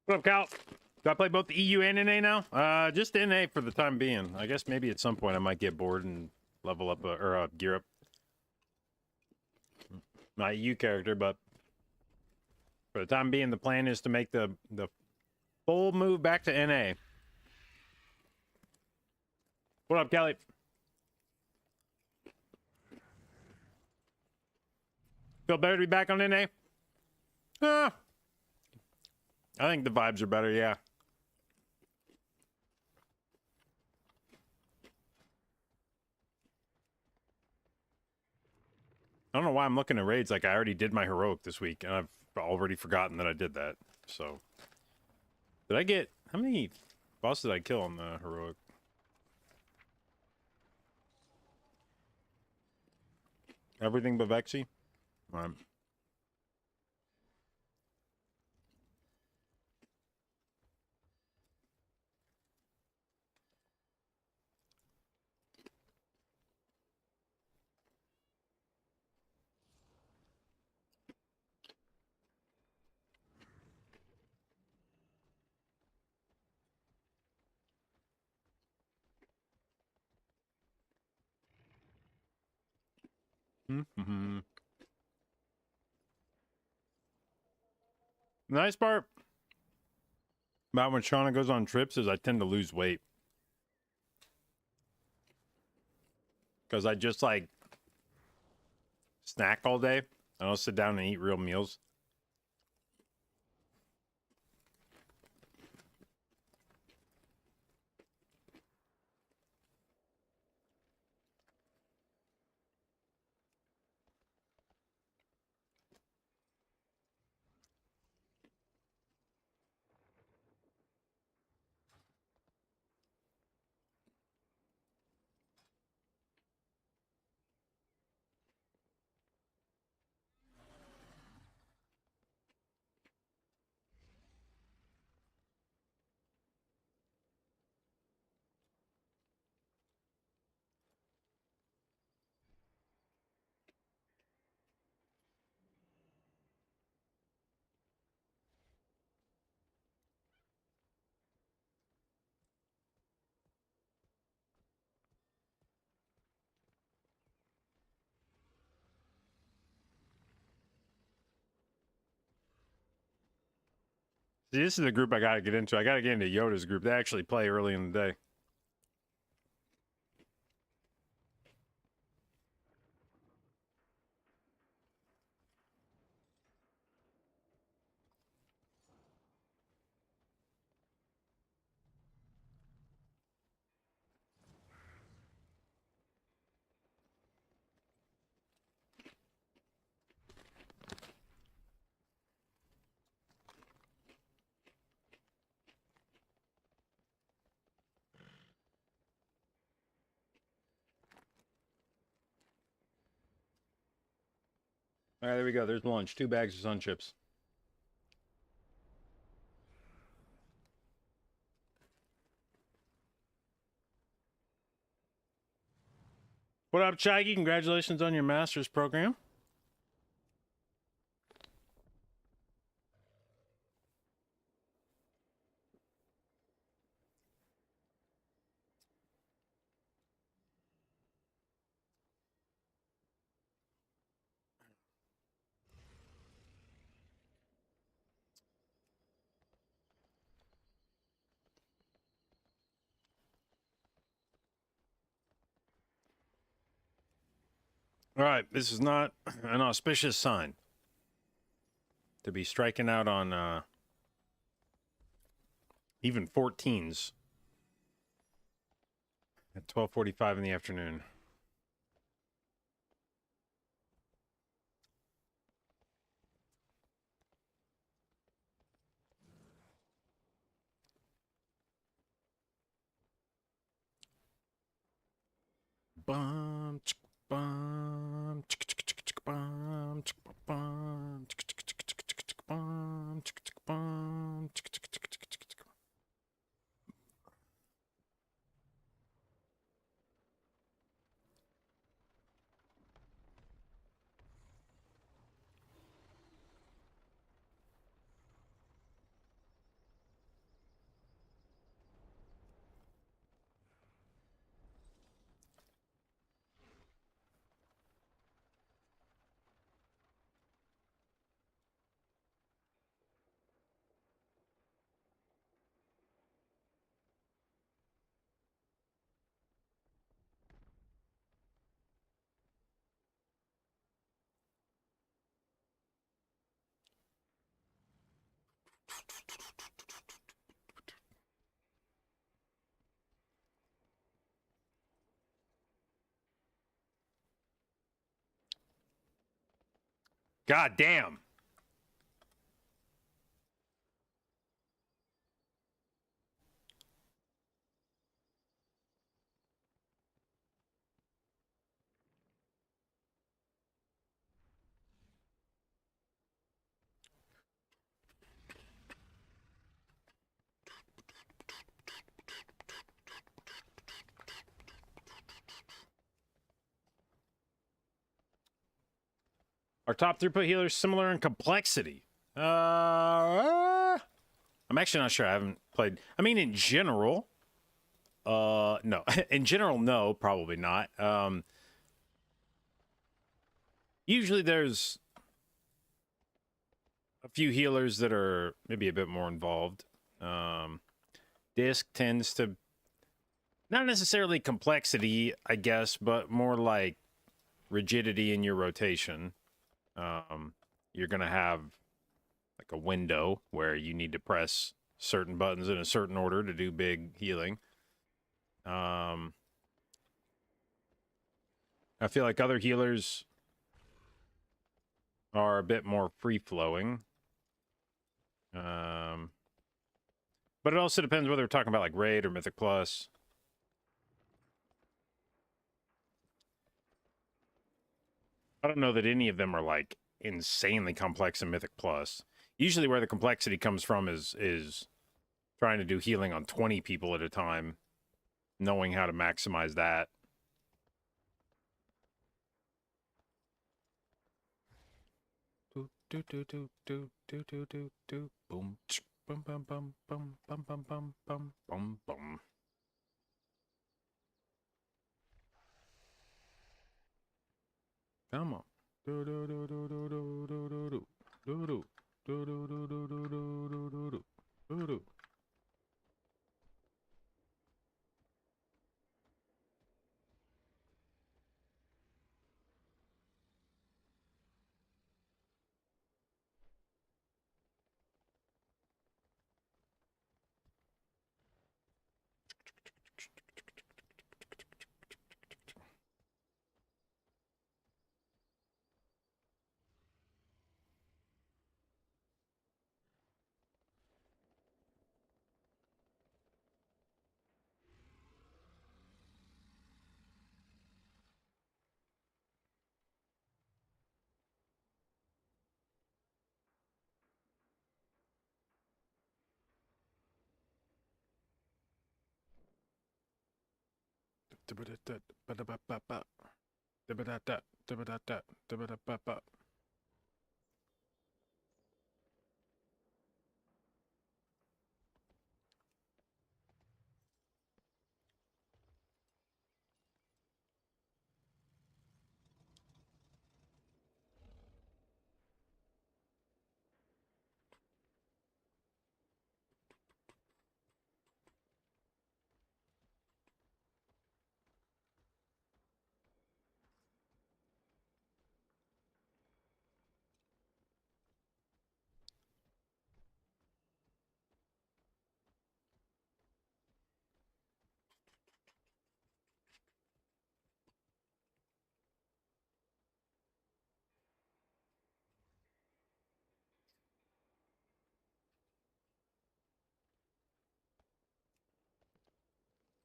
What up, Cal? Do I play both the EU and NA now? Just NA for the time being. I guess maybe at some point I might get bored and level up or gear up my EU character, but for the time being, the plan is to make the full move back to NA. What up, Kelly? Feel better to be back on NA? I think the vibes are better, yeah. I don't know why I'm looking at raids like I already did my heroic this week, and I've already forgotten that I did that. So, did I get... How many bosses did I kill on the heroic? Everything but Vexy? Alright. Mm-hmm. The nice part about when Shauna goes on trips is I tend to lose weight. Because I just, like, snack all day. I don't sit down and eat real meals. See, this is the group I gotta get into. I gotta get into Yoda's group. They actually play early in the day. All right, there we go. There's lunch. 2 bags of Sun Chips. What up, Chaggy? Congratulations on your master's program. All right, this is not an auspicious sign to be striking out on even 14s at 12:45 in the afternoon. Bum, chick, bum, chick, chick, chick, chick, bum, chick, bum, chick, chick, chick, chick, chick, chick, bum, chick, chick, bum, chick, chick, chick, chick, chick, chick. God damn. Are top throughput healers similar in complexity? I'm actually not sure. I haven't played. I mean, in general, no. In general, no, probably not. Usually there's a few healers that are maybe a bit more involved. Disc tends to not necessarily complexity, I guess, but more like rigidity in your rotation. You're gonna have like a window where you need to press certain buttons in a certain order to do big healing. I feel like other healers are a bit more free-flowing. But it also depends whether we're talking about like Raid or Mythic Plus. I don't know that any of them are like insanely complex in Mythic Plus. Usually where the complexity comes from is trying to do healing on 20 people at a time, knowing how to maximize that. Do do do do do do do do boom bum bum bum bum bum bum bum bum bum bum. Come on. Do do do do do do do do do do do do do do do do do do do do.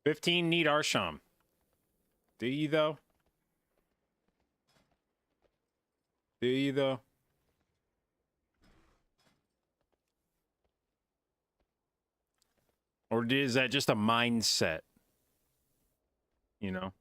15 need Arsham. Do you though? Do you though? Or is that just a mindset? You know?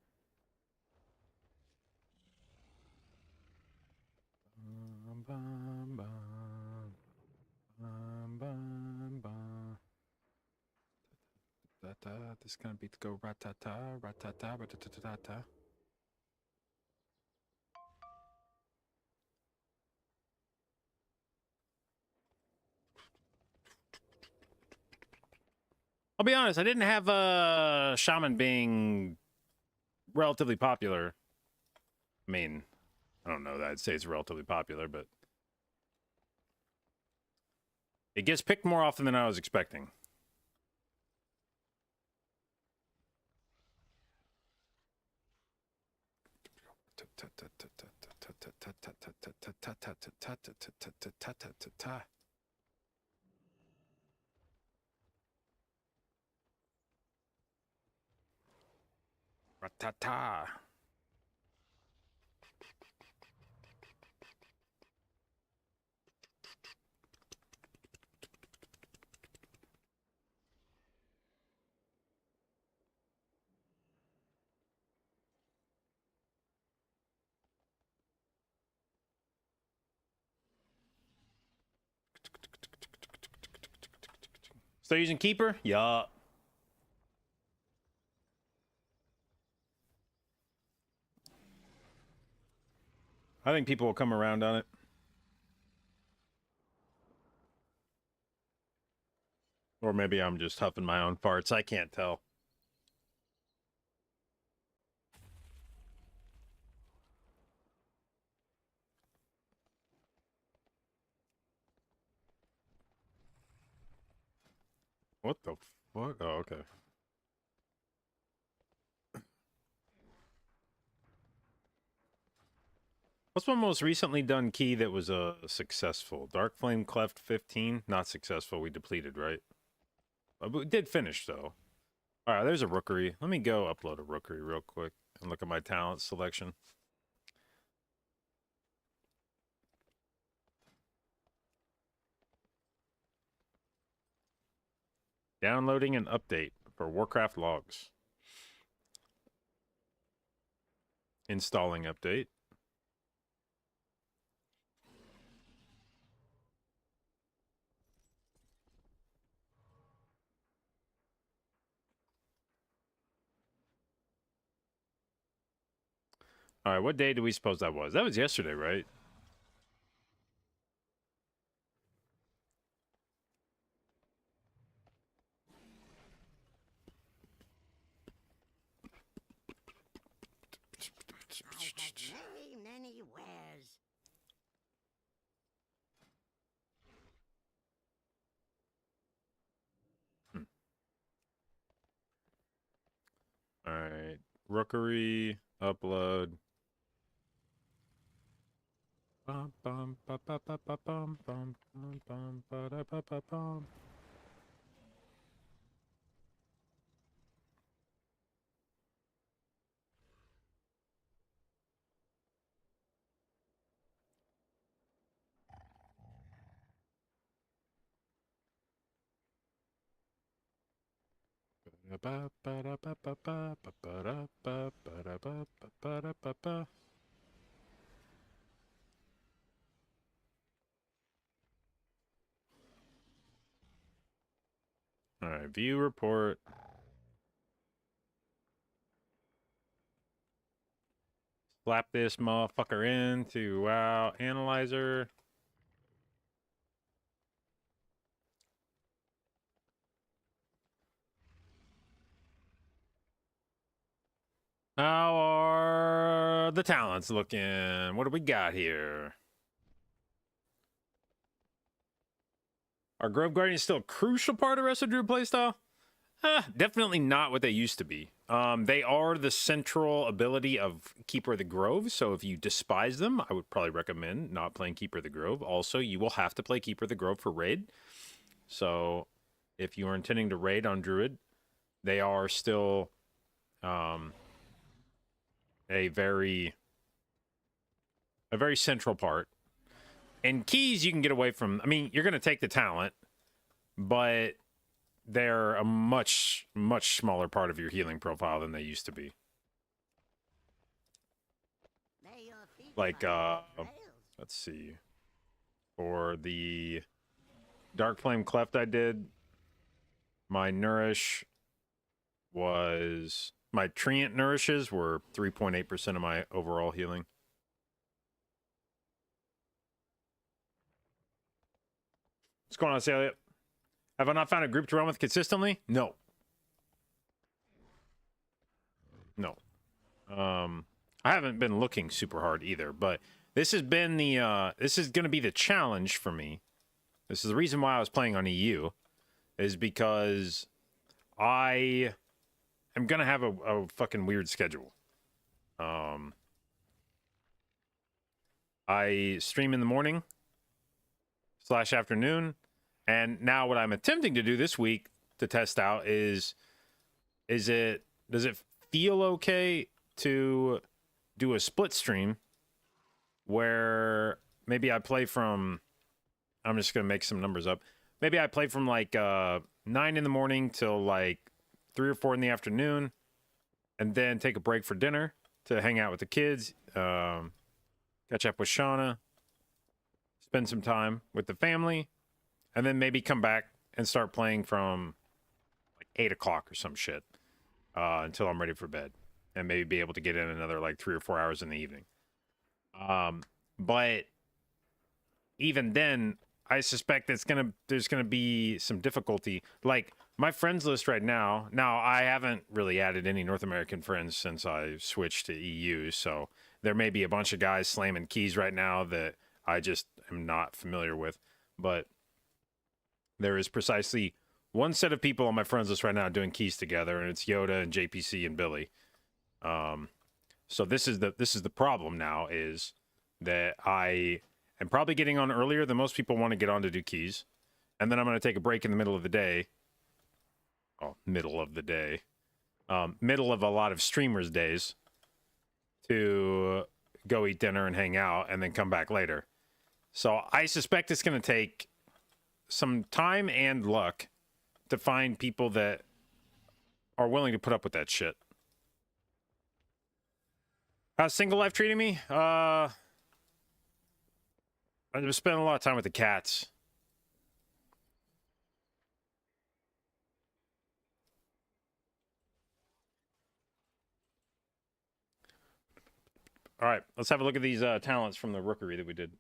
This kind of beat to go ratata, ratata, ratata. I'll be honest, I didn't have Shaman being relatively popular. I mean, I don't know that I'd say it's relatively popular, but it gets picked more often than I was expecting. Ratata. Still using Keeper? Yeah. I think people will come around on it. Or maybe I'm just huffing my own farts. I can't tell. What the fuck? Oh, okay. What's my most recently done key that was successful? Dark Flame Cleft 15? Not successful. We depleted, right? But we did finish, though. All right, there's a rookery. Let me go upload a rookery real quick and look at my talent selection. Downloading an update for Warcraft logs. Installing update. All right, what day do we suppose that was? That was yesterday, right? Many wares. All right, rookery, upload. Bum, bum, ba, ba, ba, ba, bum, bum, bum, bum, ba, da, ba, ba, bum. All right, view report. Slap this motherfucker into WoW Analyzer. How are the talents looking? What do we got here? Are Grove Guardians still a crucial part of Resto Druid playstyle? Definitely not what they used to be. They are the central ability of Keeper of the Grove, so if you despise them, I would probably recommend not playing Keeper of the Grove. Also, you will have to play Keeper of the Grove for raid. So, if you are intending to raid on Druid, they are still a very central part. And keys you can get away from. I mean, you're going to take the talent, but they're a much smaller part of your healing profile than they used to be. Like let's see. For the Dark Flame Cleft I did, my nourish was my treant nourishes were 3.8% of my overall healing. What's going on, Celia? Have I not found a group to run with consistently? No. No. I haven't been looking super hard either, but this has been the this is going to be the challenge for me. This is the reason why I was playing on EU, is because I am going to have a fucking weird schedule. I stream in the morning / afternoon. And now what I'm attempting to do this week to test out does it feel okay to do a split stream where maybe I play from, I'm just going to make some numbers up. Maybe I play from like 9 in the morning till like 3 or 4 in the afternoon, and then take a break for dinner to hang out with the kids, catch up with Shauna, spend some time with the family, and then maybe come back and start playing from like 8 o'clock or some shit until I'm ready for bed, and maybe be able to get in another like 3 or 4 hours in the evening. But even then, I suspect there's gonna be some difficulty. Like my friends list right now. Now I haven't really added any North American friends since I switched to EU, so there may be a bunch of guys slamming keys right now that I just am not familiar with. But there is precisely one set of people on my friends list right now doing keys together, and it's Yoda and JPC and Billy. So this is the problem now, is that I am probably getting on earlier than most people want to get on to do keys, and then I'm going to take a break in the middle of the day. Oh, middle of the day. Middle of a lot of streamers' days to go eat dinner and hang out, and then come back later. So I suspect it's going to take some time and luck to find people that are willing to put up with that shit. How's single life treating me? I've been spending a lot of time with the cats. All right, let's have a look at these talents from the rookery that we did.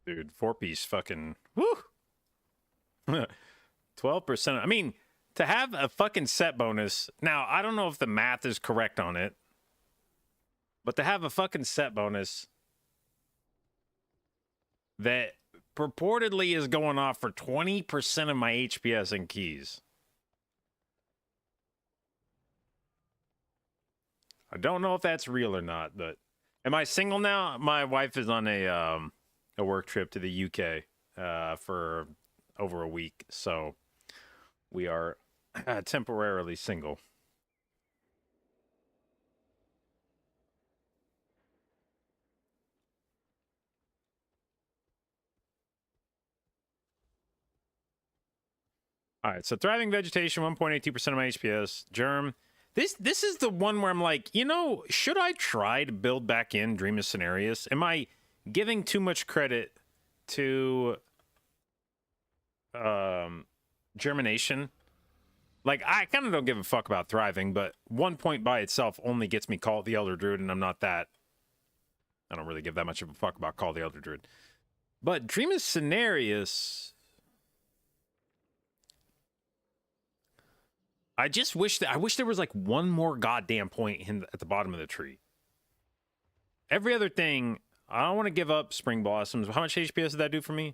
Dude, 4-piece fucking woo. 12%. I mean, to have a fucking set bonus. Now, I don't know if the math is correct on it, but to have a fucking set bonus that purportedly is going off for 20% of my HPS and keys. I don't know if that's real or not, but am I single now? My wife is on a work trip to the UK for over a week, so we are temporarily single. All right, so thriving vegetation, 1.82% of my HPS. Germ. This is the one where I'm like, should I try to build back in Dreamus Cinereus? Am I giving too much credit to germination? Like, I kind of don't give a fuck about thriving, but 1 point by itself only gets me Call the Elder Druid, and I'm not that. I don't really give that much of a fuck about Call the Elder Druid. But Dreamus Cinereus, I wish there was like one more goddamn point at the bottom of the tree. Every other thing, I don't want to give up Spring Blossoms. How much HPS did that do for me?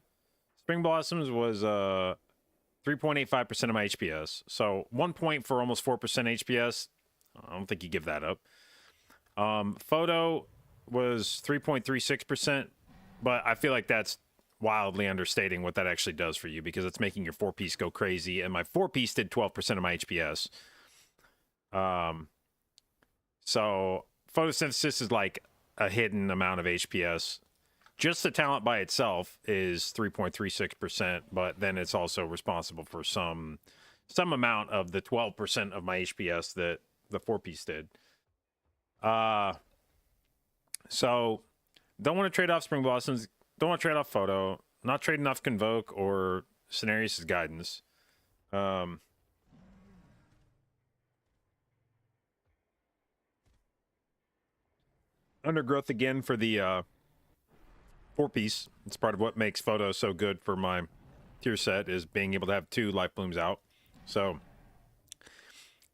Spring Blossoms was 3.85% of my HPS. So 1 point for almost 4% HPS. I don't think you give that up. Photo was 3.36%, but I feel like that's wildly understating what that actually does for you, because it's making your 4-piece go crazy, and my 4-piece did 12% of my HPS. So photosynthesis is like a hidden amount of HPS. Just the talent by itself is 3.36%, but then it's also responsible for some amount of the 12% of my HPS that the 4-piece did. So don't want to trade off Spring Blossoms. Don't want to trade off Photo. Not trading off Convoke or Cinereus' Guidance. Undergrowth again for the 4-piece. It's part of what makes Photo so good for my tier set, is being able to have 2 Life Blooms out. So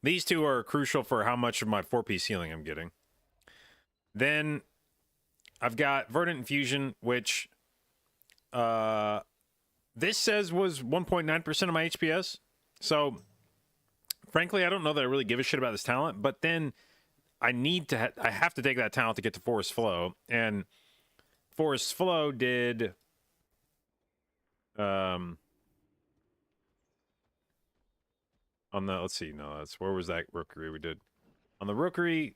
these 2 are crucial for how much of my 4-piece healing I'm getting. Then I've got Verdant Infusion, which this says was 1.9% of my HPS. So, frankly, I don't know that I really give a shit about this talent. But then I need to. I have to take that talent to get to Forest Flow, and Forest Flow did. On the let's see, no, that's where was that rookery we did on the rookery.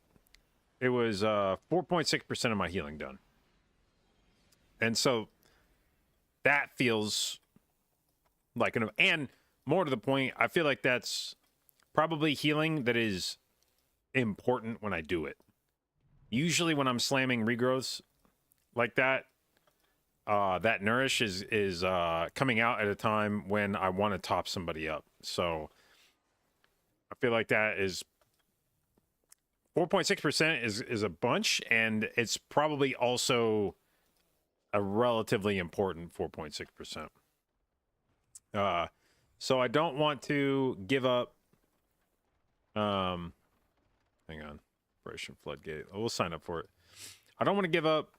It was 4.6% of my healing done, and so that feels like an, and more to the point, I feel like that's probably healing that is important when I do it. Usually when I'm slamming regrowths like that, that nourish is coming out at a time when I want to top somebody up. So I feel like that is 4.6% is a bunch, and it's probably also a relatively important 4.6%. So I don't want to give up. Hang on, Operation Floodgate. We'll sign up for it. I don't want to give up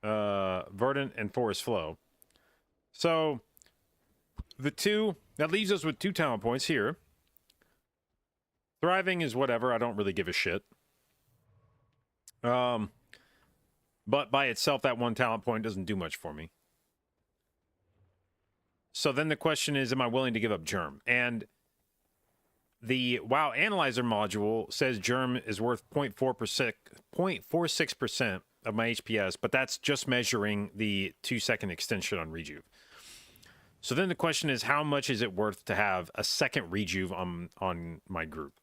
Verdant and Forest Flow. So the two that leaves us with 2 talent points here. Thriving is whatever. I don't really give a shit. But by itself, that 1 talent point doesn't do much for me. So then the question is, am I willing to give up Germ? And the WoW Analyzer module says Germ is worth 0.46% of my HPS, but that's just measuring the 2-second extension on Rejuve. So then the question is, how much is it worth to have a second Rejuve on my group?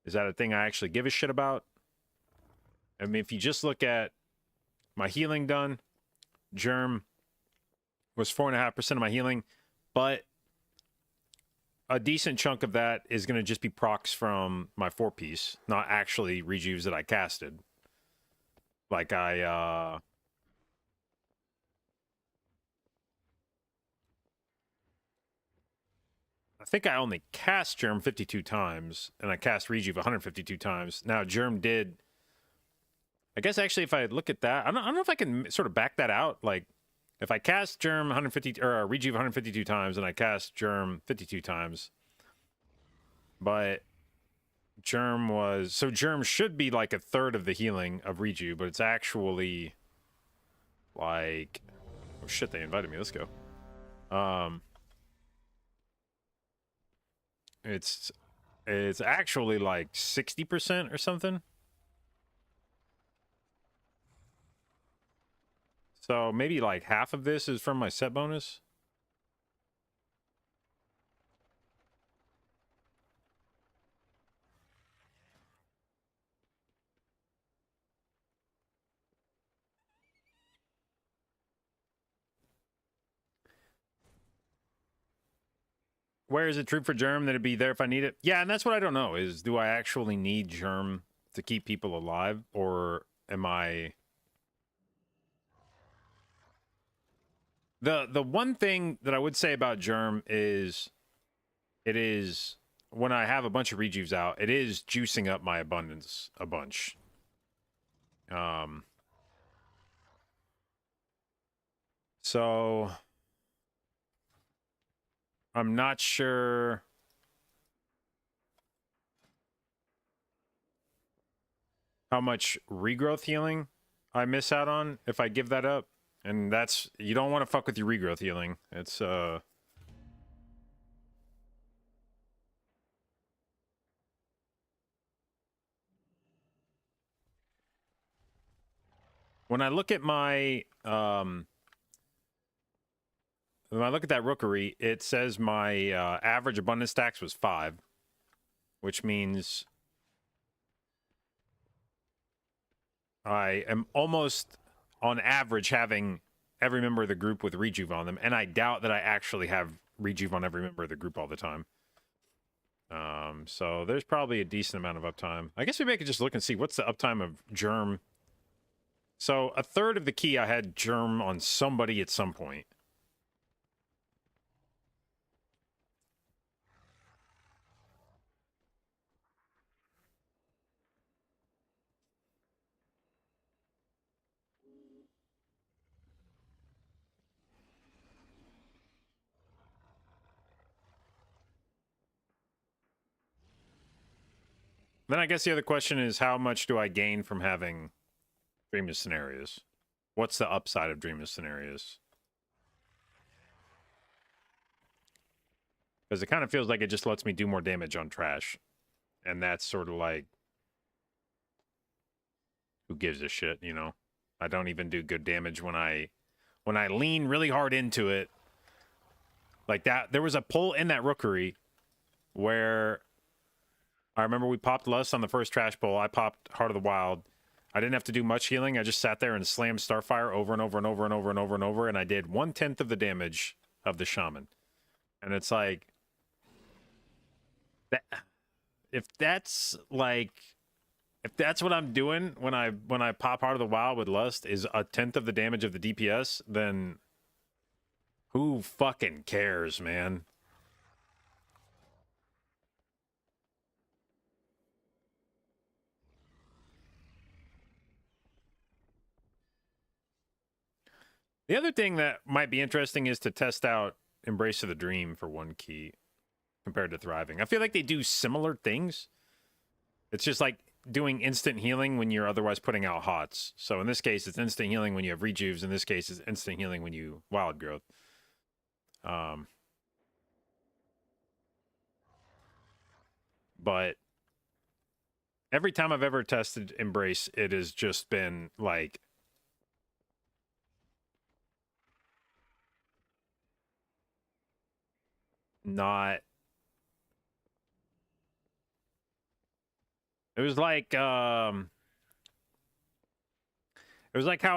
Is that a thing I actually give a shit about? I mean, if you just look at my healing done, Germ was 4.5% of my healing, but a decent chunk of that is going to just be procs from my 4-piece, not actually rejuves that I casted. Like I think I only cast Germ 52 times, and I cast Rejuve 152 times. Now, Germ did... I guess actually if I look at that, I don't know if I can sort of back that out. Like, if I cast Germ 150 or Rejuve 152 times and I cast Germ 52 times, but Germ was... So Germ should be like a third of the healing of Rejuve, but it's actually like... Oh shit, they invited me. Let's go. It's actually like 60% or something. So maybe like half of this is from my set bonus. Where is it true for Germ that it'd be there if I need it? Yeah, and that's what I don't know, is do I actually need Germ to keep people alive, or am I... The one thing that I would say about Germ is it is, when I have a bunch of rejuves out, it is juicing up my abundance a bunch. So I'm not sure how much regrowth healing I miss out on if I give that up. And that's, you don't want to fuck with your regrowth healing. It's when I look at my when I look at that rookery, it says my average abundance stacks was 5, which means I am almost on average having every member of the group with rejuve on them, and I doubt that I actually have rejuve on every member of the group all the time. So there's probably a decent amount of uptime. I guess maybe I could just look and see what's the uptime of Germ. So a third of the key I had Germ on somebody at some point. Then I guess the other question is, how much do I gain from having Dreamless Scenarios? What's the upside of Dreamless Scenarios? Because it kind of feels like it just lets me do more damage on trash. And that's sort of like, who gives a shit, you know? I don't even do good damage when I lean really hard into it. Like that, there was a pull in that rookery where I remember we popped Lust on the first trash pull. I popped Heart of the Wild. I didn't have to do much healing. I just sat there and slammed Starfire over and over and over and over and over and over, and I did 1/10 of the damage of the Shaman. And it's like, that, if that's what I'm doing when I pop Heart of the Wild with Lust is 1/10 of the damage of the DPS, then who fucking cares, man? The other thing that might be interesting is to test out Embrace of the Dream for 1 key compared to Thriving. I feel like they do similar things. It's just like doing instant healing when you're otherwise putting out hots. So in this case, it's instant healing when you have rejuves. In this case, it's instant healing when you wild growth. But every time I've ever tested Embrace, it has just been like, not. It was like how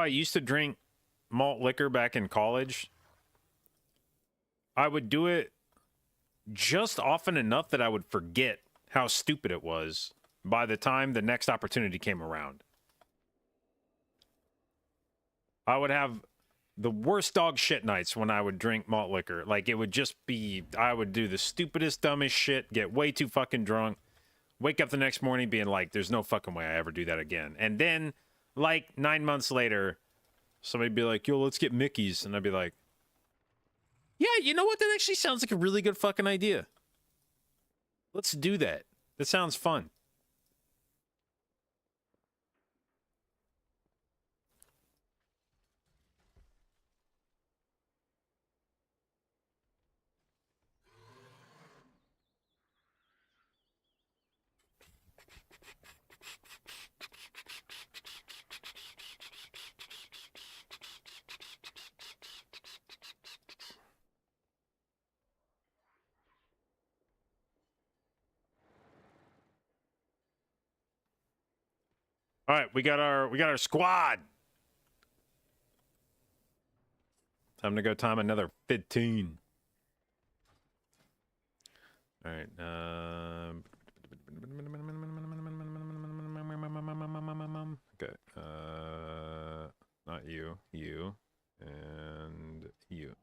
I used to drink malt liquor back in college. I would do it just often enough that I would forget how stupid it was by the time the next opportunity came around. I would have the worst dog shit nights when I would drink malt liquor. Like, it would just be, I would do the stupidest, dumbest shit, get way too fucking drunk, wake up the next morning being like, there's no fucking way I ever do that again. And then, like, 9 months later, somebody'd be like, yo, let's get Mickey's. And I'd be like, yeah, you know what? That actually sounds like a really good fucking idea. Let's do that. That sounds fun. All right, we got our squad. Time to go time another 15. All right. Okay. Not you. You. And you.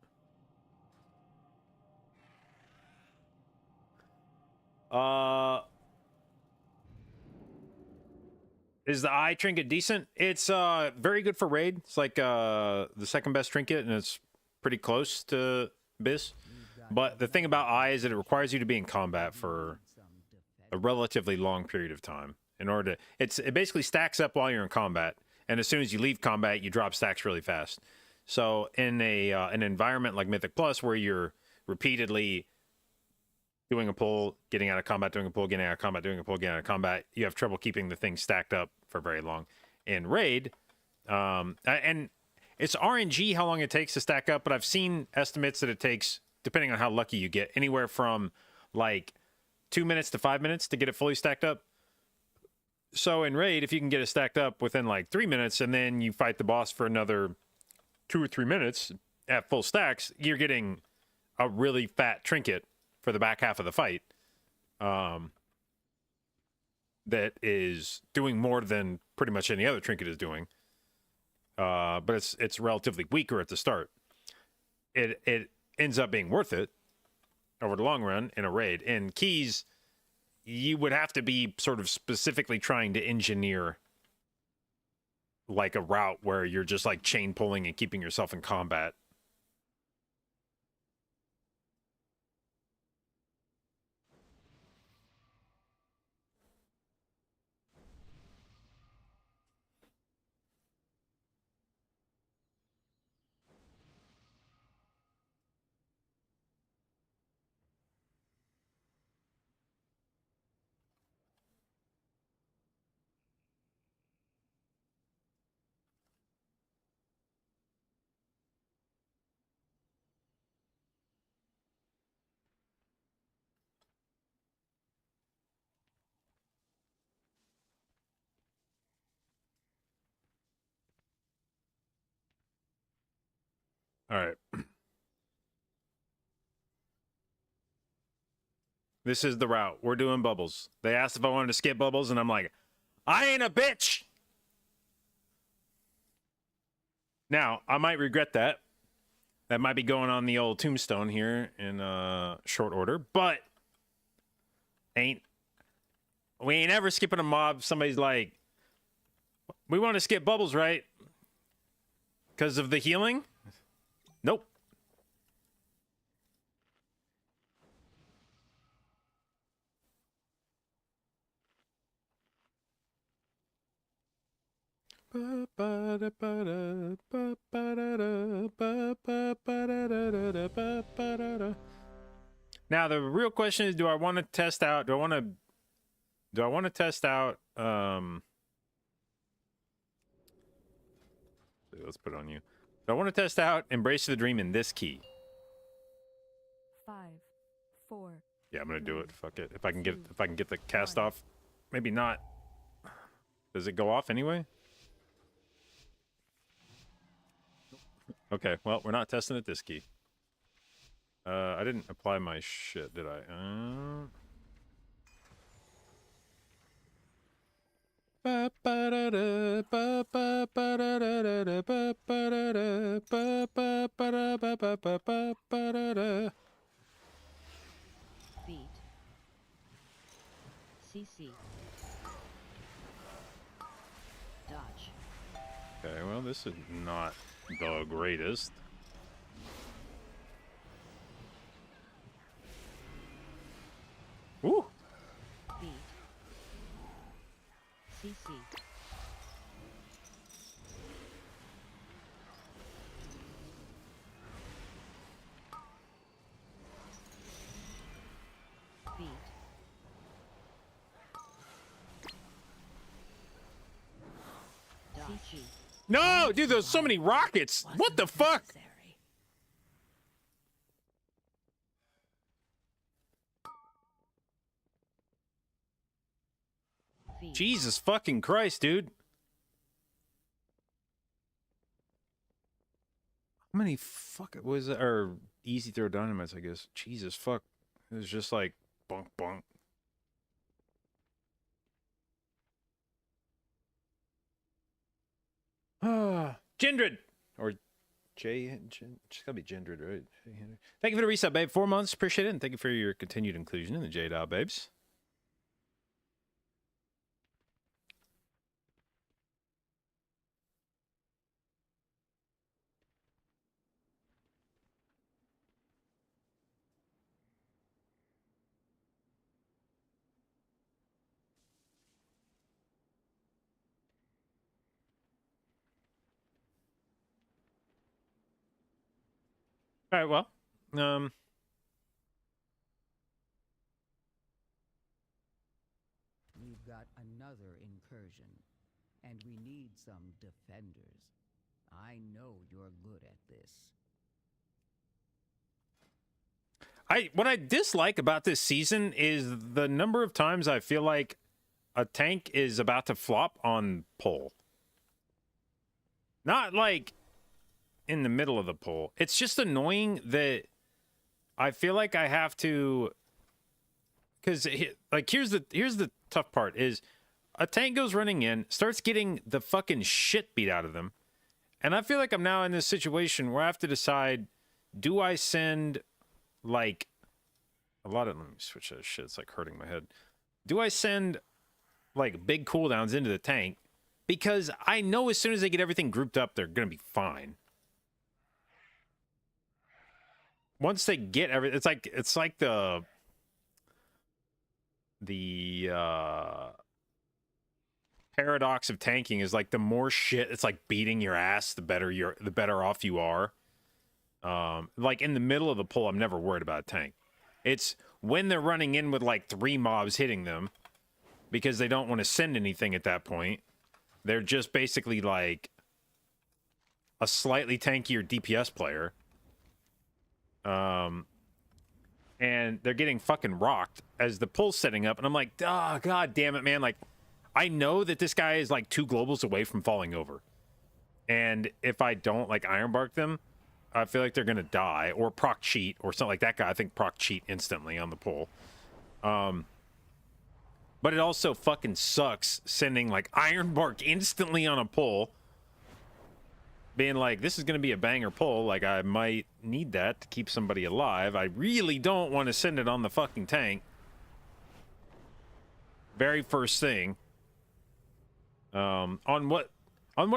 Is the eye trinket decent? It's very good for raid. It's like the second best trinket, and it's pretty close to Bis. But the thing about eye is that it requires you to be in combat for a relatively long period of time in order to. It basically stacks up while you're in combat, and as soon as you leave combat, you drop stacks really fast. So in an environment like Mythic Plus, where you're repeatedly doing a pull, getting out of combat, doing a pull, getting out of combat, doing a pull, getting out of combat, you have trouble keeping the thing stacked up for very long. In raid, and it's RNG how long it takes to stack up, but I've seen estimates that it takes, depending on how lucky you get, anywhere from like 2 minutes to 5 minutes to get it fully stacked up. So in raid, if you can get it stacked up within like 3 minutes, and then you fight the boss for another 2 or 3 minutes at full stacks, you're getting a really fat trinket for the back half of the fight, that is doing more than pretty much any other trinket is doing. But it's relatively weaker at the start. It ends up being worth it over the long run in a raid. In keys, you would have to be sort of specifically trying to engineer like a route where you're just like chain pulling and keeping yourself in combat. All right. This is the route. We're doing bubbles. They asked if I wanted to skip bubbles, and I'm like, I ain't a bitch. Now, I might regret that. That might be going on the old tombstone here in short order, but we ain't ever skipping a mob. Somebody's like, we want to skip bubbles, right? Because of the healing? Nope. Now, the real question is, do I want to test out, let's put it on you. Do I want to test out Embrace the Dream in this key? 5, 4. Yeah, I'm gonna do it. Fuck it. If I can get the cast off, maybe not. Does it go off anyway? Okay, well, we're not testing it this key. I didn't apply my shit, did I? Beat. CC. Dodge. Okay, well, this is not the greatest. Woo! Beat. CC. Beat. CC. No, dude, there's so many rockets. What the fuck? Jesus fucking Christ, dude. How many fuck was it? Or easy throw dynamites, I guess. Jesus fuck. It was just like bunk bunk. Gendred. Or it's gotta be Gendred, right? Thank you for the reset, babe. 4 months. Appreciate it. And thank you for your continued inclusion in the J-Dot, babes. All right, well, We've got another incursion, and we need some defenders. I know you're good at this. what I dislike about this season is the number of times I feel like a tank is about to flop on pole. Not like in the middle of the pole. It's just annoying that I feel like I have to, because like here's the tough part is a tank goes running in, starts getting the fucking shit beat out of them, and I feel like I'm now in this situation where I have to decide, do I send like let me switch that shit, it's like hurting my head. Do I send like big cooldowns into the tank? Because I know as soon as they get everything grouped up, they're gonna be fine. Once they get everything, it's like the paradox of tanking is like the more shit it's like beating your ass, the better off you are. Like in the middle of the pull, I'm never worried about a tank. It's when they're running in with like 3 mobs hitting them because they don't want to send anything at that point. They're just basically like a slightly tankier DPS player. And they're getting fucking rocked as the pull's setting up, and I'm like, oh, god damn it, man. Like, I know that this guy is like 2 globals away from falling over. And if I don't like Ironbark them, I feel like they're gonna die or proc cheat or something like that guy. I think proc cheat instantly on the pull. But it also fucking sucks sending like Ironbark instantly on a pull. Being like, this is going to be a banger pull. Like, I might need that to keep somebody alive. I really don't want to send it on the fucking tank. Very first thing. On what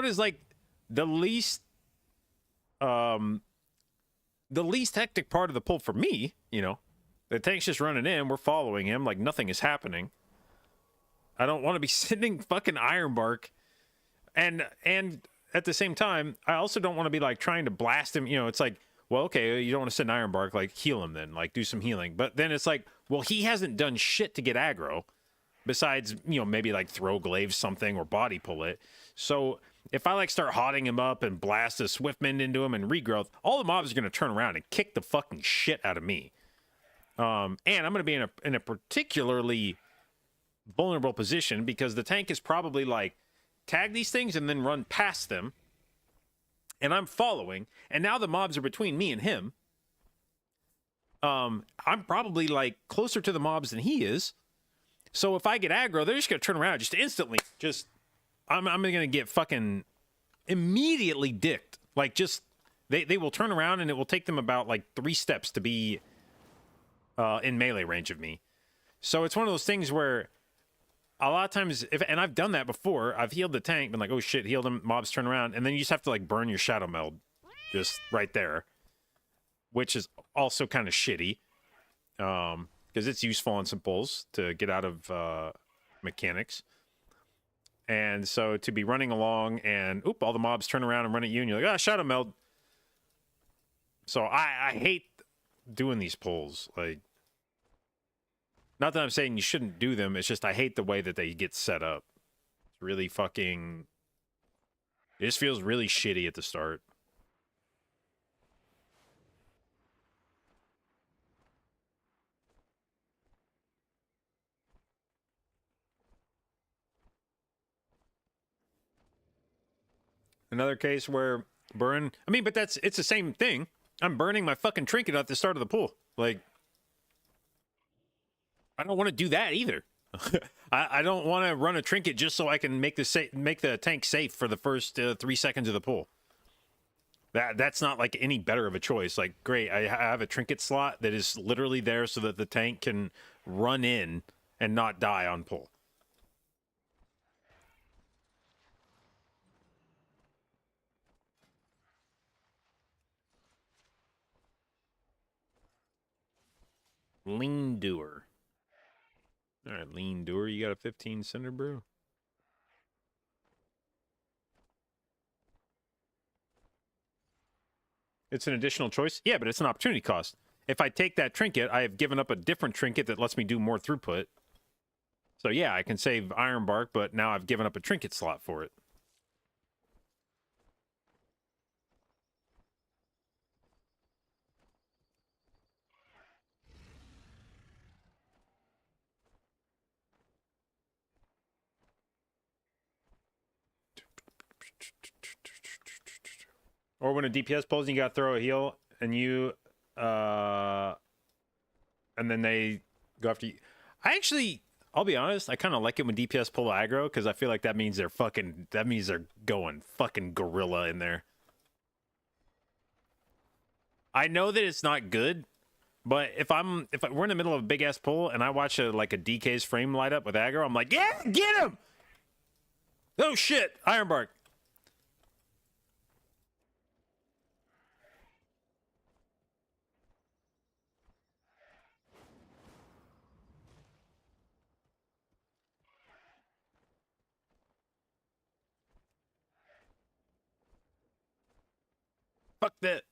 is like the least hectic part of the pull for me, you know. The tank's just running in, we're following him, like nothing is happening. I don't want to be sending fucking Ironbark. And at the same time, I also don't want to be like trying to blast him. You know, it's like, well, okay, you don't want to send Ironbark, like heal him then, like do some healing. But then it's like, well, he hasn't done shit to get aggro besides, you know, maybe like throw glaive something or body pull it. So if I like start hotting him up and blast a Swiftmend into him and regrowth, all the mobs are going to turn around and kick the fucking shit out of me. And I'm going to be in a particularly vulnerable position because the tank is probably like tag these things and then run past them, and I'm following, and now the mobs are between me and him. I'm probably like closer to the mobs than he is, so if I get aggro, they're just gonna turn around just instantly. Just I'm gonna get fucking immediately dicked. Like, just they will turn around and it will take them about like 3 steps to be in melee range of me. So it's one of those things where a lot of times, and I've done that before, I've healed the tank, been like, oh shit, healed him, mobs turn around, and then you just have to like burn your shadow meld just right there, which is also kind of shitty, because it's useful on some pulls to get out of mechanics. And so to be running along and all the mobs turn around and run at you, and you're like, ah, shadow meld. So I hate doing these pulls. Like, not that I'm saying you shouldn't do them, it's just I hate the way that they get set up. It's really fucking... It just feels really shitty at the start. Another case where burn... I mean, but it's the same thing. I'm burning my fucking trinket at the start of the pool. Like, I don't want to do that either. I don't want to run a trinket just so I can make the tank safe for the first 3 seconds of the pull. That's not like any better of a choice. Like, great, I have a trinket slot that is literally there so that the tank can run in and not die on pull. Lean Doer. All right, Lean Doer, you got a 15 Cinder Brew? It's an additional choice? Yeah, but it's an opportunity cost. If I take that trinket, I have given up a different trinket that lets me do more throughput. So yeah, I can save Ironbark, but now I've given up a trinket slot for it. Or when a DPS pulls and you gotta throw a heal and you and then they go after you. I'll be honest, I kind of like it when DPS pull aggro because I feel like that means they're going fucking gorilla in there. I know that it's not good, but if we're in the middle of a big ass pull and I watch a DK's frame light up with aggro, I'm like, yeah, get him! Oh shit, Ironbark. Fuck that.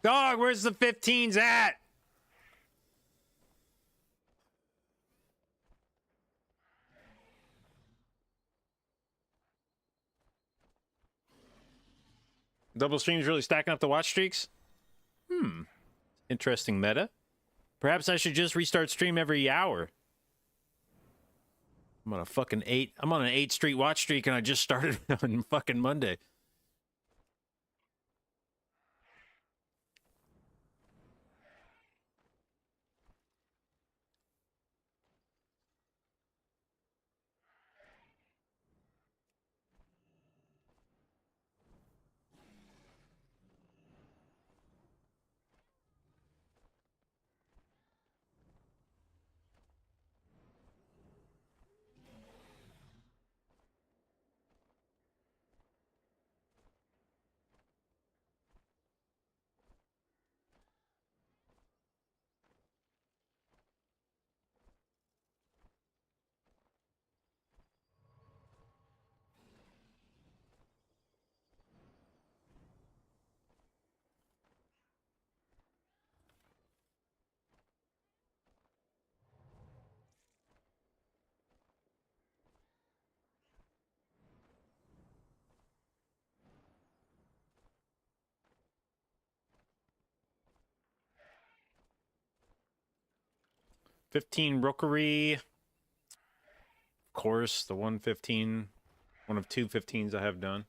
Dog, where's the 15s at? Double streams really stacking up the watch streaks? Interesting meta. Perhaps I should just restart stream every hour. I'm on an 8 street watch streak and I just started on fucking Monday. $15 rookery. Of course, the 115. One of 2 15s I have done.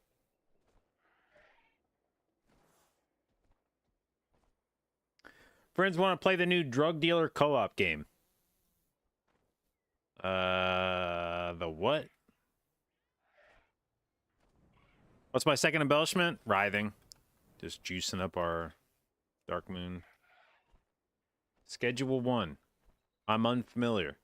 Friends want to play the new drug dealer co-op game. The what? What's my second embellishment? Writhing. Just juicing up our Dark Moon. Schedule 1. I'm unfamiliar.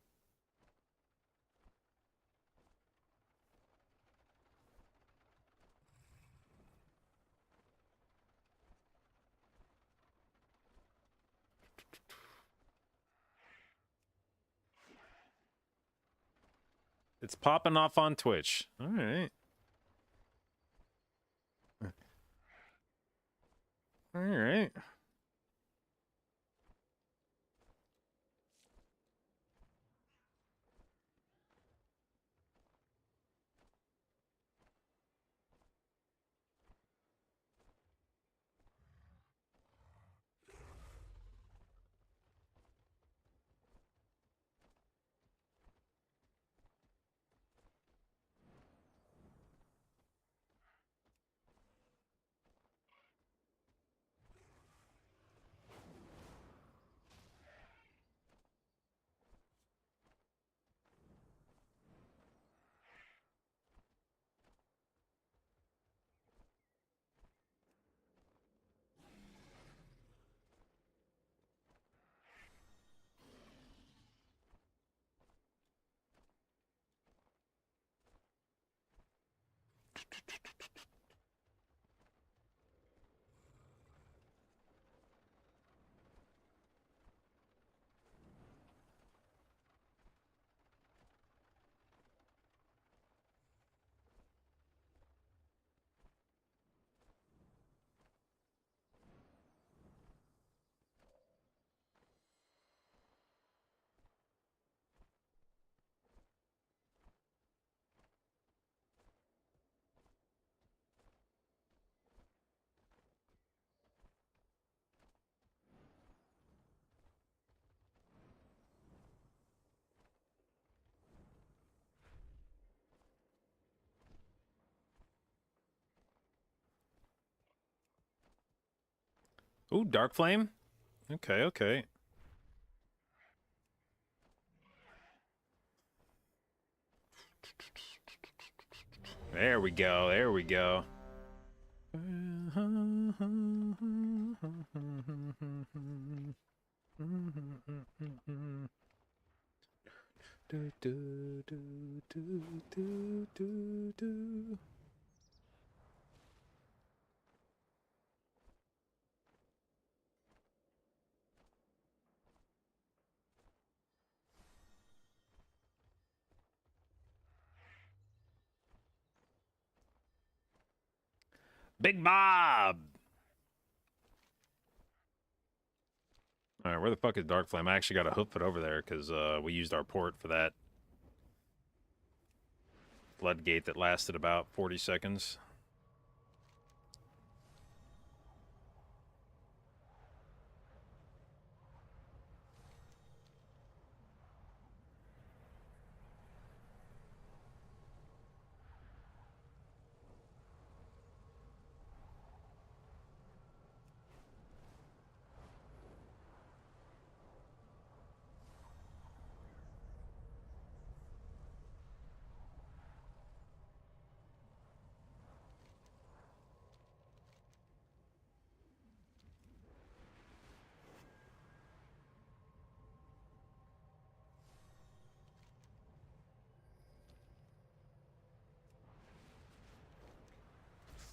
It's popping off on Twitch. All right. All right. Ooh, Dark Flame? Okay, okay. There we go, there we go. Big Bob! All right, where the fuck is Dark Flame? I actually got to hoof it over there because we used our port for that floodgate that lasted about 40 seconds.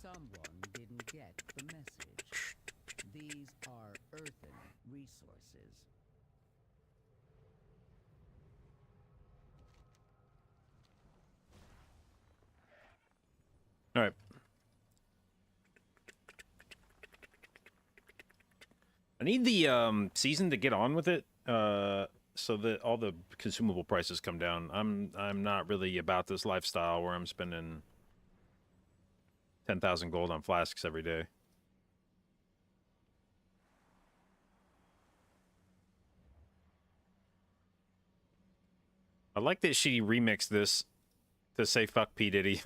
Someone didn't get the message. These are earthen resources. All right. I need the season to get on with it, so that all the consumable prices come down. I'm not really about this lifestyle where I'm spending 10,000 gold on flasks every day. I like that she remixed this to say fuck P. Diddy.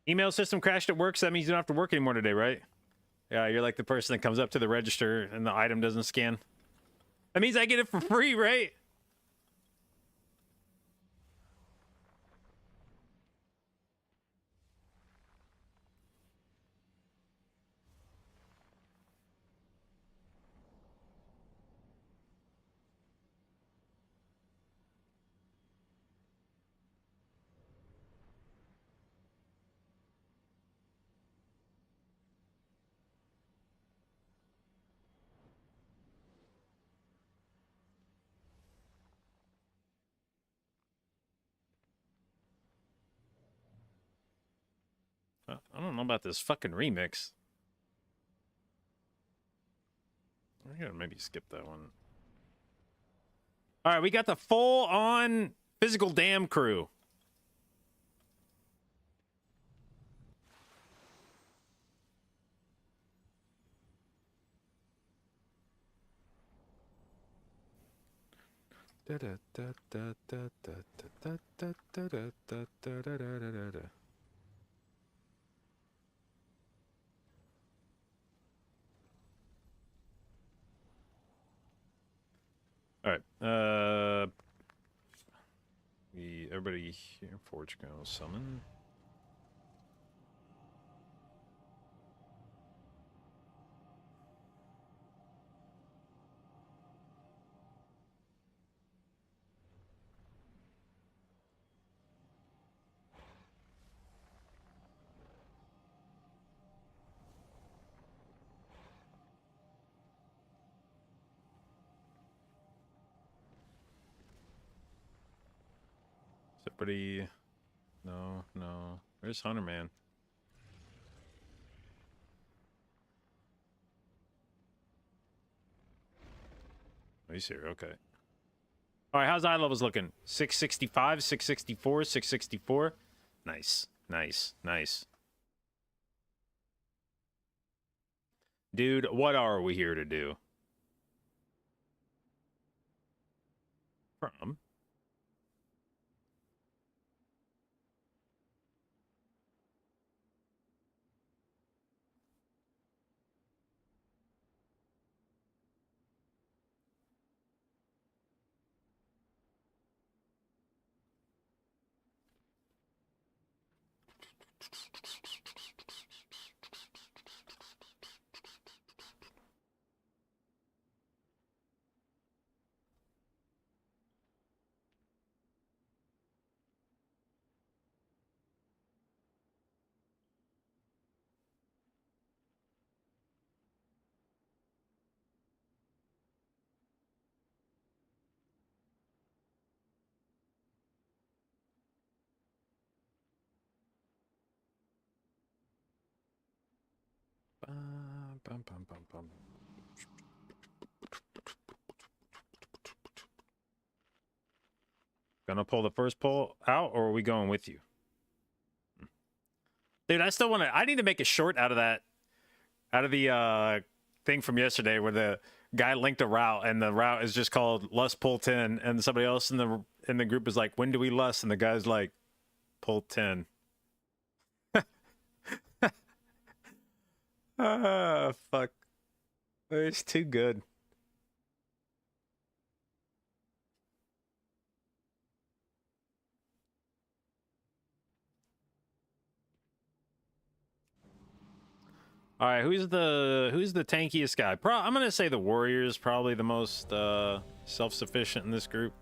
Email system crashed at work, so that means you don't have to work anymore today, right? Yeah, you're like the person that comes up to the register and the item doesn't scan. That means I get it for free, right? I don't know about this fucking remix. I gotta maybe skip that one. All right, we got the full-on physical dam crew. All right. Everybody here, Forge go summon. Is everybody? No, no. Where's Hunter Man? Oh, he's here. Okay. All right, how's eye levels looking? 665, 664, 664. Nice, nice, nice. Dude, what are we here to do? From? Gonna pull the first pull out, or are we going with you? Dude, I still want to... I need to make a short out of that. Out of the thing from yesterday where the guy linked a route, and the route is just called Lust Pull 10, and somebody else in the group is like, when do we lust? And the guy's like, pull 10. Ah, fuck. It's too good. All right, who's the tankiest guy? I'm gonna say the warrior is probably the most self-sufficient in this group.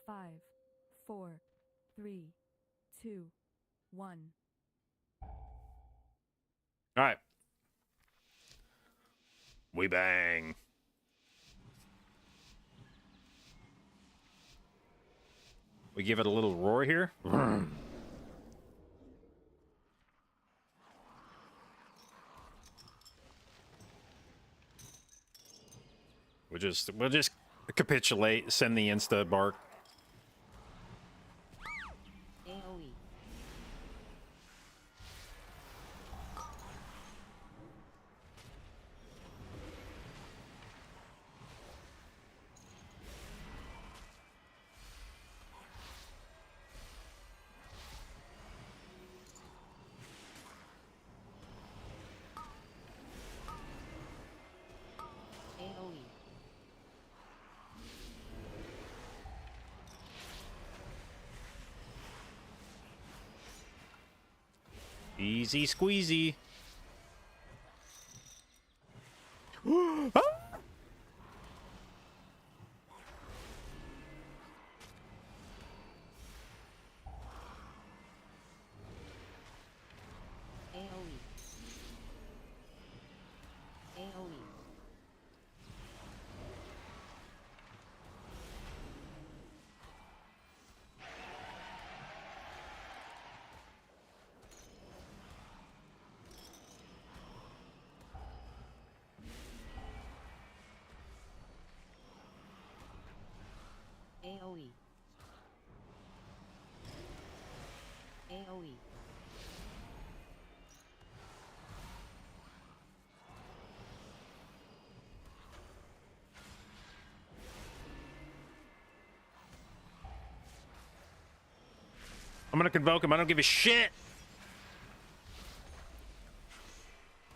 Five, 4, 3, 2, 1. All right, we bang. We give it a little roar here. We'll just capitulate, send the insta bark. AoE. AoE. Easy squeezy. AoE. AoE. AoE. AoE. I'm gonna convoke him. I don't give a shit.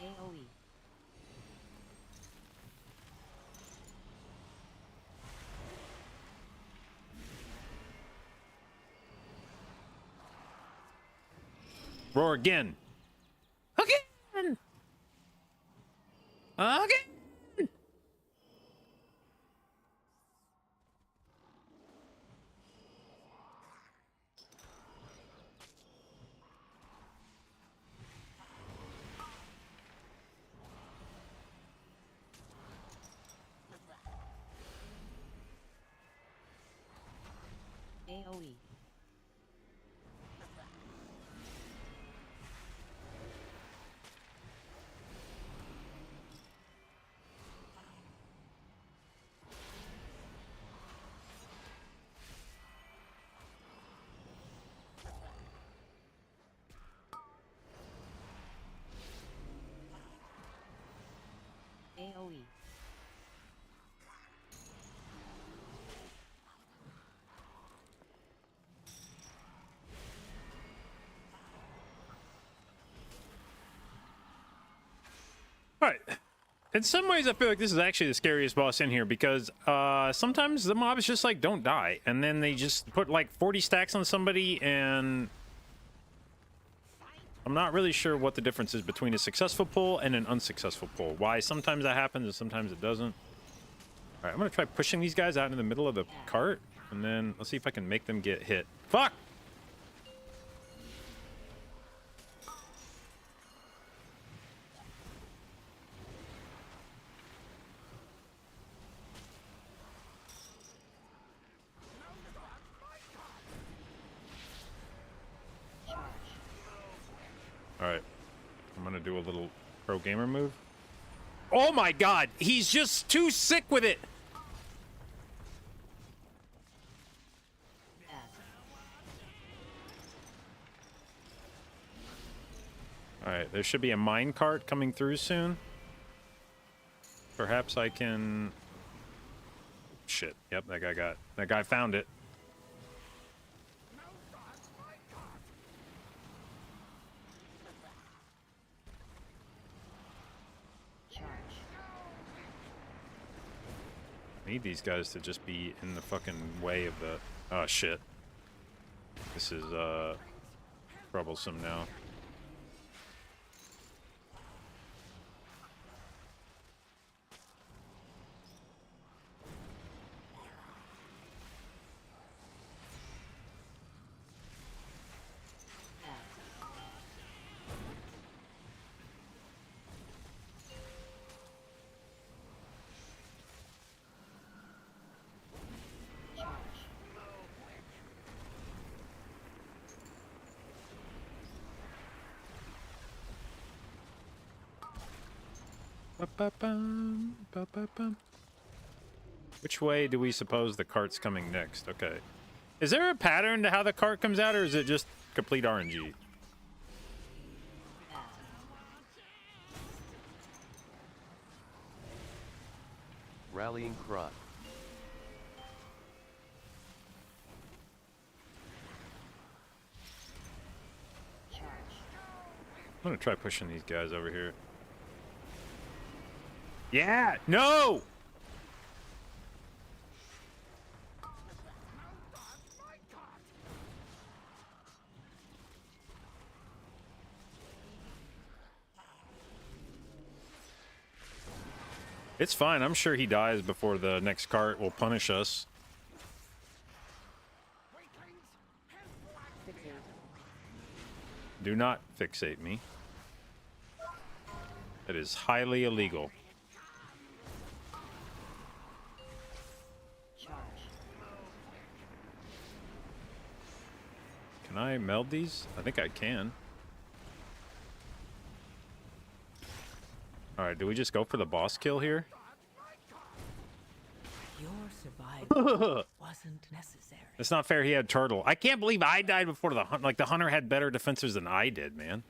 AoE. Roar again. Again. Again. AoE. AoE. All right. In some ways, I feel like this is actually the scariest boss in here because sometimes the mobs just like don't die, and then they just put like 40 stacks on somebody, and I'm not really sure what the difference is between a successful pull and an unsuccessful pull. Why sometimes that happens and sometimes it doesn't. All right, I'm gonna try pushing these guys out in the middle of the cart, and then let's see if I can make them get hit. Fuck! do a little pro gamer move. Oh my god, he's just too sick with it. F. All right, there should be a mine cart coming through soon. Perhaps I can... Shit, yep, that guy found it. Charge. I need these guys to just be in the fucking way of the... Oh, shit. This is, troublesome now. F. Charge. Ba-ba-bum, ba-ba-bum. Which way do we suppose the cart's coming next? Okay. Is there a pattern to how the cart comes out, or is it just complete RNG? F. Rallying cry. Charge. I'm gonna try pushing these guys over here. Yeah! No! It's fine. I'm sure he dies before the next cart will punish us. Fixate. Do not fixate me. It is highly illegal. Charge. Can I meld these? I think I can. Alright, do we just go for the boss kill here? Your survival wasn't necessary. It's not fair he had turtle. I can't believe I died before the hunter. Like, the hunter had better defenses than I did, man.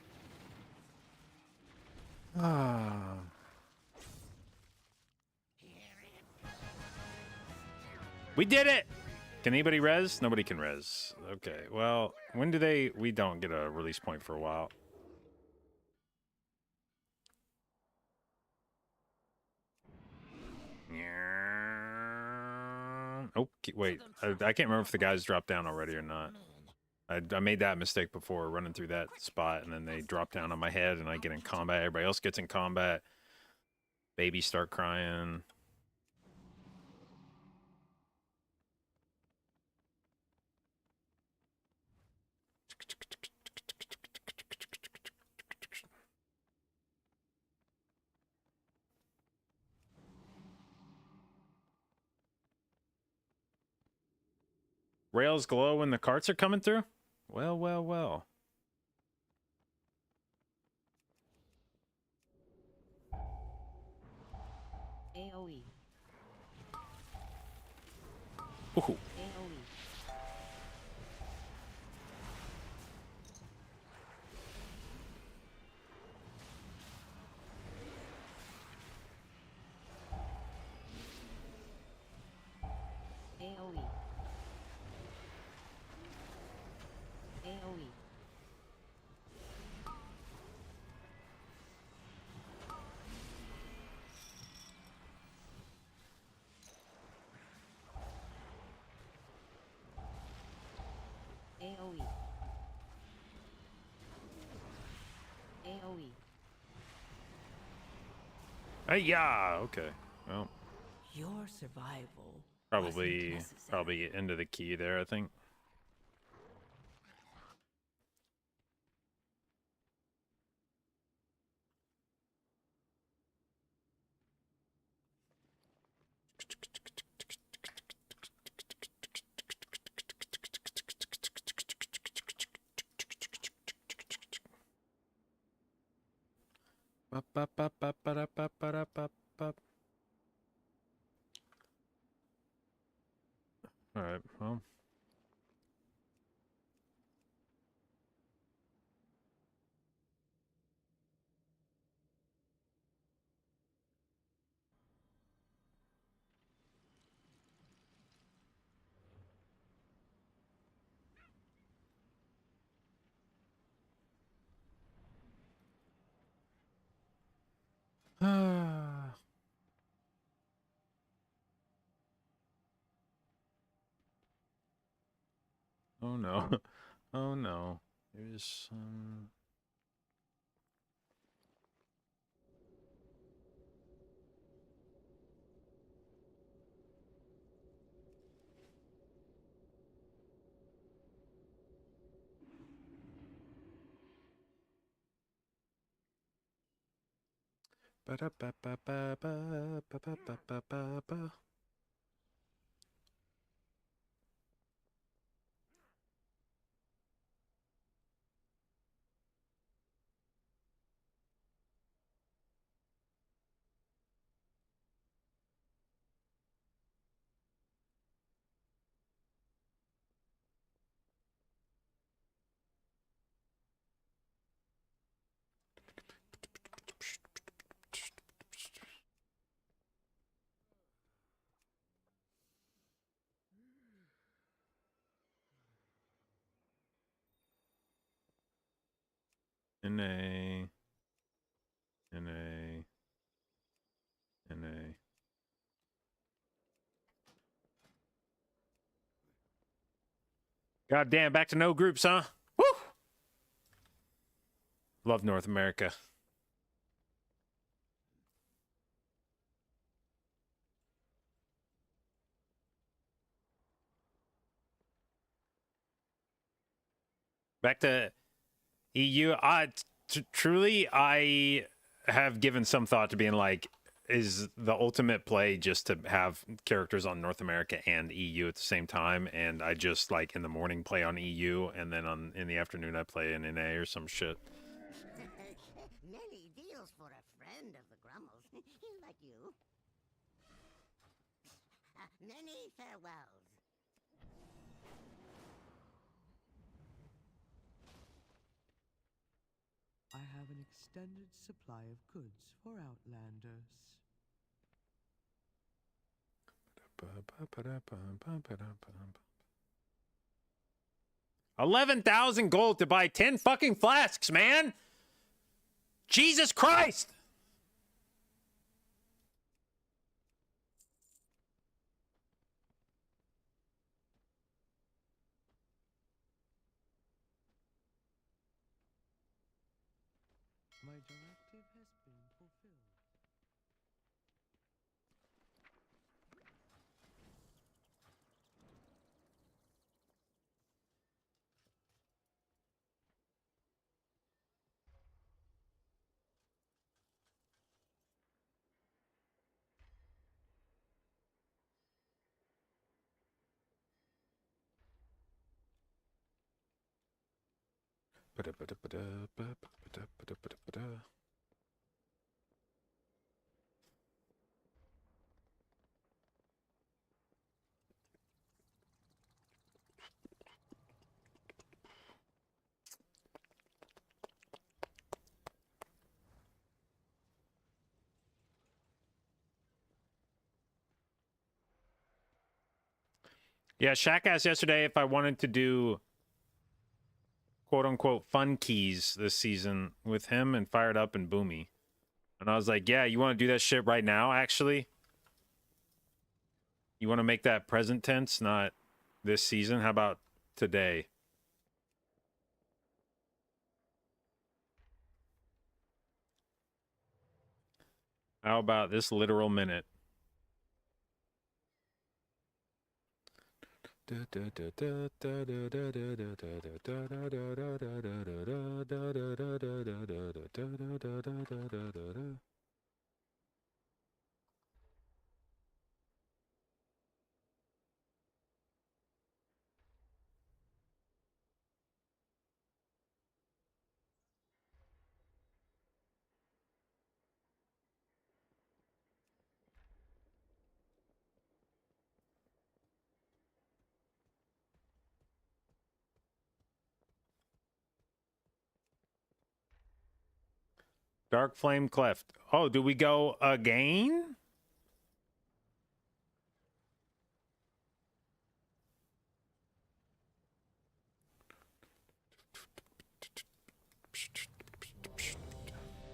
We did it! Can anybody res? Nobody can res. Okay, well, when do they... We don't get a release point for a while. Oh, wait. I can't remember if the guys dropped down already or not. I made that mistake before, running through that spot, and then they drop down on my head, and I get in combat. Everybody else gets in combat. Babies start crying. Rails glow when the carts are coming through? Well, well, well. AOE. Ooh. AOE. AOE. AOE. AOE. AOE. Yeah, okay. Well, Your survival probably wasn't necessary. probably into the key there, I think. All right, well. Oh no. Oh no. There's Ba-da-ba-ba-ba-ba-ba-ba-ba-ba. NA. NA. NA. God damn, back to no groups, huh? Woo! Love North America. Back to EU. Truly, I have given some thought to being like, is the ultimate play just to have characters on North America and EU at the same time? And I just like in the morning play on EU, and then in the afternoon I play in NA or some shit. Many deals for a friend of the Grummels, like you. Many farewells. I have an extended supply of goods for Outlanders. 11,000 gold to buy 10 fucking flasks, man! Jesus Christ! My directive has been fulfilled. Yeah, Shaq asked yesterday if I wanted to do quote unquote fun keys this season with him and Fired Up and Boomy. And I was like, yeah, you want to do that shit right now, actually? You want to make that present tense, not this season? How about today? How about this literal minute? Dark Flame Cleft. Oh, do we go again?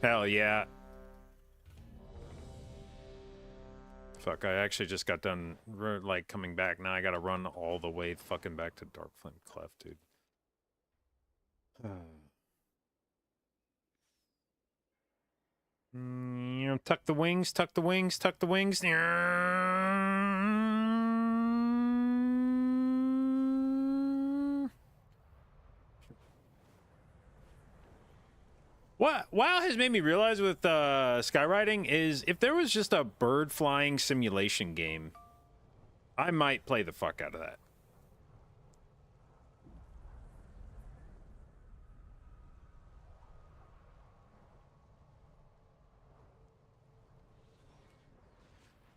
Hell yeah. Fuck, I actually just got done, like, coming back. Now I gotta run all the way fucking back to Dark Flame Cleft, dude. Tuck the wings, tuck the wings, tuck the wings. What WoW has made me realize with skywriting is if there was just a bird flying simulation game, I might play the fuck out of that.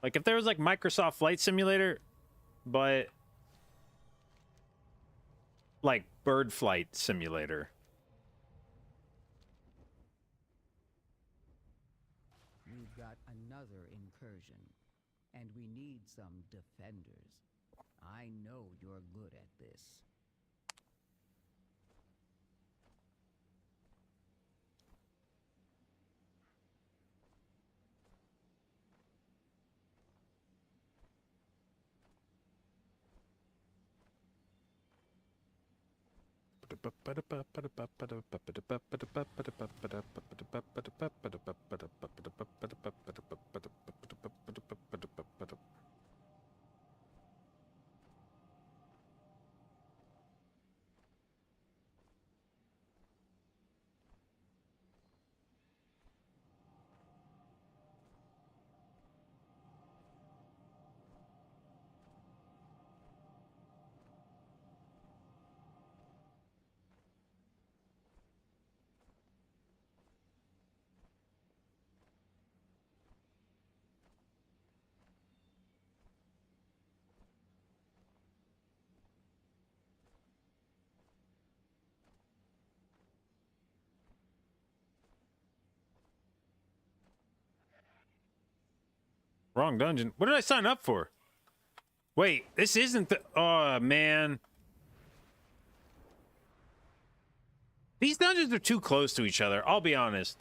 Like if there was like Microsoft Flight Simulator, but like bird flight simulator. We've got another incursion, and we need some defenders. I know you're good at this. Wrong dungeon. What did I sign up for? Wait, this isn't the... Oh, man. These dungeons are too close to each other. I'll be honest.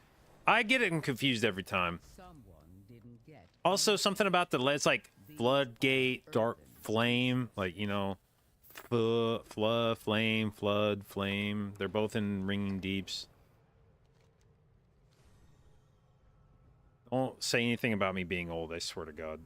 I get it confused every time. Someone didn't get. Also, something about the... It's like Floodgate, Dark Flame. Like, you know... Flood, Flame, Flood, Flame. They're both in Ringing Deeps. Don't say anything about me being old, I swear to God.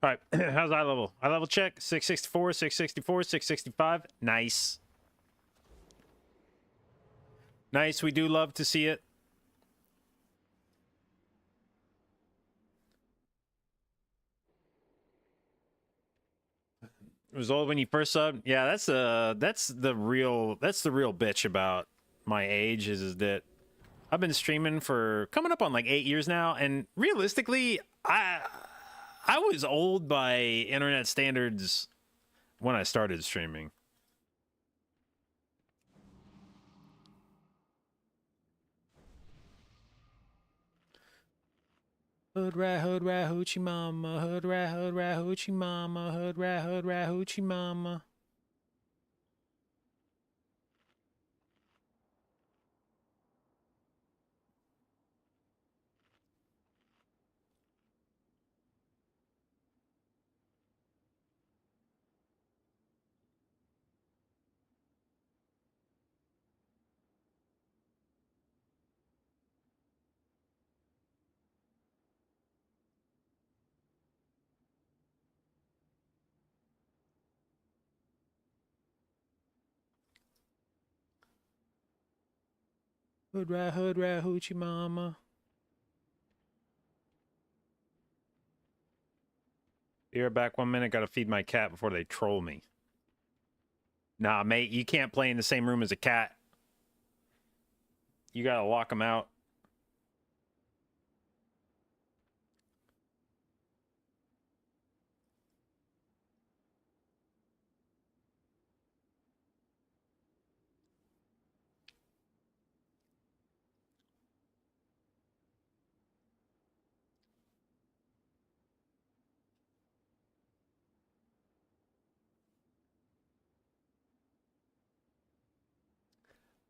All right, how's eye level? Eye level check, 664, 664, 665. Nice. Nice, we do love to see it. It was old when you first subbed. Yeah, that's the real bitch about my age is that I've been streaming for coming up on like 8 years now, and realistically, I was old by internet standards when I started streaming. Hood rat hoochie mama, hood rat hoochie mama, hood rat hoochie mama. Hood rat, hoochie mama. Be right back 1 minute. Gotta feed my cat before they troll me. Nah, mate, you can't play in the same room as a cat. You gotta lock them out.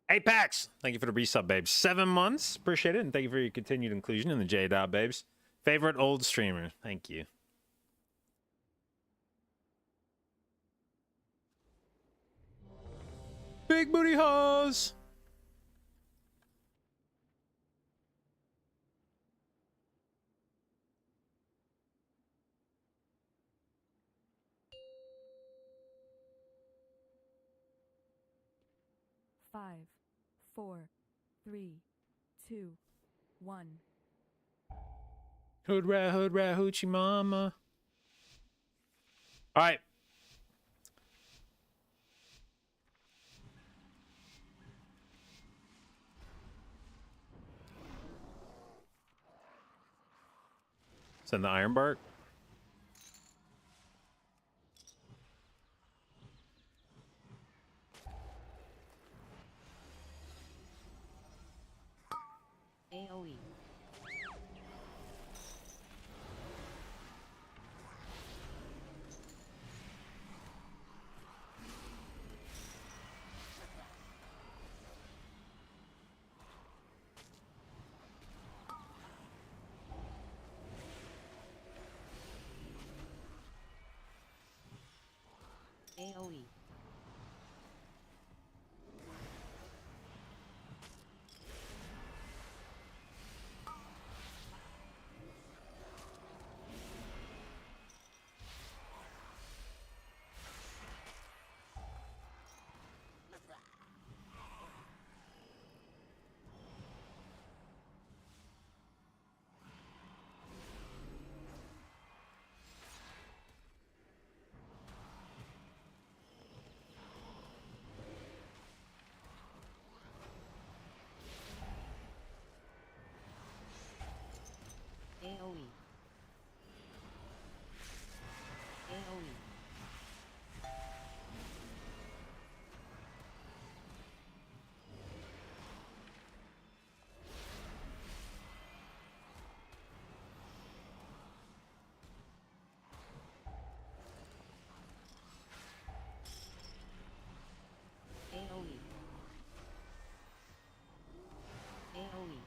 Apex, thank you for the resub, babes. 7 months, appreciate it, and thank you for your continued inclusion in the J-Dot, babes. Favorite old streamer, thank you. Big booty hose. Five, 4, 3, 2, 1. Hood rat, hoochie mama. All right. Send the iron bark. AoE. AoE. AoE. AoE. AoE. AoE.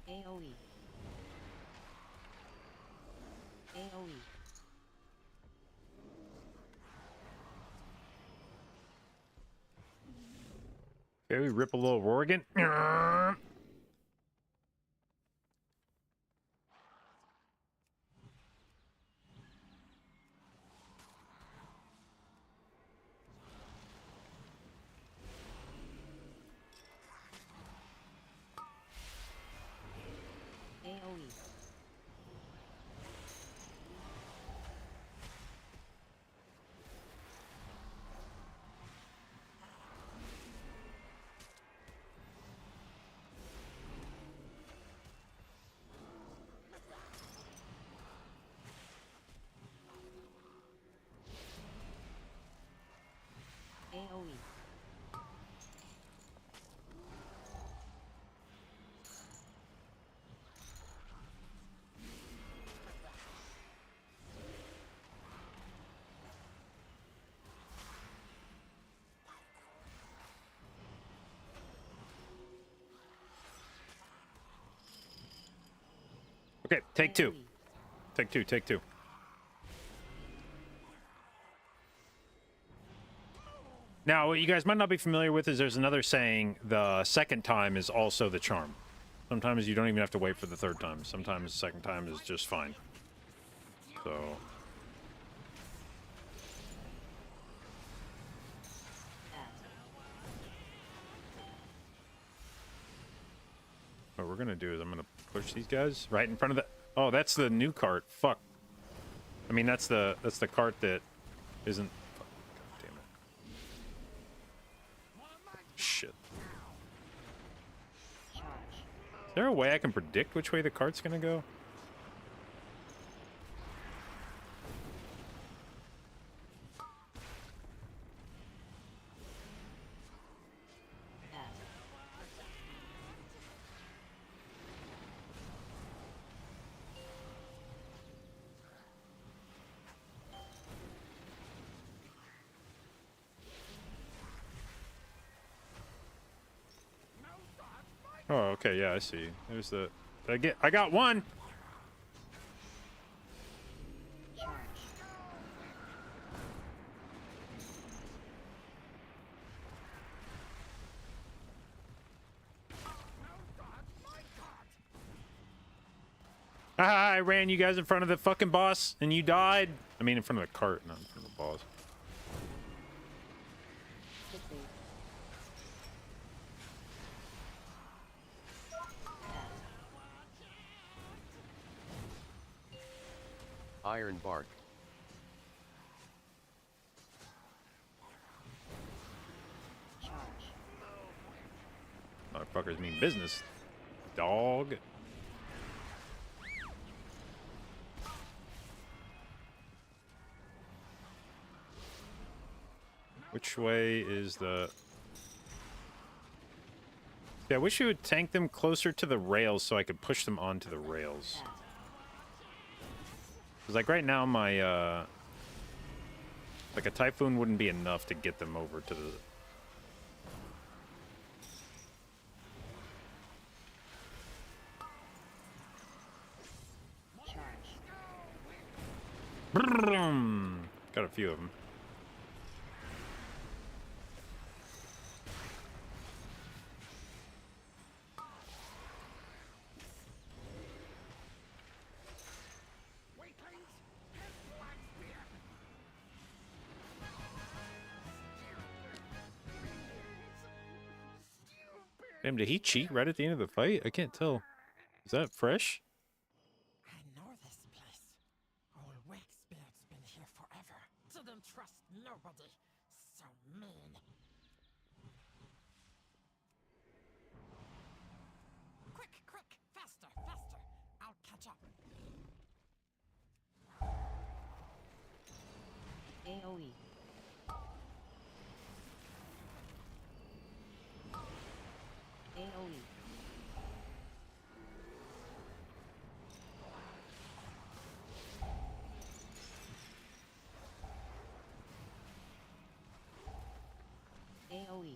AoE. AoE. Okay, we rip a little roar again. AoE. AoE. Okay, take two. AoE. Take two, take two. Now, what you guys might not be familiar with is there's another saying, the second time is also the charm. Sometimes you don't even have to wait for the third time. Sometimes the second time is just fine. So... what we're gonna do is I'm gonna push these guys right in front of the... oh, that's the new cart. Fuck. I mean, that's the cart that isn't... fuck. God damn it. Shit. Charge. Is there a way I can predict which way the cart's gonna go? Oh, okay, yeah, I see. There's the... I got one! Charge. Ah, I ran you guys in front of the fucking boss, and you died. I mean, in front of the cart, not in front of the boss. Iron bark. Charge. Motherfuckers mean business. Dog. Which way is the... yeah, I wish you would tank them closer to the rails so I could push them onto the rails. Because, like, right now, my, like, a Typhoon wouldn't be enough to get them over to the... Charge. Brrrm. Got a few of them. Damn, did he cheat right at the end of the fight? I can't tell. Is that fresh? I know this place. Old Wakespirit's been here forever. Didn't trust nobody. So mean. Quick, quick, faster, faster. I'll catch up. AoE. AoE. AoE.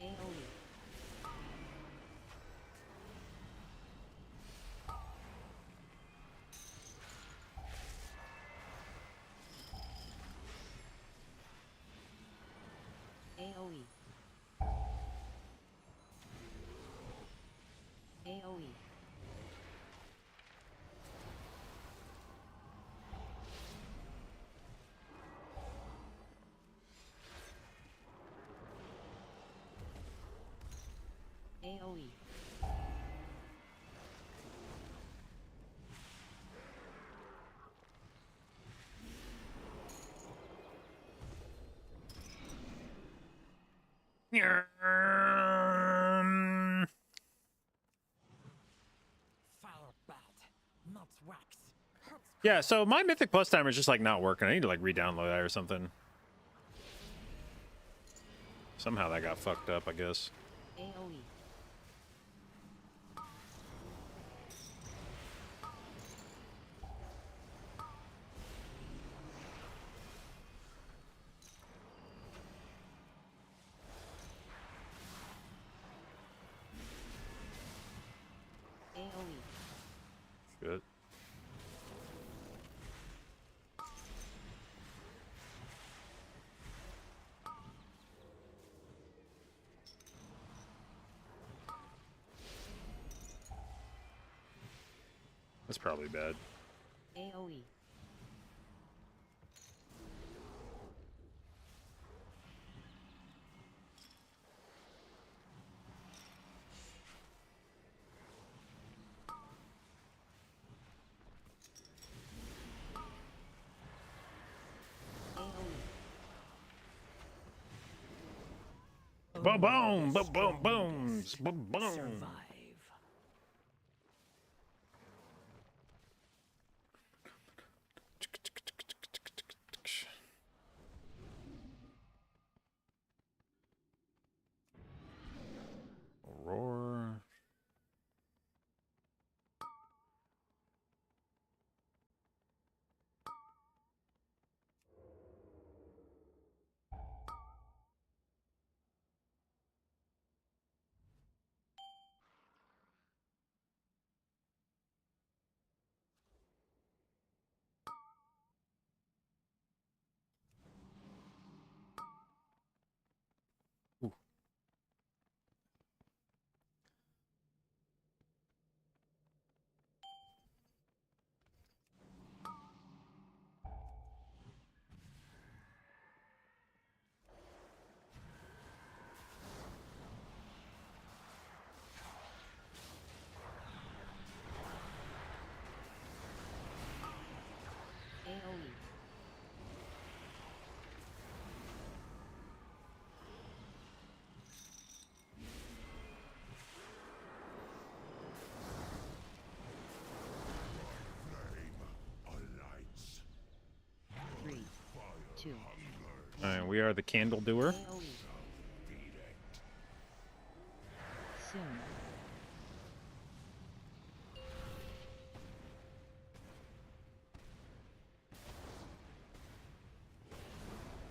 AoE. AoE. AoE. AoE. Fire bad. Not wax. Hurts. Yeah, so my Mythic Plus timer is just like not working. I need to like re-download that or something. Somehow that got fucked up, I guess. AoE. AoE. Shit. That's probably bad. AoE. Boom, boom, boom, boom, boom, boom, boom. Survive. Roar. Ooh. AoE. Three, two, Alright, we are the candle doer. AoE. Soon.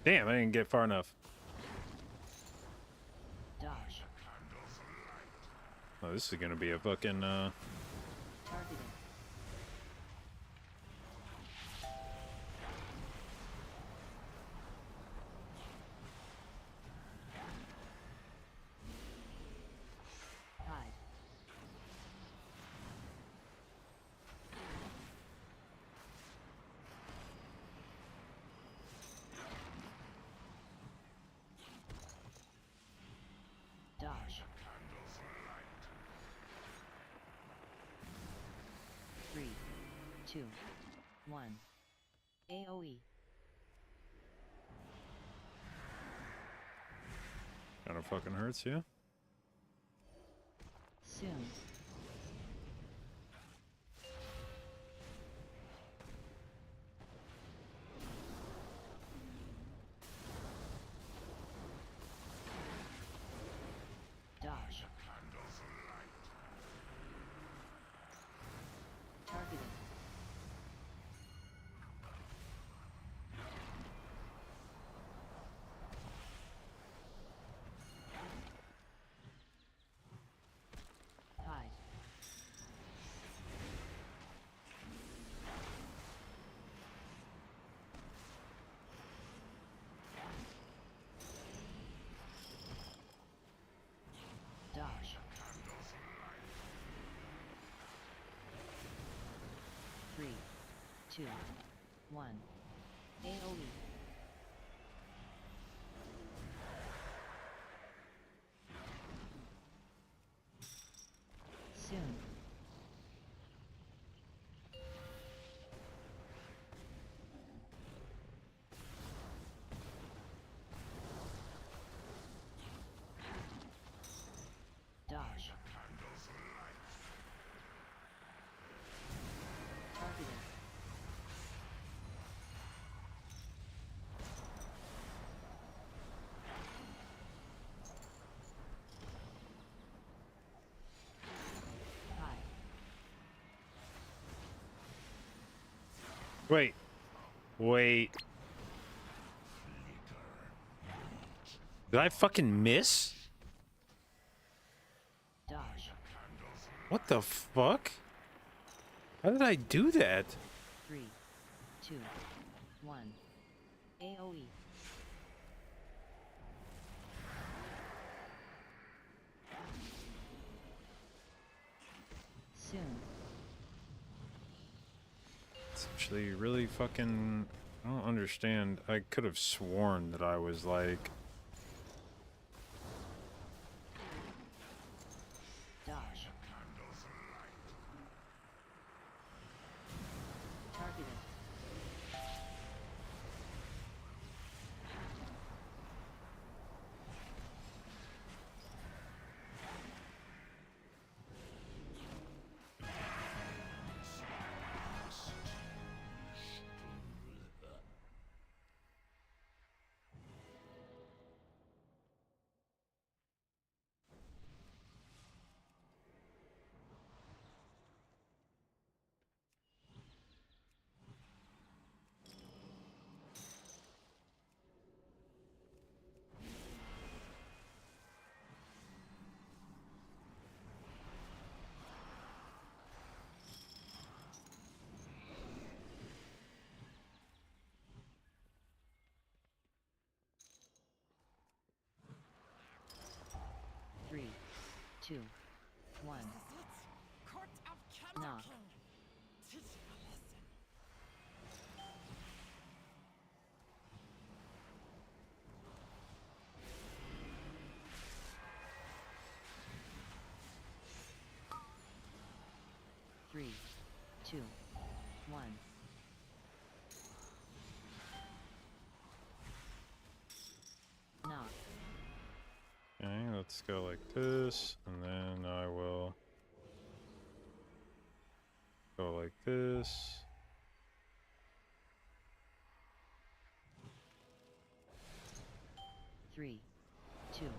Damn, I didn't get far enough. Dodge. Oh, this is gonna be a fucking Targeting. Hide. Dodge. Three, two, one. AoE. kinda fucking hurts, yeah. Soon. Dodge. Targeting. Hide. Dodge. Three, two, one. AoE. Soon. Dodge. Targeting. Hide. Wait. Wait. Did I fucking miss? Dodge. What the fuck? How did I do that? Three, two, one. AoE. Soon. actually really fucking... I don't understand. I could have sworn that I was like... Dodge. Targeted. Three, two, one. Court of Knock. King. Teach me a lesson. Three, two, one. Knock. Okay, let's go like this, and then I will go like this. Three, two,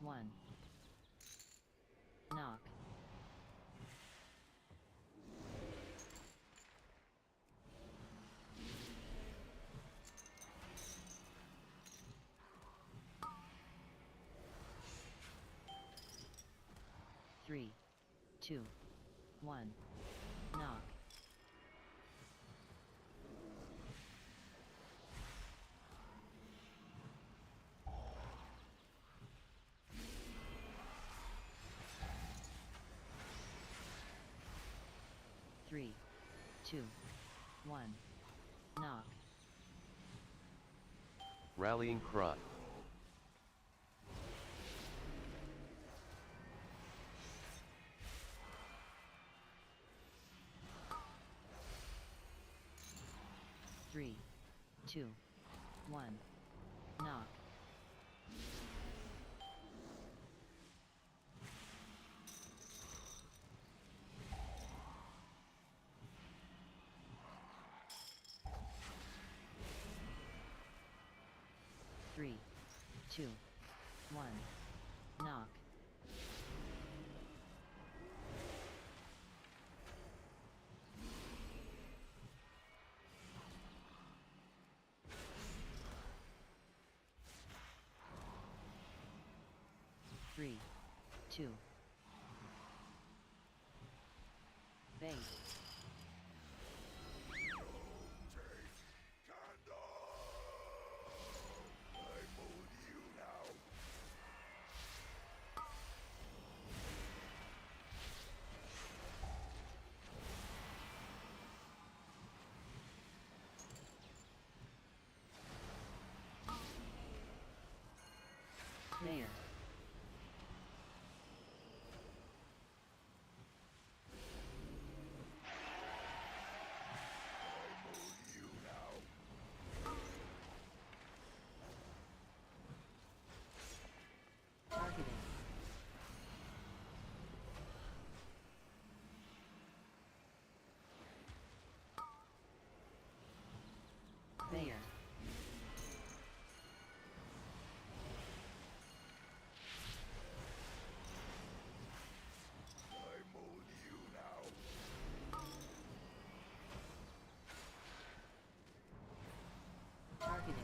one. Knock. Three, two, one. Knock. Three, two, one. Knock. Rallying cry. Three, two, one. Knock. Three, two, one. Knock. Three, two. Bait. Mayor. Targeted. Mayor. Targeted.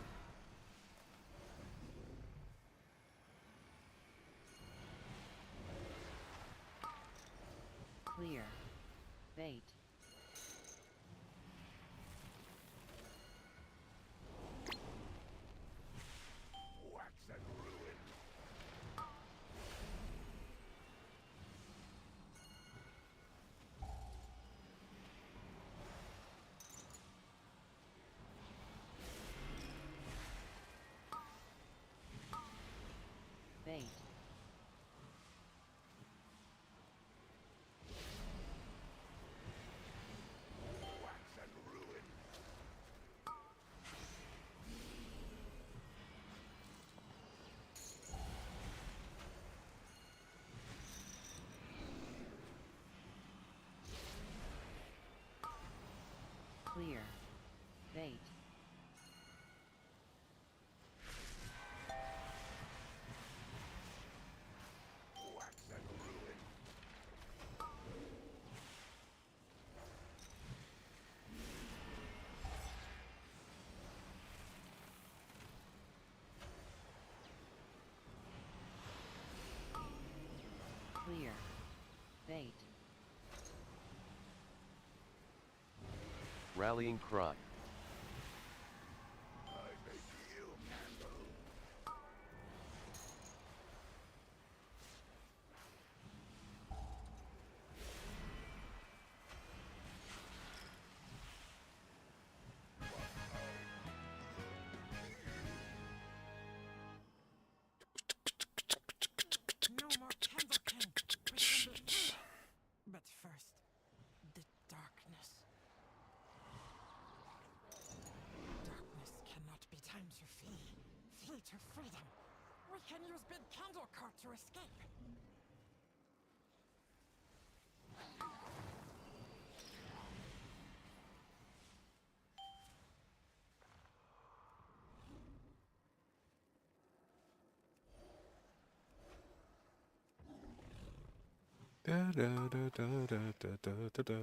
Clear. Bait. Clear. Bait. Clear. Bait. Rallying cry. No more Candle King. We can be... But first, the darkness. Darkness cannot be time to flee. Flee to freedom. We can use Big Candle Cart to escape. Da, da, da, da, da, da, da, da, da.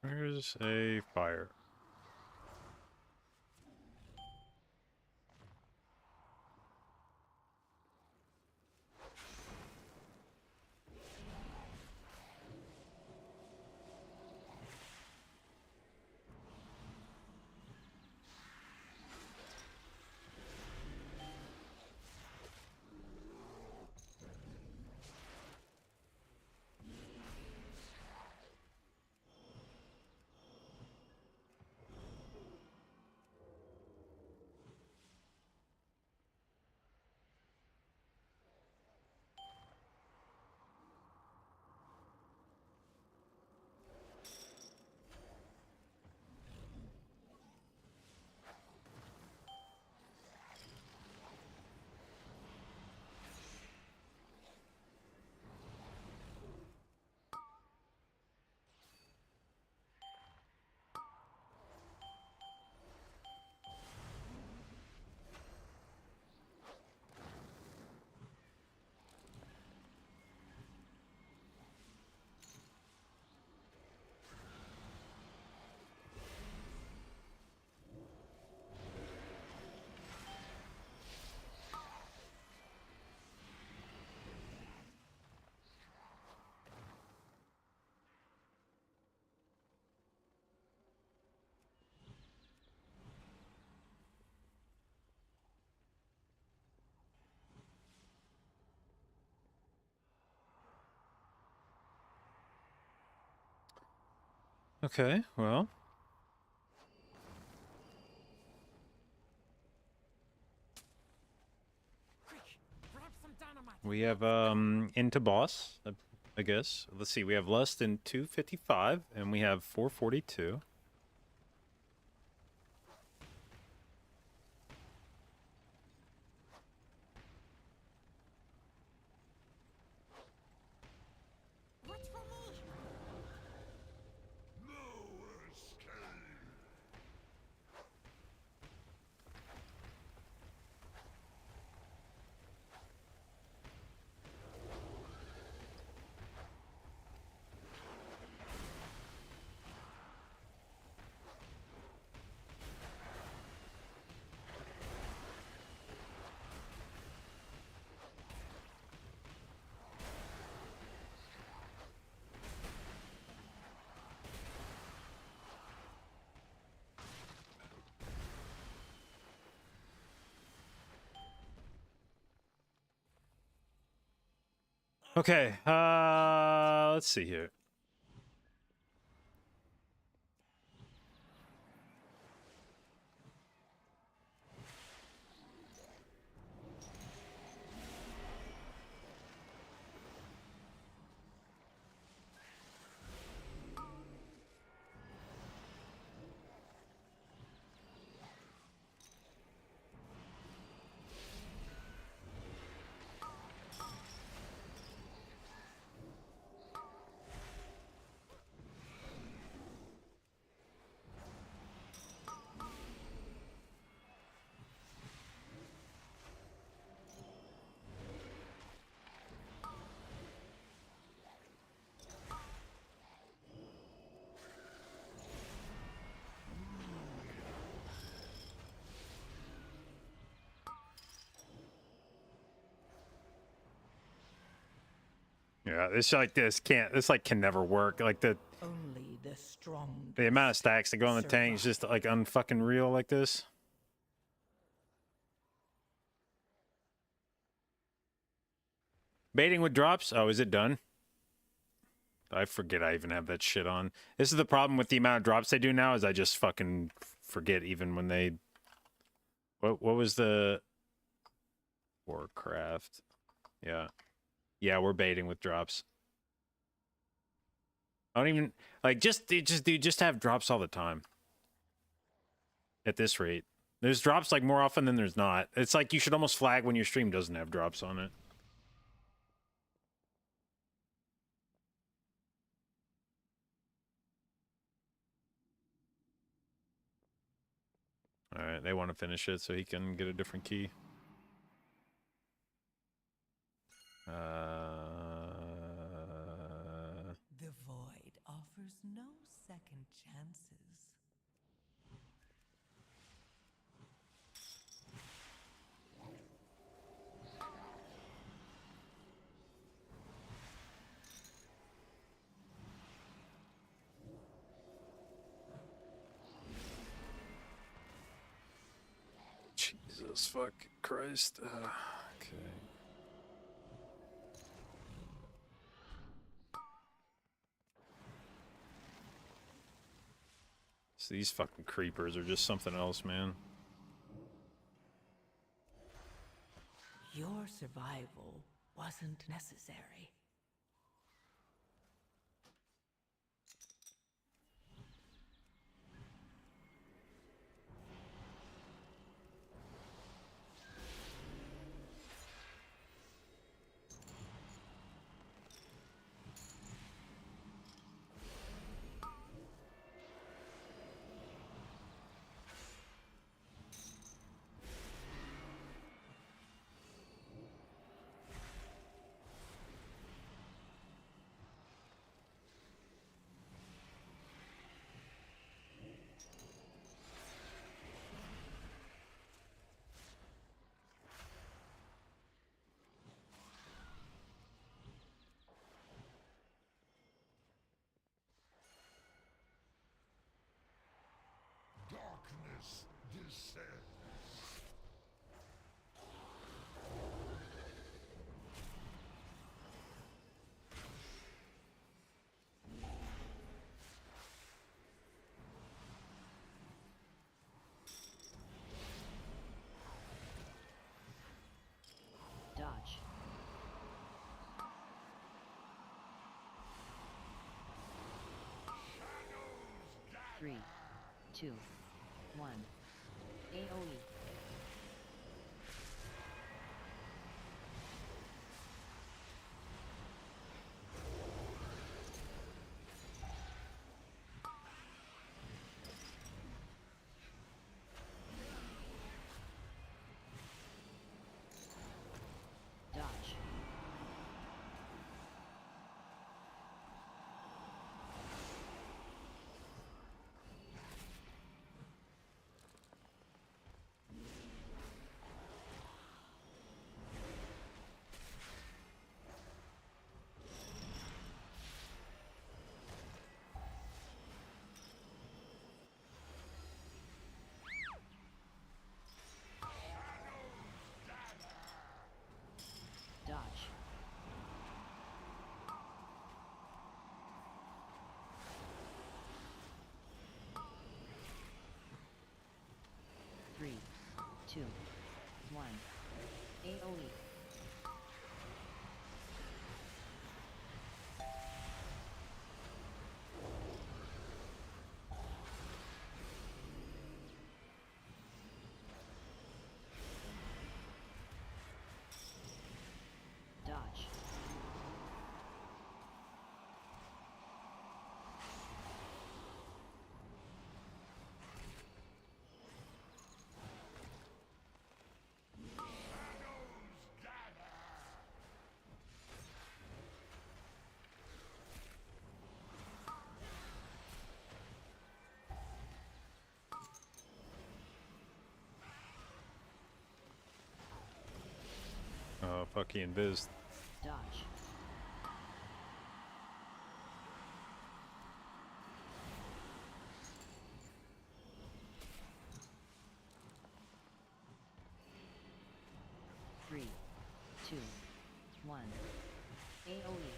Where's a fire? Okay, well. Quick, grab some dynamite. We have into boss, I guess. Let's see. We have lust in 255, and we have 442. What's for me? Okay. Let's see here. Yeah, it's like this can't. This like can never work. Like Only the strong. the amount of stacks that go on the tank is just like unfucking real like this. Baiting with drops. Oh, is it done? I forget I even have that shit on. This is the problem with the amount of drops they do now is I just fucking forget even when they... What was the... Warcraft. Yeah. Yeah, we're baiting with drops. I don't even... Like, just have drops all the time. At this rate. There's drops, like, more often than there's not. It's like you should almost flag when your stream doesn't have drops on it. Alright, they want to finish it so he can get a different key. The void offers no second chances. Jesus fucking Christ. Okay. So these fucking creepers are just something else, man. Your survival wasn't necessary. 2, 1. AoE. Dodge. Dodge. Three, two, one. AoE. Dodge. Oh, fuck, he invis. Dodge. Three, two, one. AoE.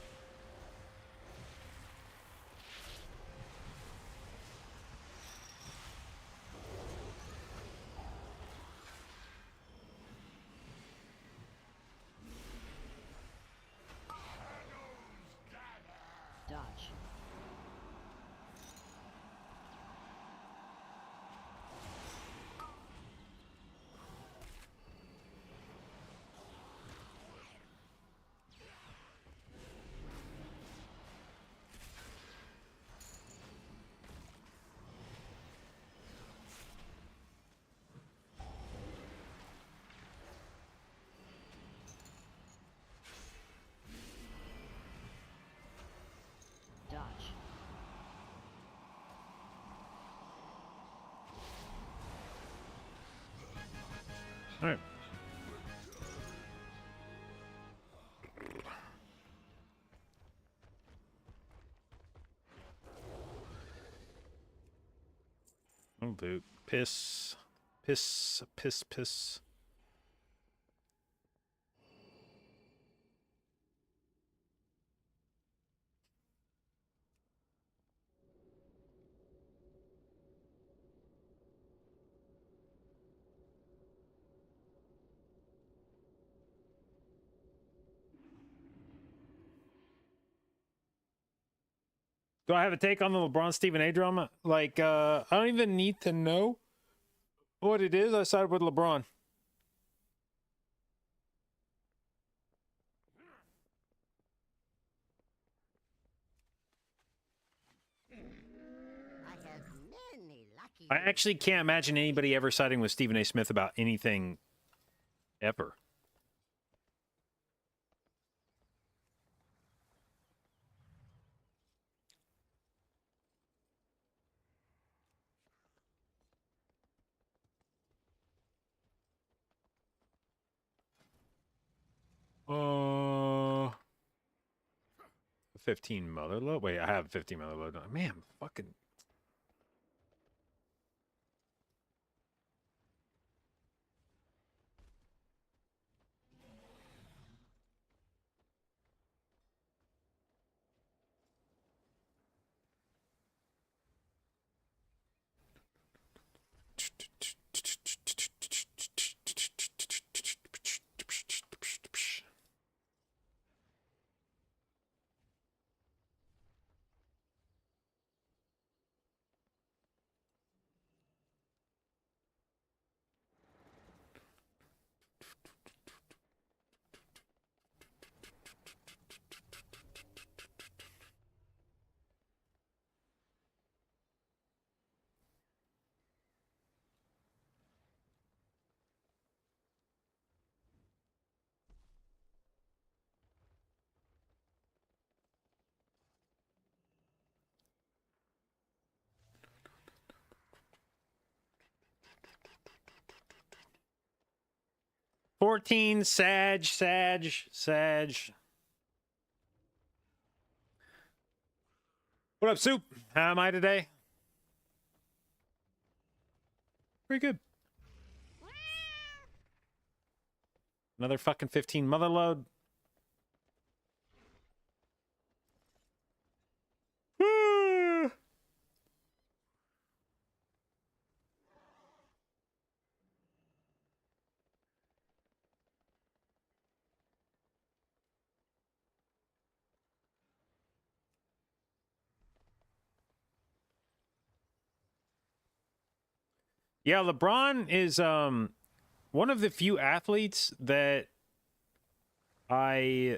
Dodge. Dodge. All right. Oh, dude. Piss. Piss. Piss. Piss. Do I have a take on the LeBron Stephen A drama? Like, I don't even need to know what it is. I sided with LeBron. I have many lucky. I actually can't imagine anybody ever siding with Stephen A. Smith about anything ever. Uh, 15 mother load. Wait, I have 15 mother load. Man, fucking. 14, Sag. What up, Soup? How am I today? Pretty good. Another fucking 15 mother load. Woo! Yeah, LeBron is one of the few athletes that I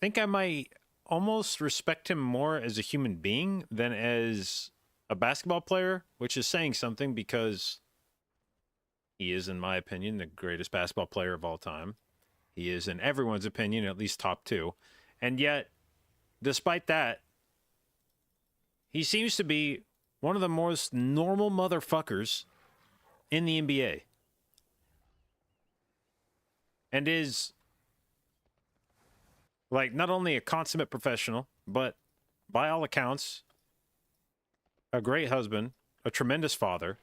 think I might almost respect him more as a human being than as a basketball player, which is saying something because he is, in my opinion, the greatest basketball player of all time. He is, in everyone's opinion, at least top 2. And yet, despite that, he seems to be one of the most normal motherfuckers in the NBA. And is, like, not only a consummate professional, but by all accounts, a great husband, a tremendous father.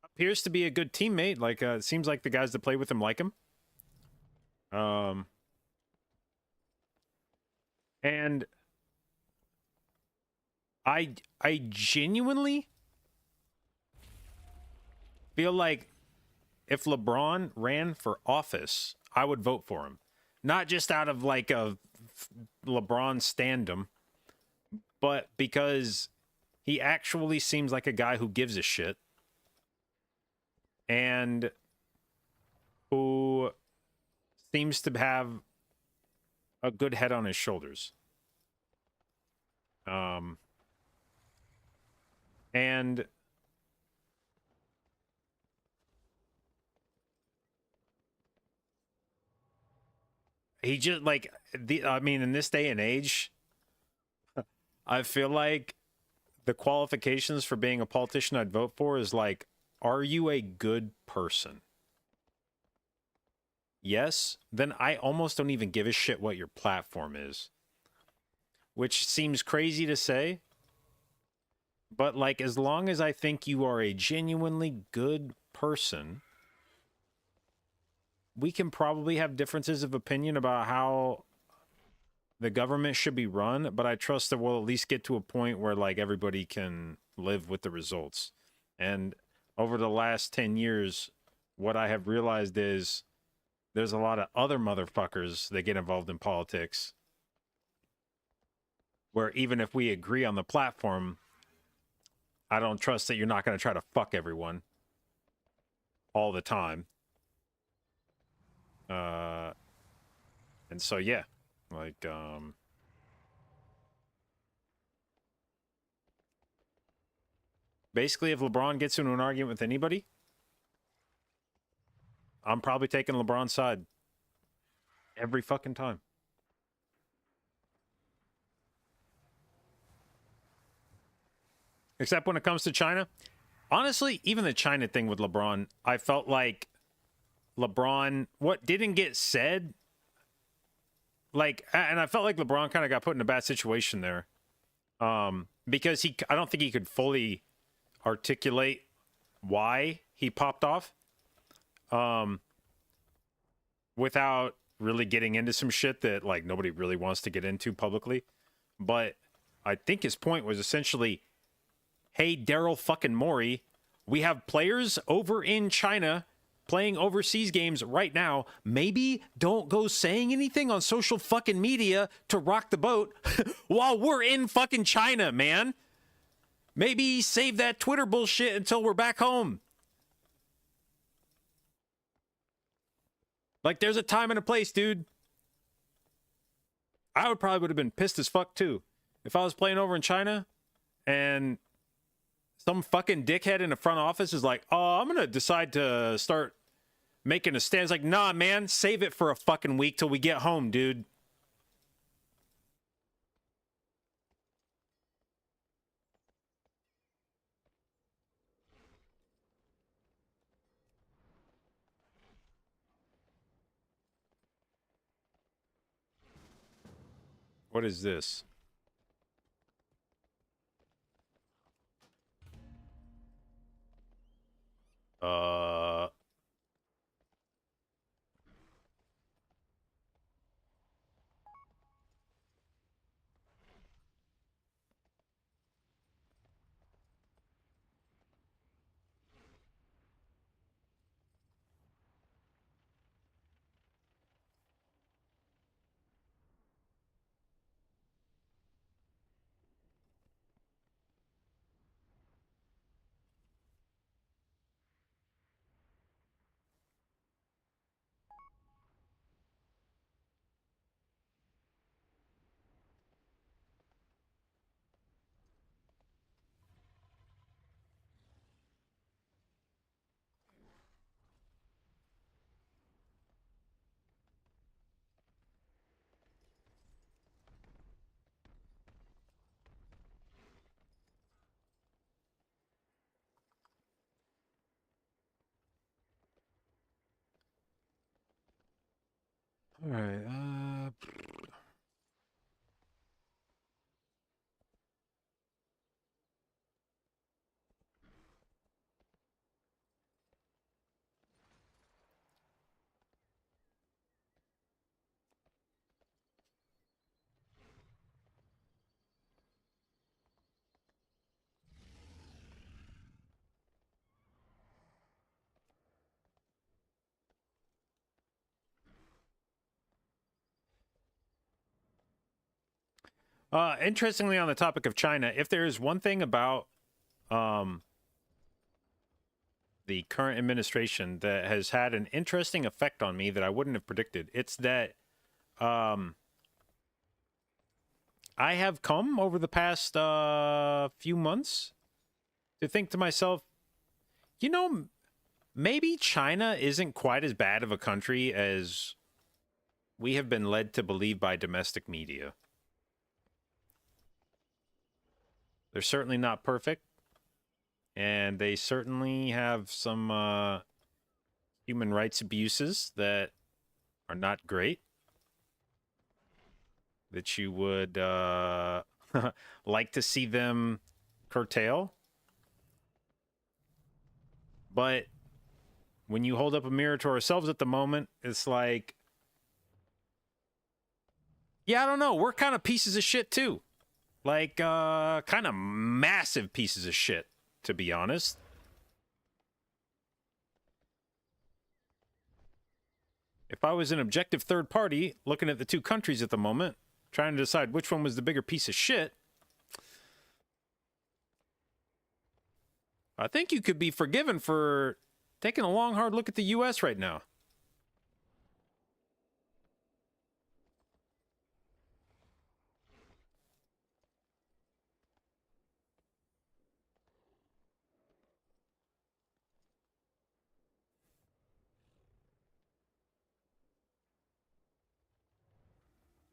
Appears to be a good teammate. Like, it seems like the guys that play with him like him. And I genuinely feel like if LeBron ran for office, I would vote for him. Not just out of like a LeBron standum, but because he actually seems like a guy who gives a shit and who seems to have a good head on his shoulders. And he just like I mean, in this day and age, I feel like the qualifications for being a politician I'd vote for is like, are you a good person? Yes, then I almost don't even give a shit what your platform is. Which seems crazy to say. But like, as long as I think you are a genuinely good person, we can probably have differences of opinion about how the government should be run, but I trust that we'll at least get to a point where like everybody can live with the results. And over the last 10 years, what I have realized is there's a lot of other motherfuckers that get involved in politics where even if we agree on the platform, I don't trust that you're not going to try to fuck everyone all the time. And so, yeah, like, basically, if LeBron gets into an argument with anybody, I'm probably taking LeBron's side every fucking time. Except when it comes to China. Honestly, even the China thing with LeBron, I felt like LeBron, what didn't get said, like, and I felt like LeBron kind of got put in a bad situation there. Because I don't think he could fully articulate why he popped off. Without really getting into some shit that like nobody really wants to get into publicly. But I think his point was essentially, hey, Daryl fucking Morey, we have players over in China playing overseas games right now. Maybe don't go saying anything on social fucking media to rock the boat while we're in fucking China, man. Maybe save that Twitter bullshit until we're back home. Like, there's a time and a place, dude. I would have been pissed as fuck, too. If I was playing over in China and some fucking dickhead in the front office is like, oh, I'm going to decide to start making a stand. It's like, nah, man, save it for a fucking week till we get home, dude. What is this? Uh... All right. Interestingly, on the topic of China, if there is one thing about the current administration that has had an interesting effect on me that I wouldn't have predicted, it's that I have come over the past few months to think to myself, you know, maybe China isn't quite as bad of a country as we have been led to believe by domestic media. They're certainly not perfect, and they certainly have some human rights abuses that are not great, that you would like to see them curtail. But when you hold up a mirror to ourselves at the moment, it's like, yeah, I don't know. We're kind of pieces of shit too. Like, kind of massive pieces of shit, to be honest. If I was an objective third party looking at the two countries at the moment, trying to decide which one was the bigger piece of shit, I think you could be forgiven for taking a long, hard look at the U.S. right now.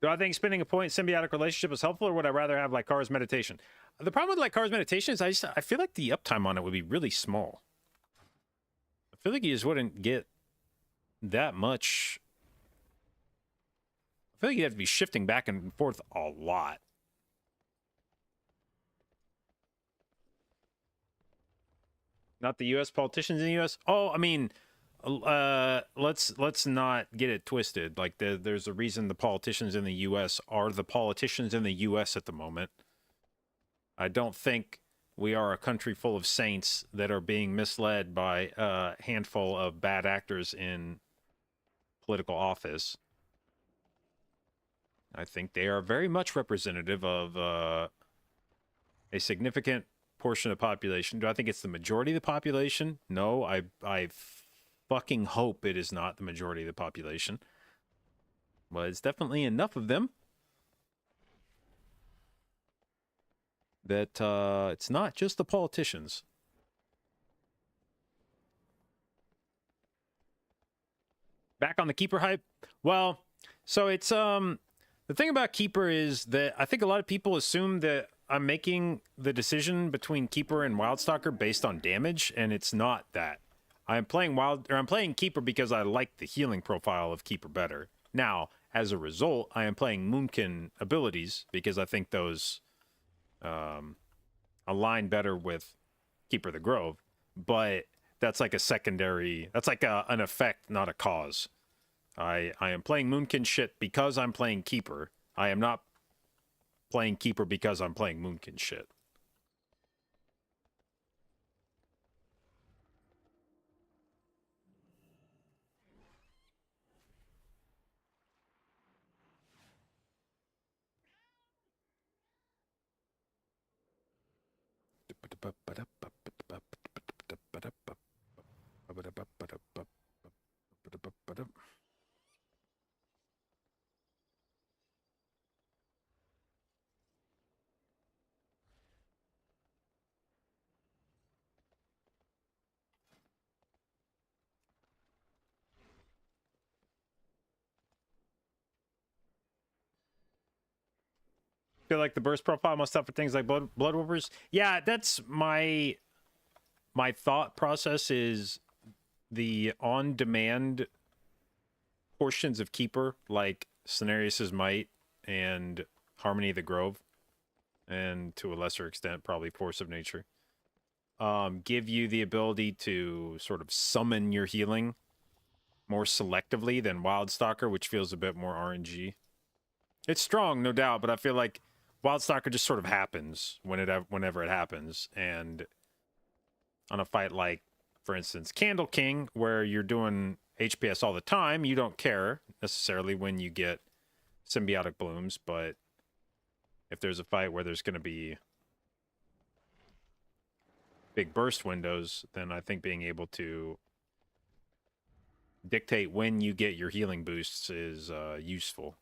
Do I think spending a point in symbiotic relationship is helpful, or would I rather have Lycara's meditation? The problem with Lycara's meditation is I feel like the uptime on it would be really small. I feel like you just wouldn't get that much. I feel like you'd have to be shifting back and forth a lot. Not the U.S. politicians in the U.S. Oh, I mean, let's not get it twisted. Like there's a reason the politicians in the U.S. are the politicians in the U.S. at the moment. I don't think we are a country full of saints that are being misled by a handful of bad actors in political office. I think they are very much representative of a significant portion of the population. Do I think it's the majority of the population? No, I fucking hope it is not the majority of the population. But it's definitely enough of them that it's not just the politicians. Back on the Keeper hype? Well, so it's the thing about Keeper is that I think a lot of people assume that I'm making the decision between Keeper and Wildstalker based on damage, and it's not that. I'm playing Keeper because I like the healing profile of Keeper better. Now, as a result, I am playing Moonkin abilities because I think those align better with Keeper of the Grove. But that's like a secondary, that's like an effect, not a cause. I am playing Moonkin shit because I'm playing Keeper. I am not playing Keeper because I'm playing Moonkin shit. Feel like the burst profile must have for things like blood whoopers. Yeah, that's my thought process is the on-demand portions of Keeper, like Cenarius's Might and Harmony of the Grove, and to a lesser extent, probably Force of Nature, give you the ability to sort of summon your healing more selectively than Wildstalker, which feels a bit more RNG. It's strong, no doubt, but I feel like Wildstalker just sort of happens whenever it happens. And on a fight like, for instance, Candle King, where you're doing HPS all the time, you don't care necessarily when you get symbiotic blooms, but if there's a fight where there's going to be big burst windows, then I think being able to dictate when you get your healing boosts is useful.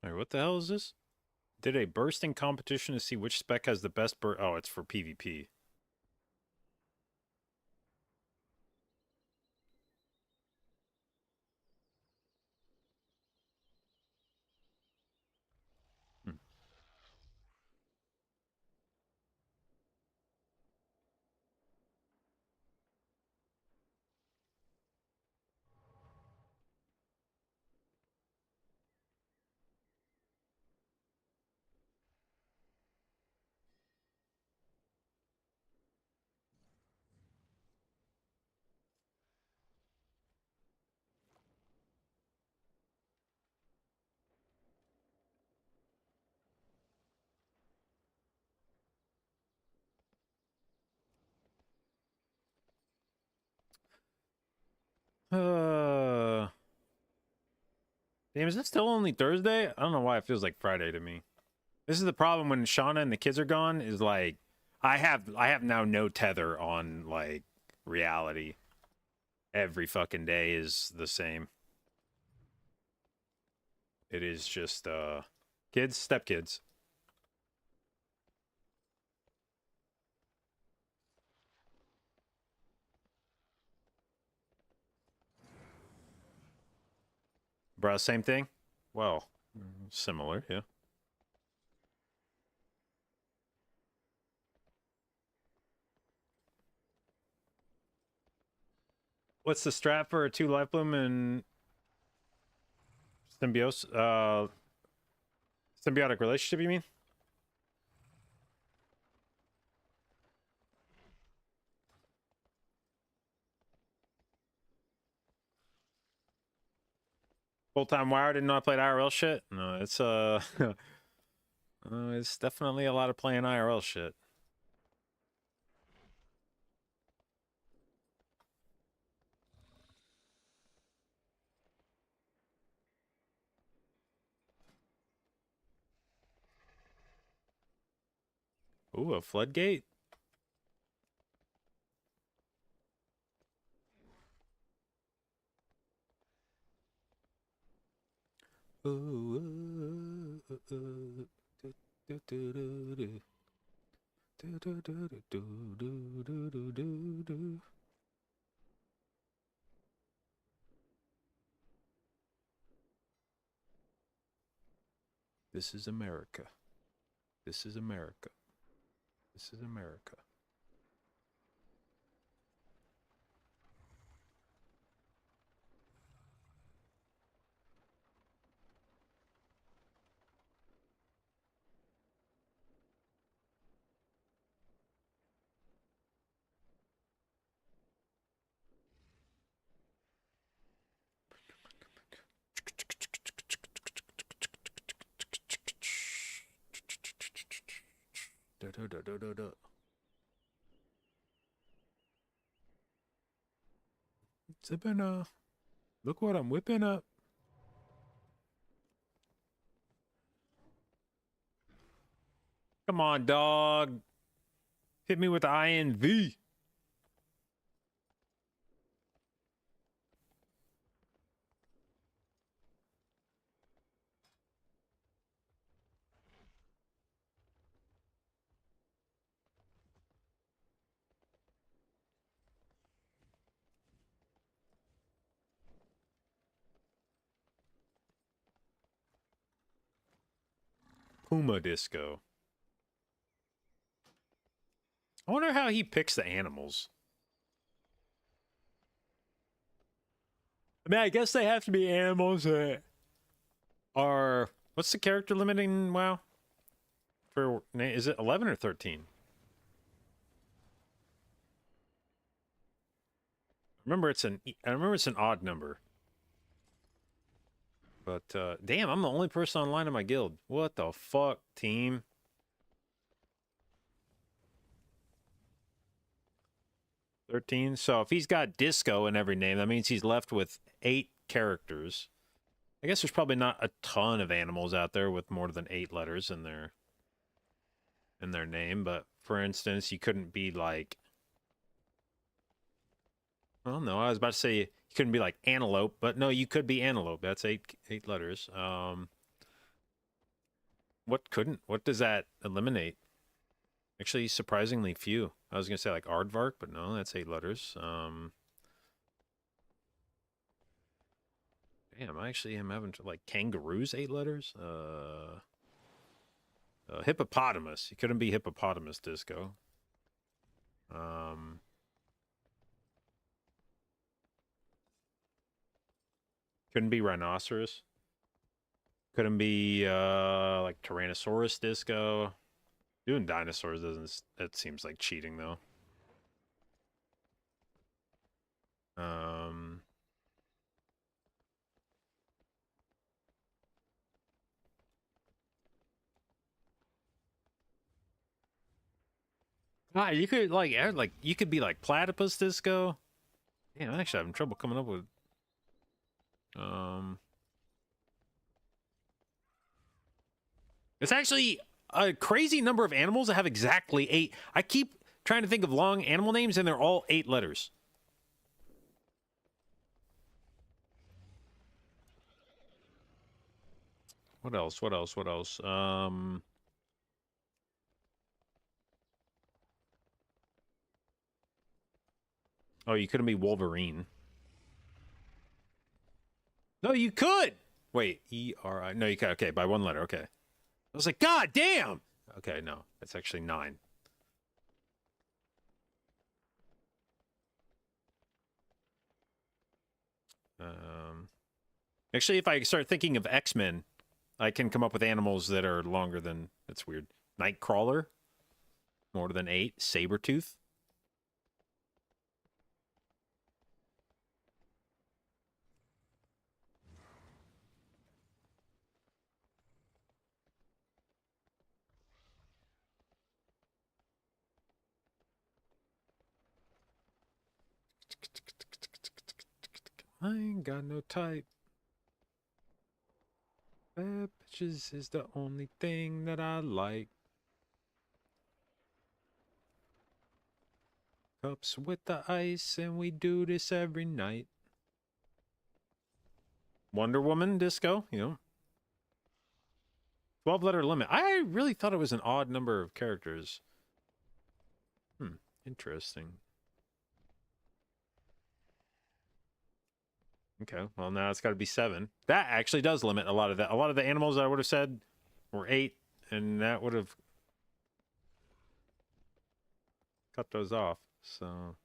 All right, what the hell is this? Did a bursting competition to see which spec has the best burst. Oh, it's for PvP. Hmm. Damn, is it still only Thursday? I don't know why it feels like Friday to me. This is the problem when Shauna and the kids are gone, is like I have now no tether on like reality. Every fucking day is the same. It is just kids, stepkids. Bruh, same thing? Well, similar, yeah. What's the strat for a 2 life bloom and symbiotic relationship, you mean? Full-time wire, didn't know I played IRL shit? No, it's it's definitely a lot of playing IRL shit. Ooh, a floodgate? This is America. This is America. This is America. Zipping, look what I'm whipping up. Come on, dog. Hit me with the INV. Puma Disco. I wonder how he picks the animals. I mean, I guess they have to be animals that are... What's the character limit in WoW? Is it 11 or 13? I remember it's an odd number. But, damn, I'm the only person online in my guild. What the fuck, team? $13. So if he's got disco in every name, that means he's left with 8 characters. I guess there's probably not a ton of animals out there with more than 8 letters in their name, but for instance, you couldn't be like... Well, no, I was about to say you couldn't be like antelope, but no, you could be antelope. That's 8 letters. What does that eliminate? Actually, surprisingly few. I was gonna say like aardvark, but no, that's 8 letters. Damn, I actually am having to like kangaroos 8 letters. Hippopotamus. You couldn't be hippopotamus disco. Couldn't be rhinoceros. Couldn't be like Tyrannosaurus disco. Doing dinosaurs doesn't... It seems like cheating though. You could like you could be like platypus disco. Damn, I'm actually having trouble coming up with it's actually a crazy number of animals that have exactly 8. I keep trying to think of long animal names and they're all 8 letters. What else? What else? What else? Oh, you couldn't be Wolverine. No, you could. Wait, E-R-I. No, you could. Okay, by 1 letter. Okay. I was like, God damn. Okay, no, it's actually 9. Actually, if I start thinking of X-Men, I can come up with animals that are longer than. That's weird. Nightcrawler, more than 8. Sabretooth. I ain't got no type. Bad bitches is the only thing that I like. Cups with the ice, and we do this every night. Wonder Woman disco, 12-letter limit. I really thought it was an odd number of characters. Interesting. Okay, well now it's got to be 7. That actually does limit a lot of that. A lot of the animals I would have said were 8, and that would have cut those off. So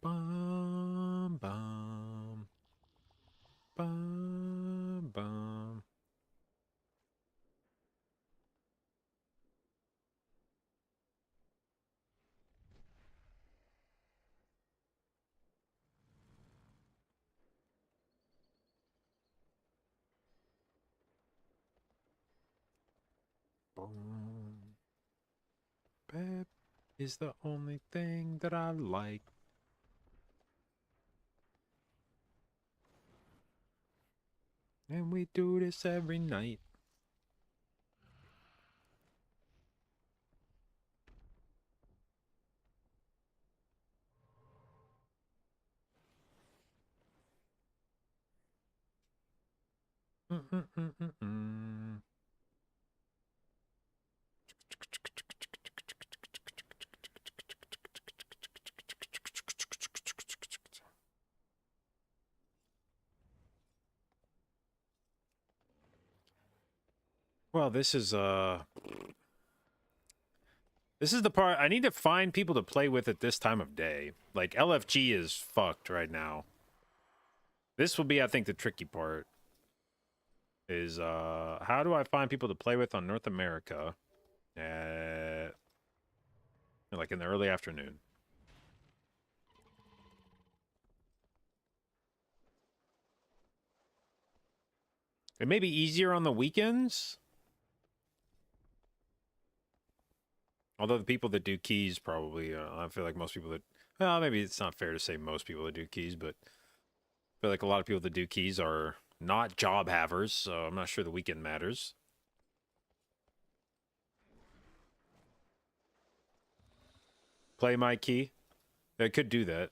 bum bum bum bum. Boom. Pep is the only thing that I like. And we do this every night. Mm-mm-mm-mm-mm. Well, this is the part I need to find people to play with at this time of day. Like LFG is fucked right now. This will be, I think, the tricky part. Is how do I find people to play with on North America at like in the early afternoon? It may be easier on the weekends. Although the people that do keys probably, I feel like most people that, well, maybe it's not fair to say most people that do keys, but I feel like a lot of people that do keys are not job havers, so I'm not sure the weekend matters. Play my key. I could do that.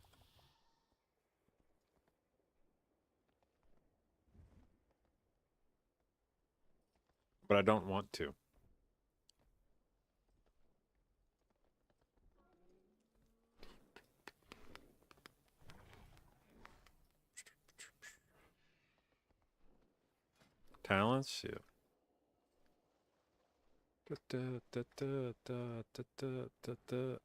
But I don't want to. Talents? Yeah. Da, da, da, da, da, da, da, da, da.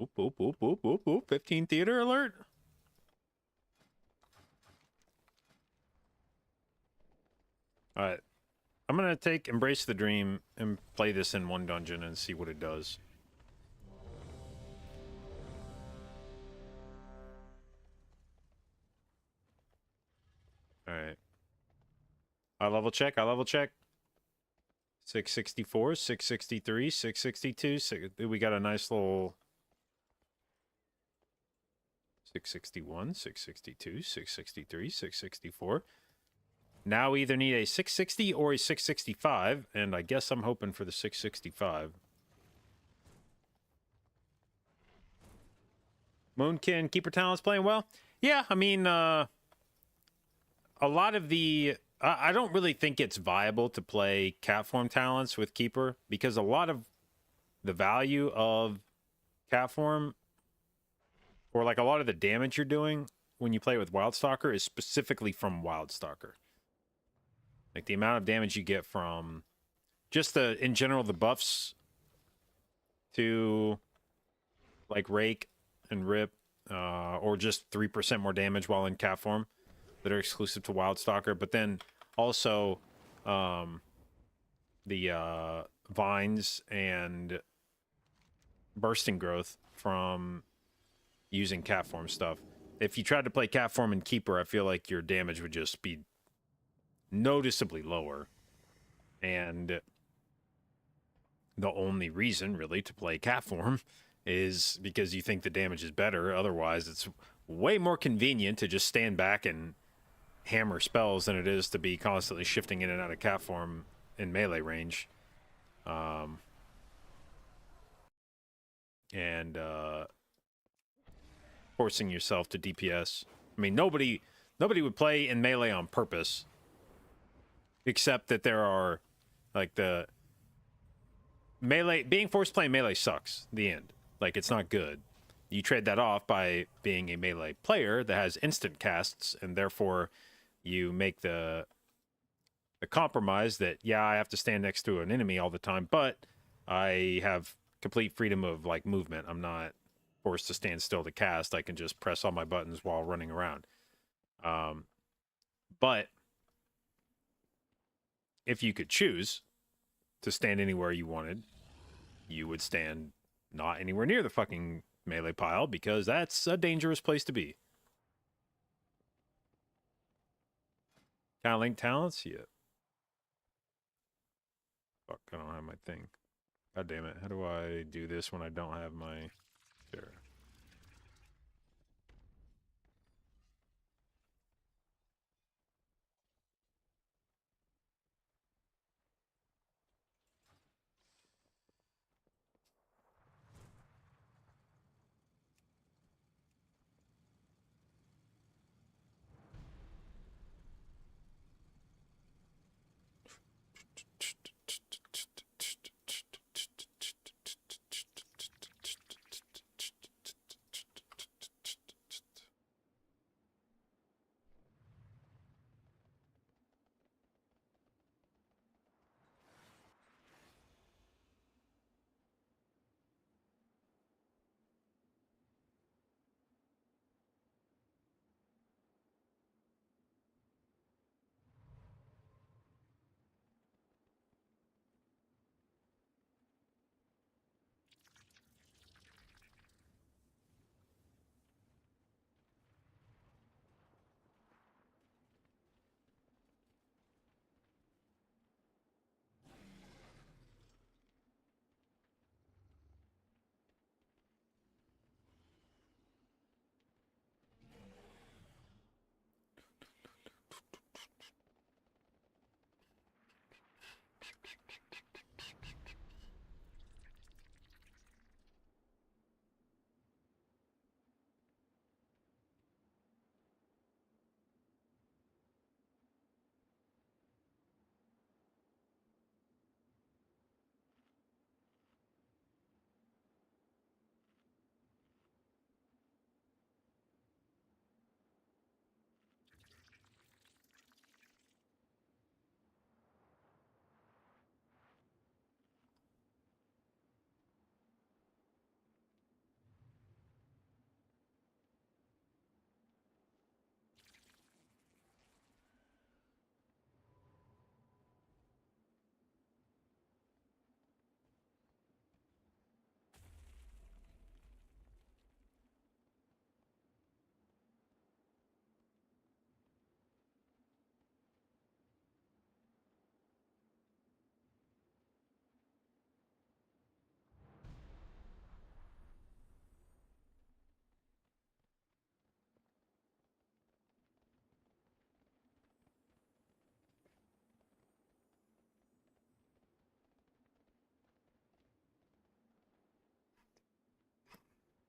Oop, oop, oop, oop, oop, oop. 15 theater alert. All right. I'm going to take Embrace the Dream and play this in one dungeon and see what it does. All right. I level check. 664, 663, 662. We got a nice little 661, 662, 663, 664. Now we either need a 660 or a 665, and I guess I'm hoping for the 665. Moonkin Keeper Talent's playing well. Yeah, I mean, a lot of the... I don't really think it's viable to play cat form talents with Keeper, because a lot of the value of cat form, or like a lot of the damage you're doing when you play with Wildstalker, is specifically from Wildstalker. Like the amount of damage you get from just in general, the buffs to like Rake and Rip, or just 3% more damage while in cat form that are exclusive to Wildstalker. But then also the vines and bursting growth from using cat form stuff. If you tried to play cat form and Keeper, I feel like your damage would just be noticeably lower. And the only reason really to play cat form is because you think the damage is better. Otherwise, it's way more convenient to just stand back and hammer spells than it is to be constantly shifting in and out of cat form in melee range. And forcing yourself to DPS. I mean, nobody would play in melee on purpose, except that there are, like, the melee, being forced to play melee sucks. The end. Like, it's not good. You trade that off by being a melee player that has instant casts, and therefore you make the compromise that, yeah, I have to stand next to an enemy all the time, but I have complete freedom of, like, movement. I'm not forced to stand still to cast. I can just press all my buttons while running around. But if you could choose to stand anywhere you wanted, you would stand not anywhere near the fucking melee pile, because that's a dangerous place to be. Can I link talents? Yeah. Fuck, I don't have my thing. God damn it. How do I do this when I don't have my... Sure.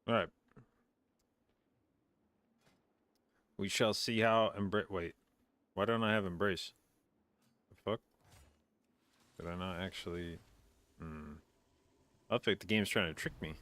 All right. We shall see how embrace. Wait, why don't I have embrace? The fuck? Did I not actually? I think the game's trying to trick me.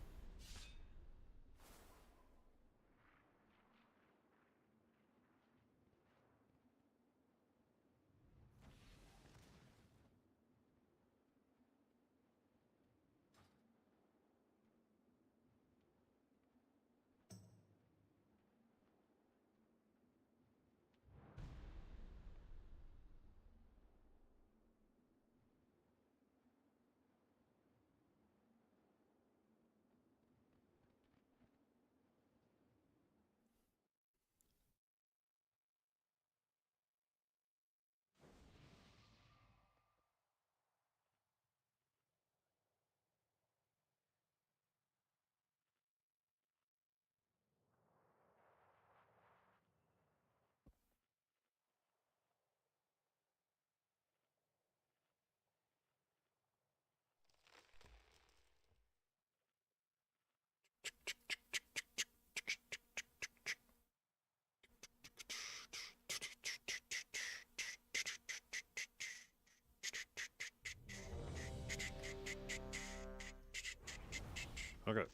Okay.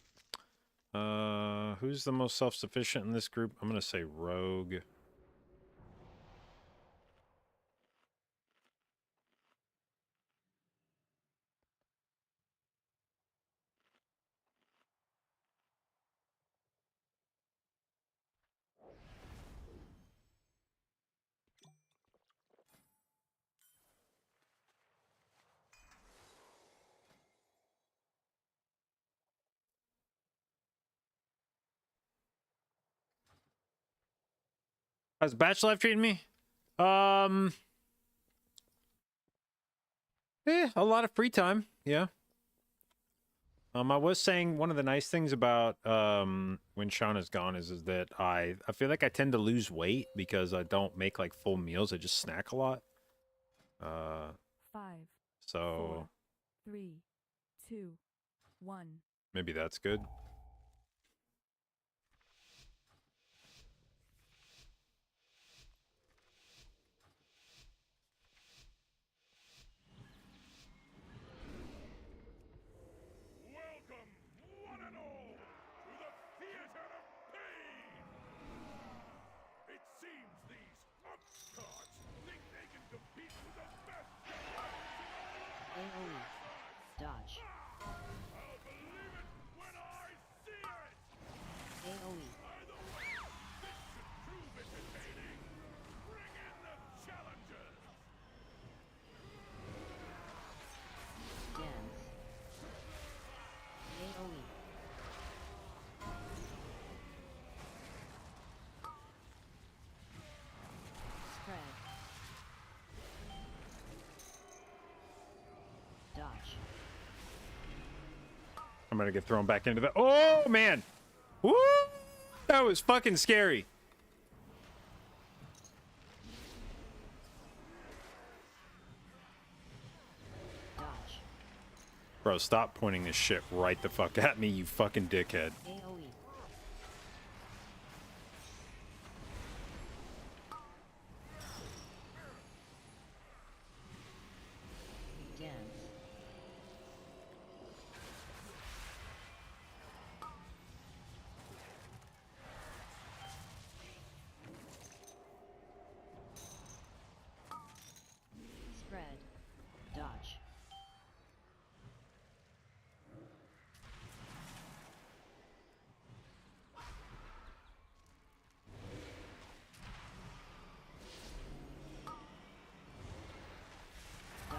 Who's the most self-sufficient in this group? I'm gonna say Rogue. How's Batch Life treating me? A lot of free time. Yeah. I was saying one of the nice things about when Shauna's gone is that I feel like I tend to lose weight because I don't make like full meals. I just snack a lot. 5, So 4, 3, 2, 1. maybe that's good. Welcome, one and all, to the theater of pain! It seems these upstarts think they can compete with the best AoE. Dodge. I'll believe it when I see it! AoE. By the way, this should prove entertaining! Bring in the challengers! Dance. AoE. Spread. Dodge. I'm gonna get thrown back into the. Oh man! Woo! That was fucking scary. Dodge. Bro, stop pointing this shit right the fuck at me, you fucking dickhead. AoE. Dance. Spread. Dodge. Dodge.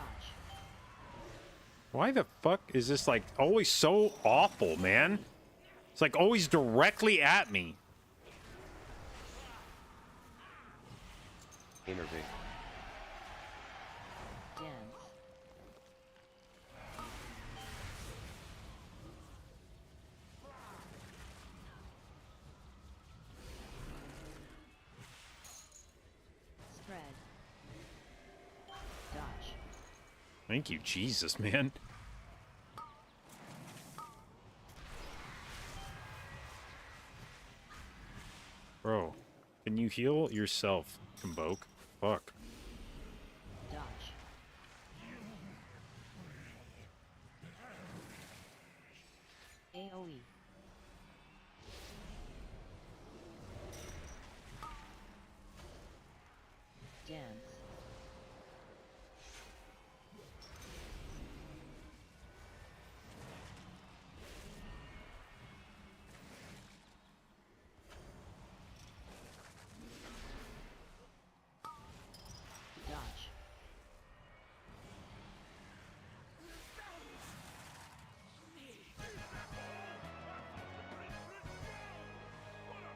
Why the fuck is this like always so awful, man? It's like always directly at me. Innervate. Dance. Spread. Dodge. Thank you, Jesus, man. you heal yourself, Convoke? Fuck. Dodge. AoE. Dance. Dodge.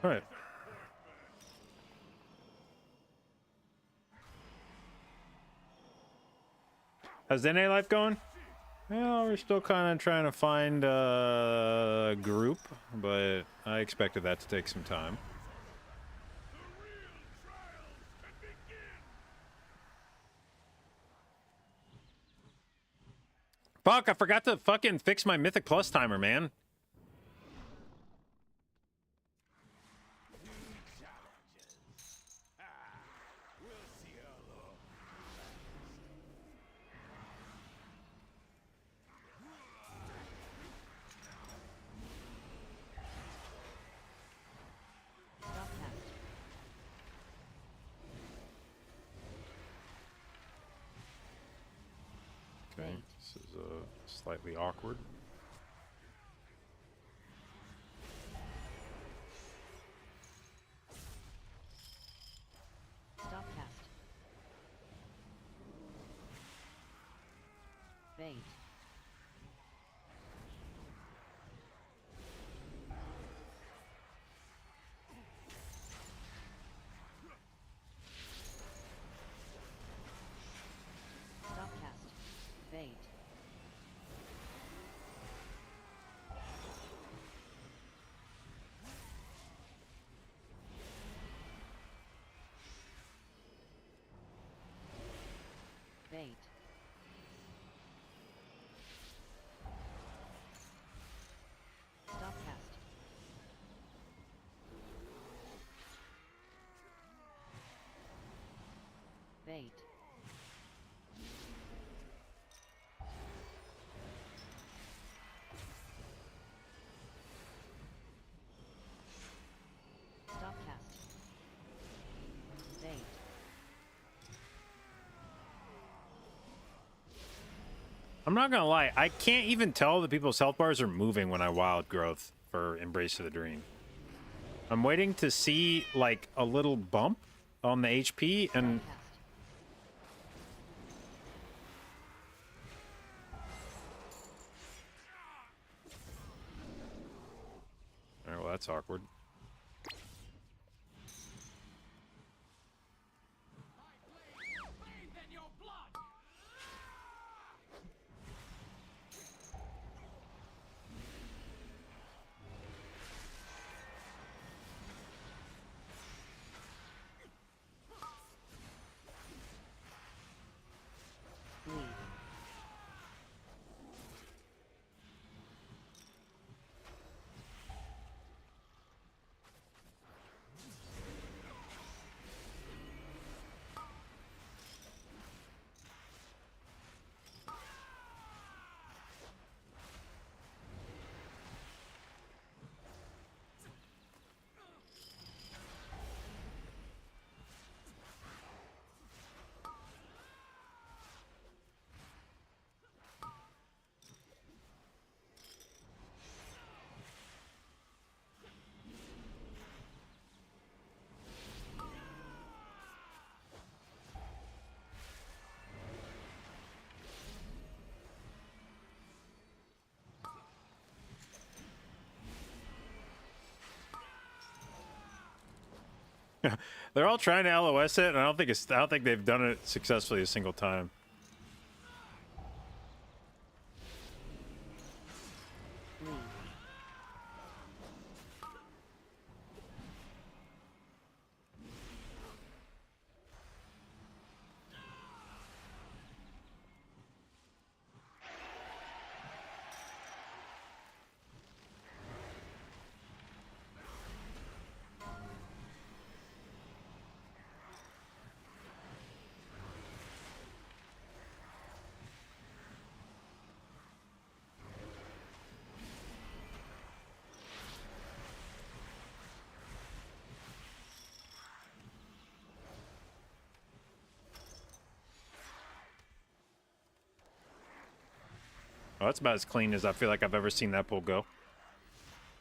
All right. How's the NA life going? Well, we're still kind of trying to find a group, but I expected that to take some time. Fuck, I forgot to fucking fix my Mythic Plus timer, man. Stop cast. Okay, this is slightly awkward. Stop cast. Bait. Stop cast. Bait. Bait. Stop cast. Bait. Stop cast. Bait. I'm not gonna lie, I can't even tell that people's health bars are moving when I wild growth for Embrace of the Dream. I'm waiting to see like a little bump on the HP and Stop cast. oh, well, that's awkward. Bleed. They're all trying to LOS it, and I don't think they've done it successfully a single time. Bleed. Oh, that's about as clean as I feel like I've ever seen that pull go.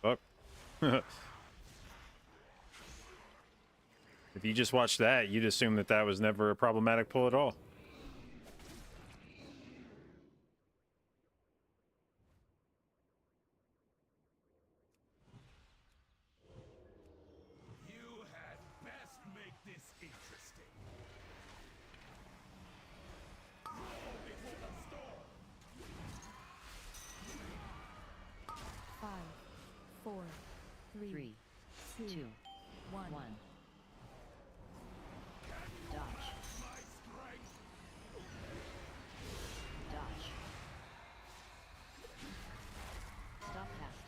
Fuck. If you just watched that, you'd assume that that was never a problematic pull at all. You had best make this interesting. Roll before the storm. 5, 4, 3, 3, 2, 2, 1. 1. Dodge. My strength. Dodge. Stop cast.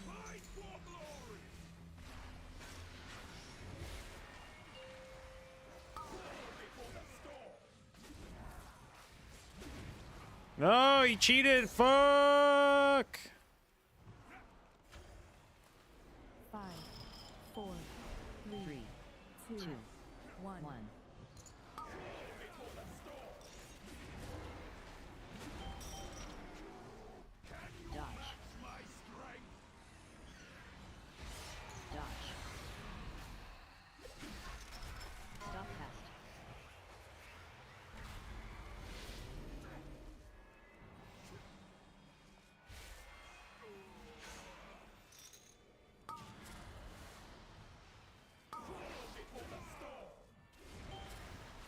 Fight for glory. Roll before the storm. No, he cheated. Fuck. 5, 4, 3, 3, 2, 2, 1. 1. Dodge. My strength. Dodge. Stop cast.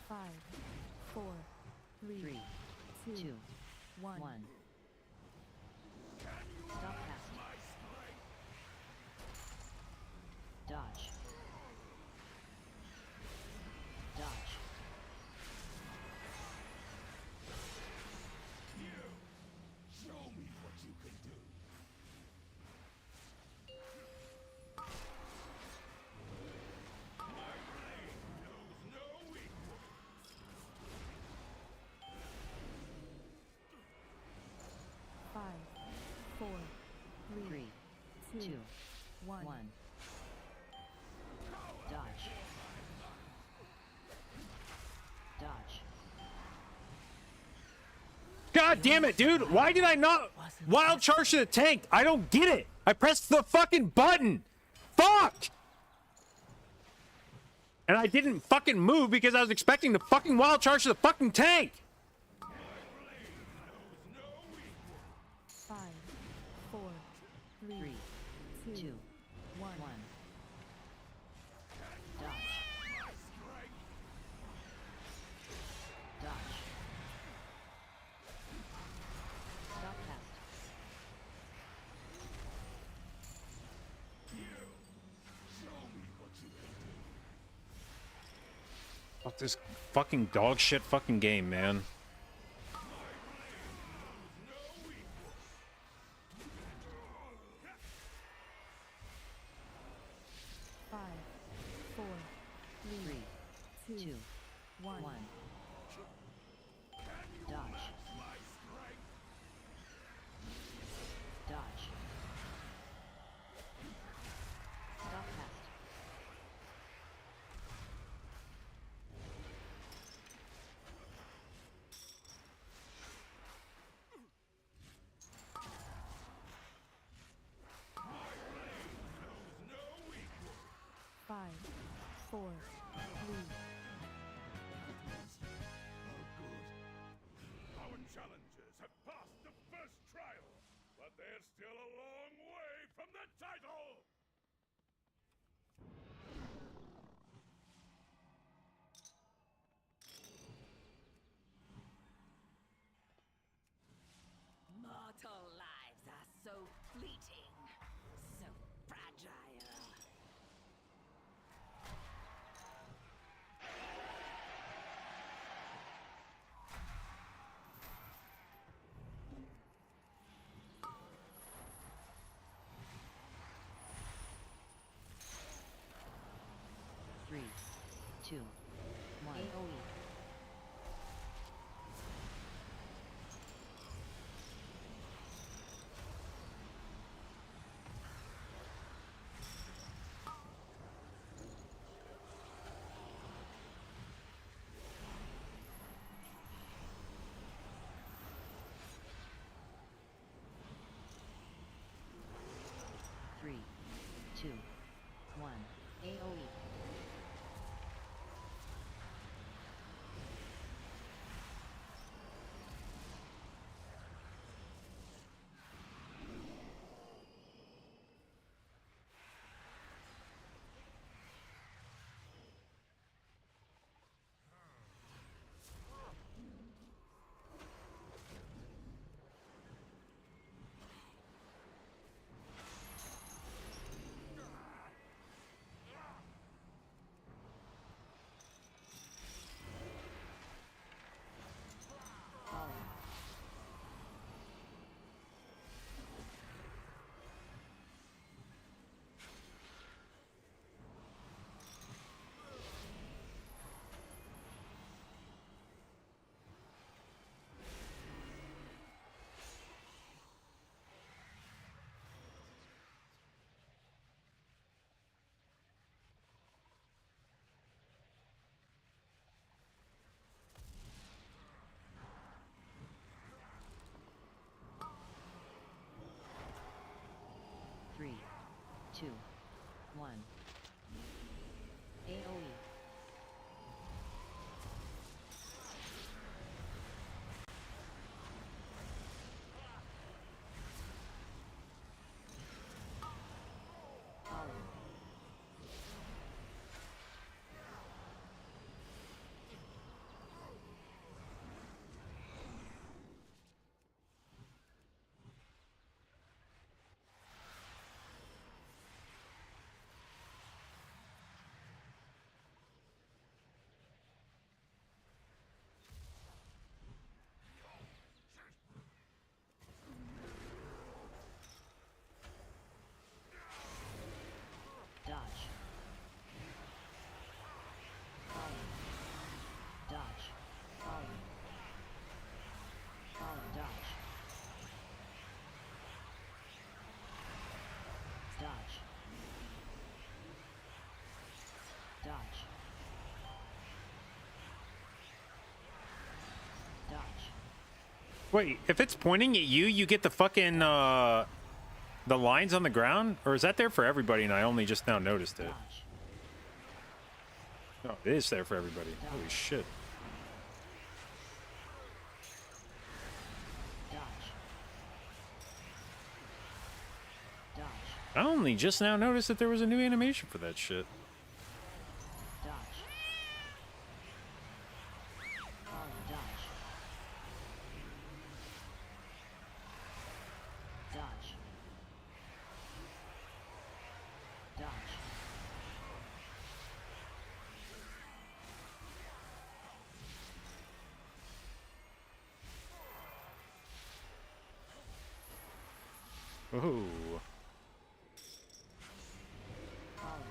Five, 4, 3, 3, 2, 2, 1. 1. Stop cast. Dodge. Dodge. Show me what you can do. My blade knows no equal. 5, 4, 3, 3, 2, 2, 1. 1. Dodge. Dodge. God damn it, dude. Why did I not wild charge to the tank? I don't get it. I pressed the fucking button. Fuck. And I didn't fucking move because I was expecting to fucking wild charge to the fucking tank. 5, 4, 3, 3, 2, 2, 1. 1. Dodge. Dodge. Stop cast. Fuck this fucking dog shit fucking game, man. 5, 4, 3, 3, 2, 2, 1. 1. Dodge. Dodge. Stop cast. Five, 4, 3. Our challengers have passed the first trial, but they're still a long way from the title! Mortal lives are so fleeting, so fragile. Three, two, one. AOE. 2, 1. AoE. Follow. Dodge. Follow. Dodge. Follow. Follow. Dodge. Dodge. Dodge. Dodge. Wait, if it's pointing at you, you get the fucking the lines on the ground, or is that there for everybody? And I only just now noticed it. Dodge. No, it is there for everybody. Holy shit! Dodge. Dodge. I only just now noticed that there was a new animation for that shit. Dodge. Follow. Dodge. Dodge. Dodge. Oh. Follow.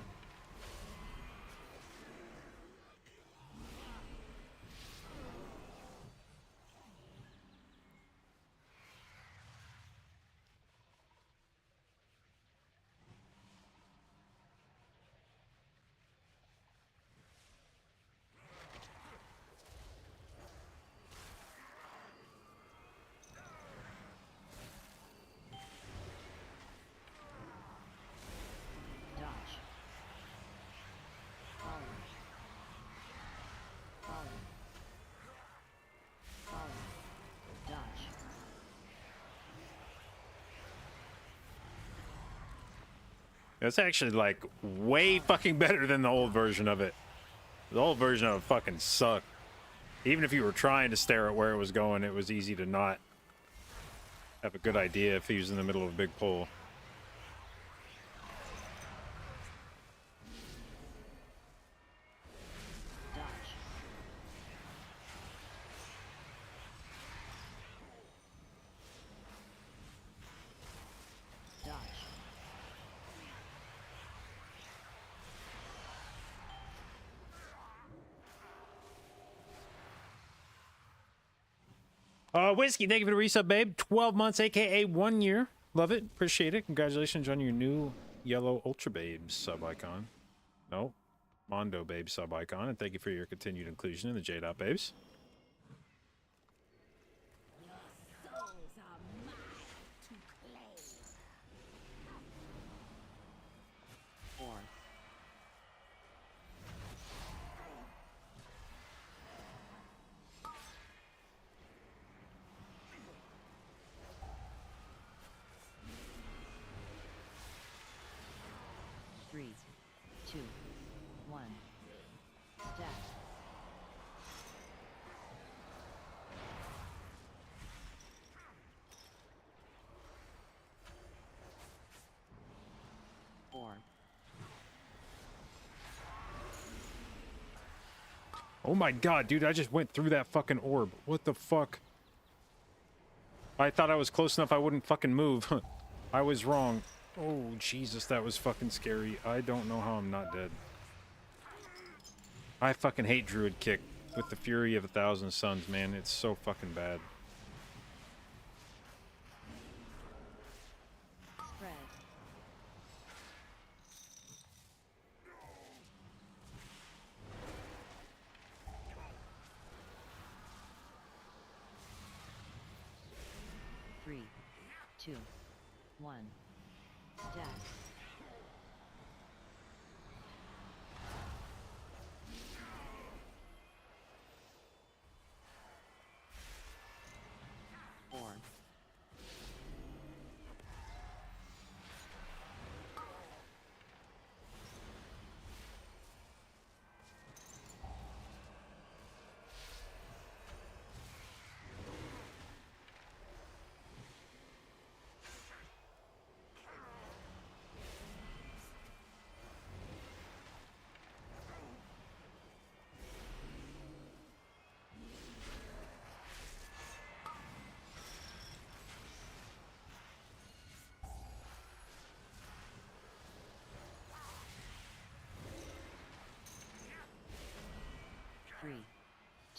Dodge. Follow. Follow. Follow. Dodge. It's actually like way fucking better than the old version of it. The old version of it fucking sucked. Even if you were trying to stare at where it was going, it was easy to not have a good idea if he was in the middle of a big pole. Dodge. Dodge. Whiskey, thank you for the resub, babe. 12 months, aka 1 year. Love it. Appreciate it. Congratulations on your new yellow Ultra Babe sub icon. No, Mondo Babe sub icon. And thank you for your continued inclusion in the J. Babes. Souls are mine to claim. 4. 3, 2, 1. Stat. 4. Oh my god, dude, I just went through that fucking orb. What the fuck? I thought I was close enough I wouldn't fucking move. I was wrong. Oh, Jesus, that was fucking scary. I don't know how I'm not dead. I fucking hate Druid Kick with the fury of 1,000 suns, man. It's so fucking bad. Spread. 3, 2, 1. Stat.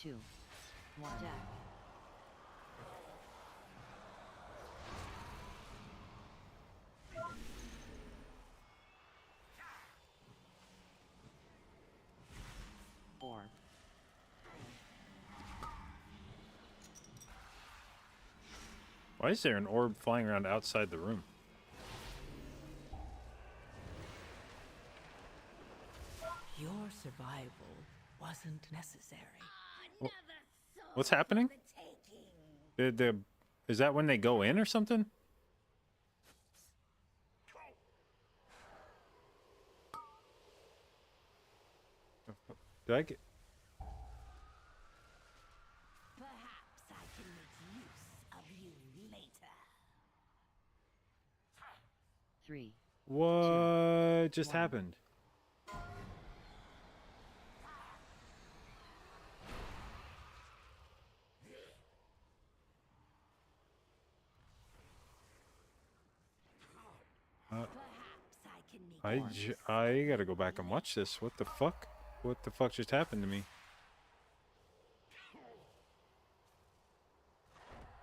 2, 1. Step. Four. Why is there an orb flying around outside the room? Your survival wasn't necessary. What's happening? Is that when they go in or something? Did I get... Perhaps I can make use of you later. 3. What just one. happened? Perhaps I can make I gotta go back and watch this. What the fuck? What the fuck just happened to me?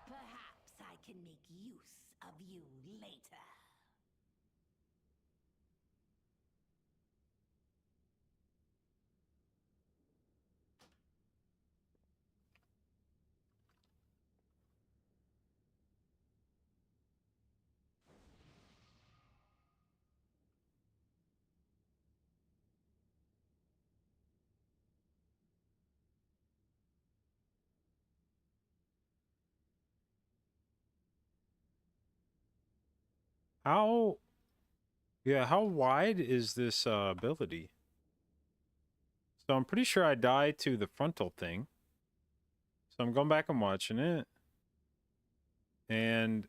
Perhaps I can make use of you later. How... Yeah, how wide is this ability? So I'm pretty sure I died to the frontal thing. So I'm going back and watching it. And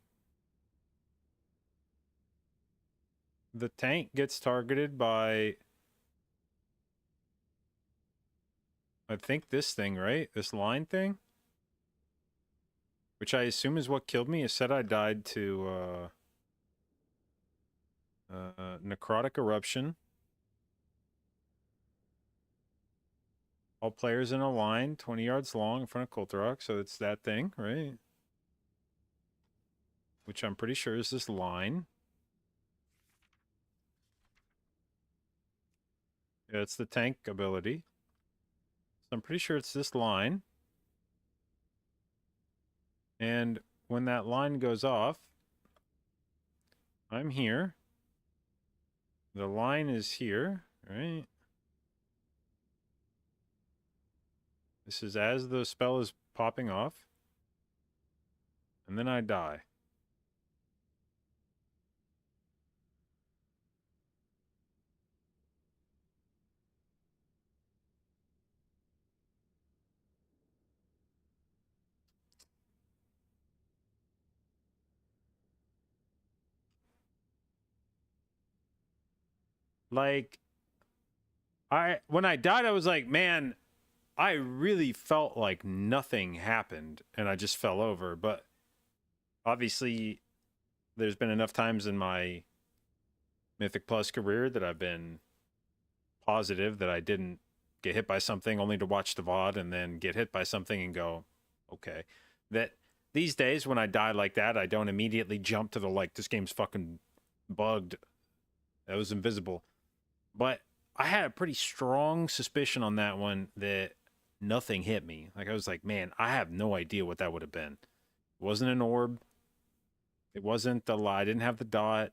the tank gets targeted by, I think, this thing, right? This line thing? Which I assume is what killed me. It said I died to necrotic eruption. All players in a line, 20 yards long in front of Koltarok. So it's that thing, right? Which I'm pretty sure is this line. Yeah, it's the tank ability. So I'm pretty sure it's this line. And when that line goes off, I'm here. The line is here, right? This is as the spell is popping off. And then I die. Like, when I died, I was like, man, I really felt like nothing happened and I just fell over. But obviously, there's been enough times in my Mythic Plus career that I've been positive that I didn't get hit by something only to watch the VOD and then get hit by something and go, okay. That these days when I die like that, I don't immediately jump to the like, this game's fucking bugged. That was invisible. But I had a pretty strong suspicion on that one that nothing hit me. Like I was like, man, I have no idea what that would have been. It wasn't an orb. It wasn't the lie. I didn't have the dot.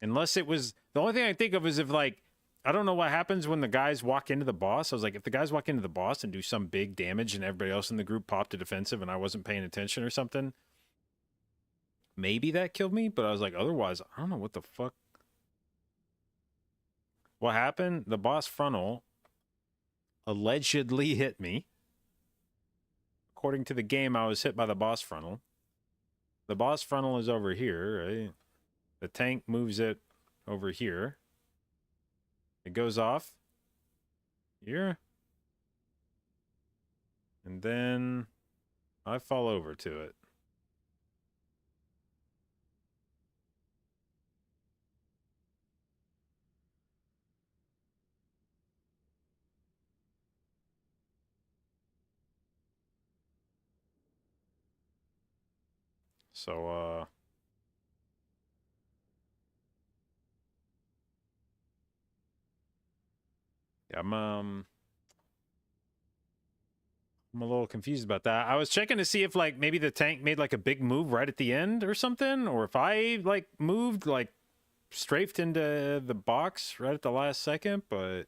Unless it was, the only thing I think of is if like, I don't know what happens when the guys walk into the boss. I was like, if the guys walk into the boss and do some big damage and everybody else in the group popped to defensive and I wasn't paying attention or something, maybe that killed me. But I was like, otherwise, I don't know what the fuck. What happened? The boss frontal allegedly hit me. According to the game, I was hit by the boss frontal. The boss frontal is over here, right? The tank moves it over here. It goes off here. And then I fall over to it. So, yeah, I'm a little confused about that. I was checking to see if like maybe the tank made like a big move right at the end or something, or if I like moved like strafed into the box right at the last second, but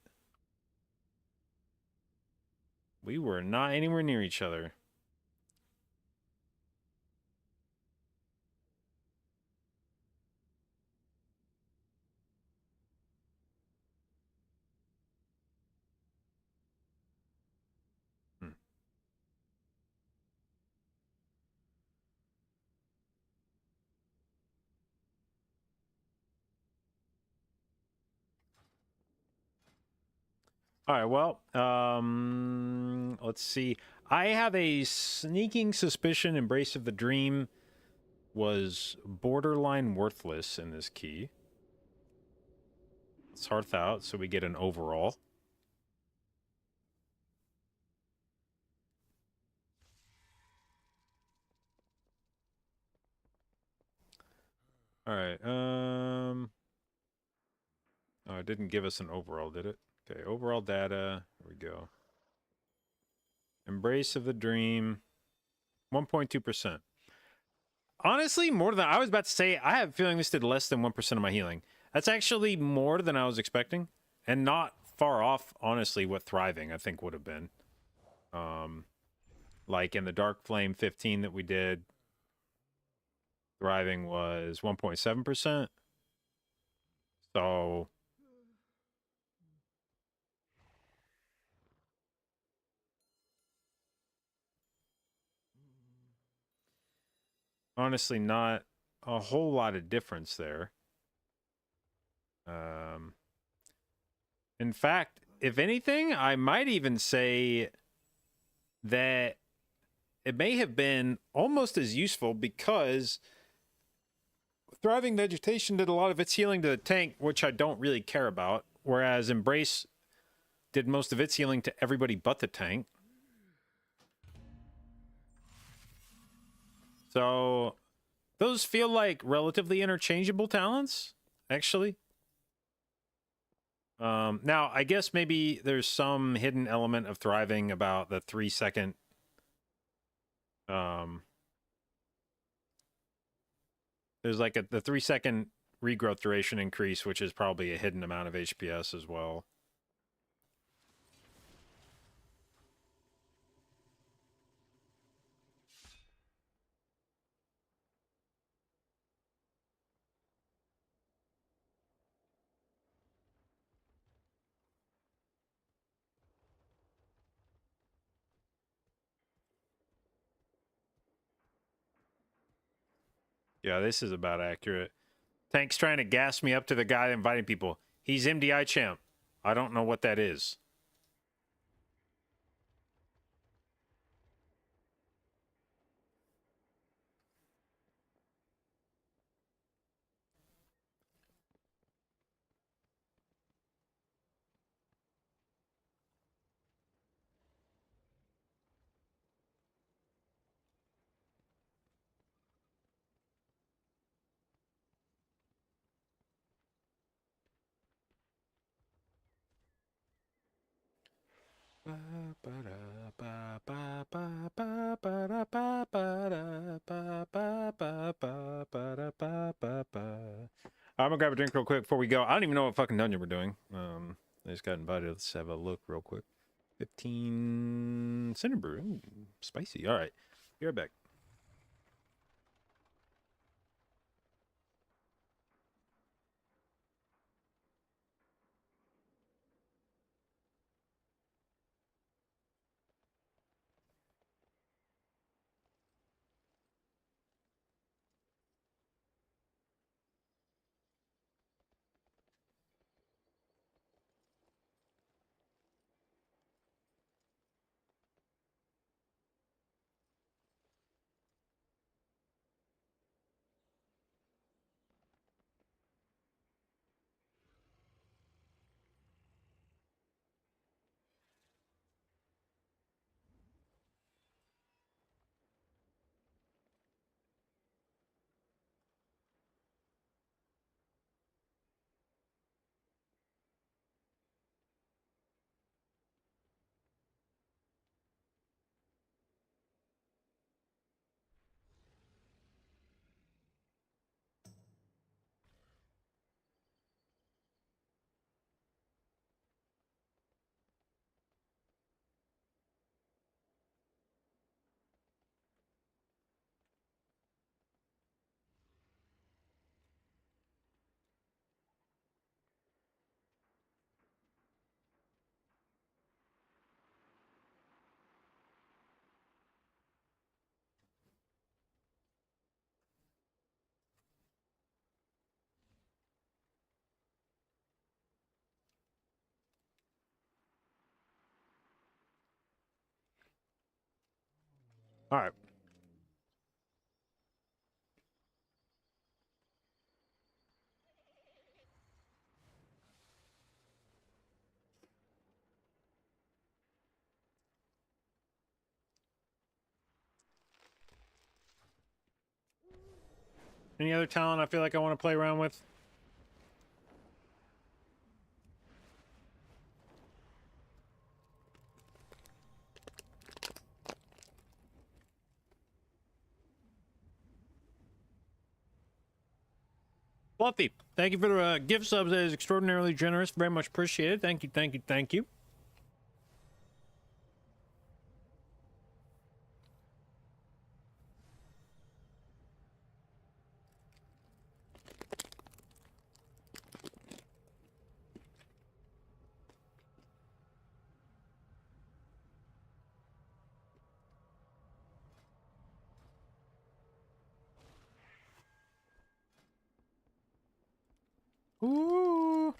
we were not anywhere near each other. Hmm. All right, well, let's see. I have a sneaking suspicion Embrace of the Dream was borderline worthless in this key. Let's hearth out so we get an overall. All right. Oh, it didn't give us an overall, did it? Okay, overall data. Here we go. Embrace of the Dream, 1.2%. Honestly, more than I was about to say. I have a feeling this did less than 1% of my healing. That's actually more than I was expecting, and not far off, honestly, what Thriving I think would have been. Like in the Dark Flame 15 that we did, Thriving was 1.7%. So honestly, not a whole lot of difference there. In fact, if anything, I might even say that it may have been almost as useful because Thriving Vegetation did a lot of its healing to the tank, which I don't really care about, whereas Embrace did most of its healing to everybody but the tank. So those feel like relatively interchangeable talents, actually. Now, I guess maybe there's some hidden element of Thriving about the 3-second there's like the 3-second regrowth duration increase, which is probably a hidden amount of HPS as well. Yeah, this is about accurate. Tank's trying to gas me up to the guy inviting people. He's MDI champ. I don't know what that is. I'm gonna grab a drink real quick before we go. I don't even know what fucking dungeon we're doing. I just got invited. Let's have a look real quick. 15 Cinnabrew. Ooh, spicy. All right. Be right back. All right. Any other talent I feel like I want to play around with? Fluffy, thank you for the gift subs. That is extraordinarily generous. Very much appreciated. Thank you, thank you, thank you. Ooh.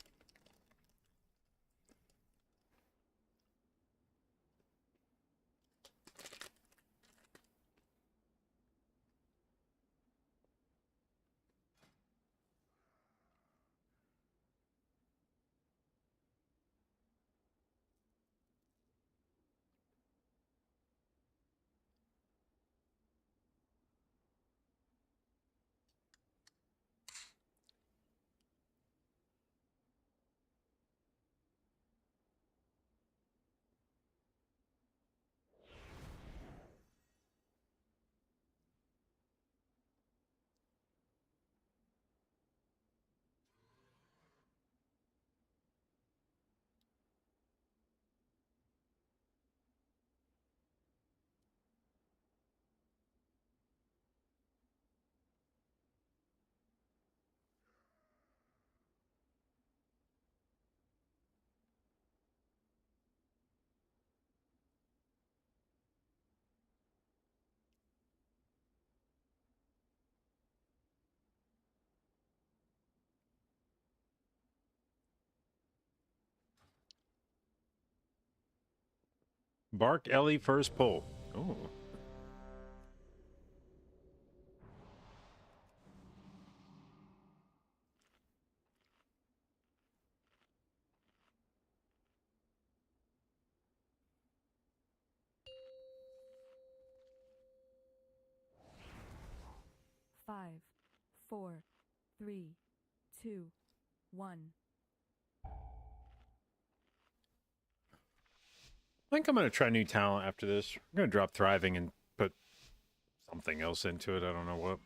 Bark Ellie first pull. Oh. Five, four, three, two, one. I think I'm going to try new talent after this. I'm going to drop Thriving and put something else into it. I don't know what. Well,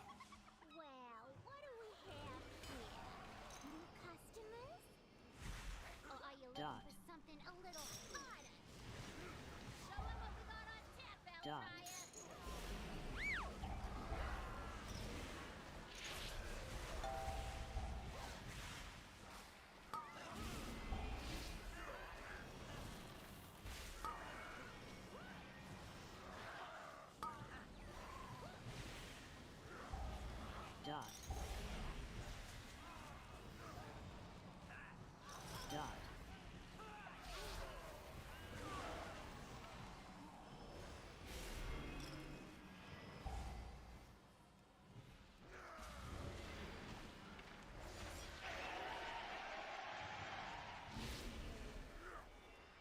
what do we have here? New customers? Or are you looking Dot. for something a little harder? Show 'em what we got on tap, Dot. Vampire! Dot. Dot.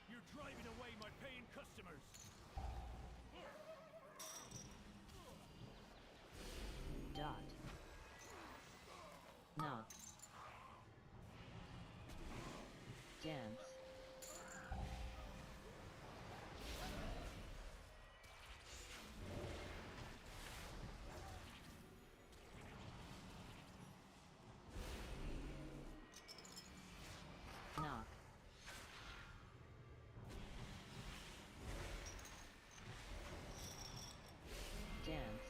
You're driving away my paying customers. Dot. Knock. Dance. Knock. Dance.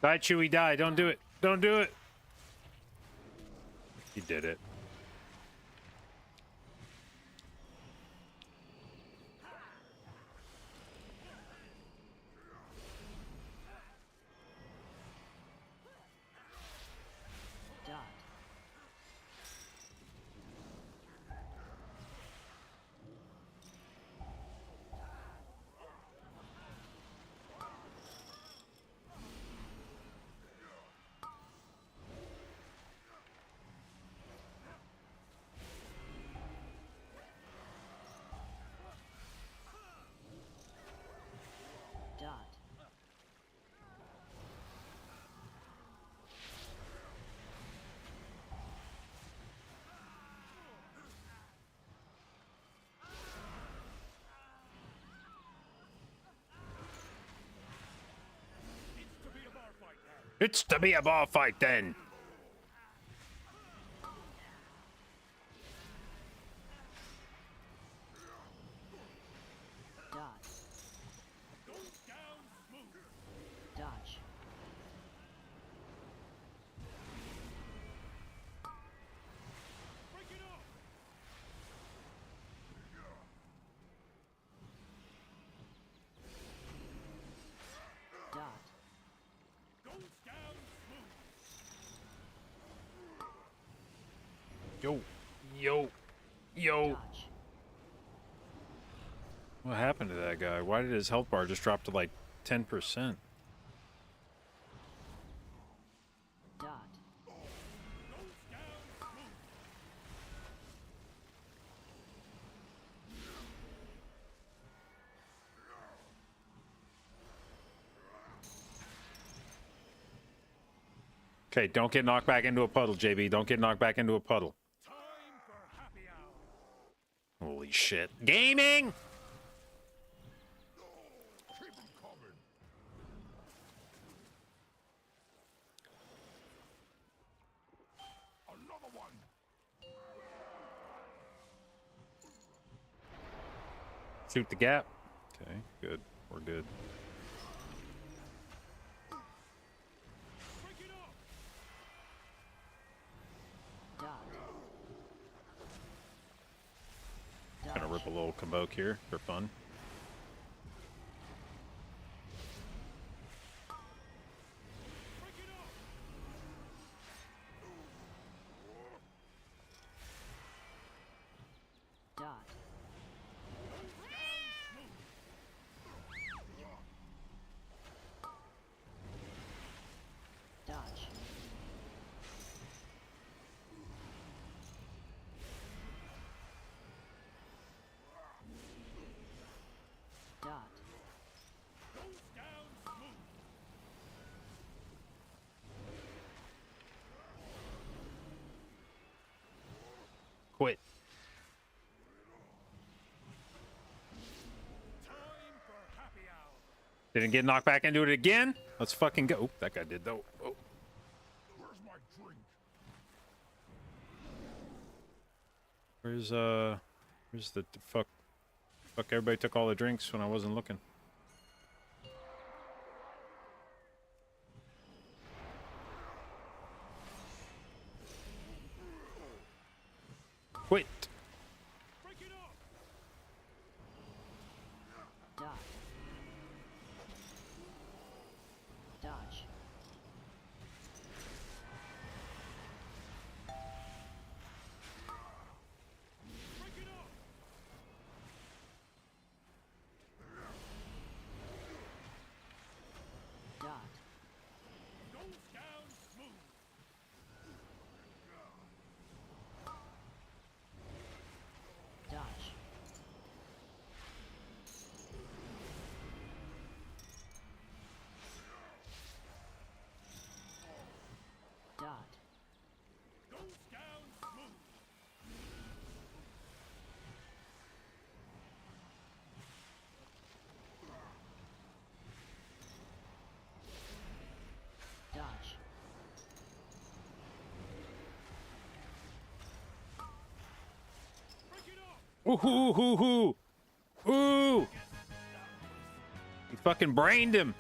Die, Chewie, die. Don't do it. Don't do it. He did it. Dot. Dot. It's to be a bar fight then. Dot. Dodge. Dot. Yo. Yo. Yo. Dodge. What happened to that guy? Why did his health bar just drop to like 10%? Dot. Okay, don't get knocked back into a puddle, JB. Don't get knocked back into a puddle. Holy shit. Gaming! Keep 'em coming. Another one. Shoot the gap. Okay, good. We're good. Dot. Gonna rip a little kaboke here for fun. Dot. Dodge. Dot. Quit. Didn't get knocked back into it again? Let's fucking go. Oh, that guy did though. Oh. Where's my drink? Where's the fuck? Fuck, everybody took all the drinks when I wasn't looking. Quit. Dot. Dodge. Dot. Dodge. Dot. Dodge. Ooh, hoo, hoo, hoo. Ooh. He fucking brained him.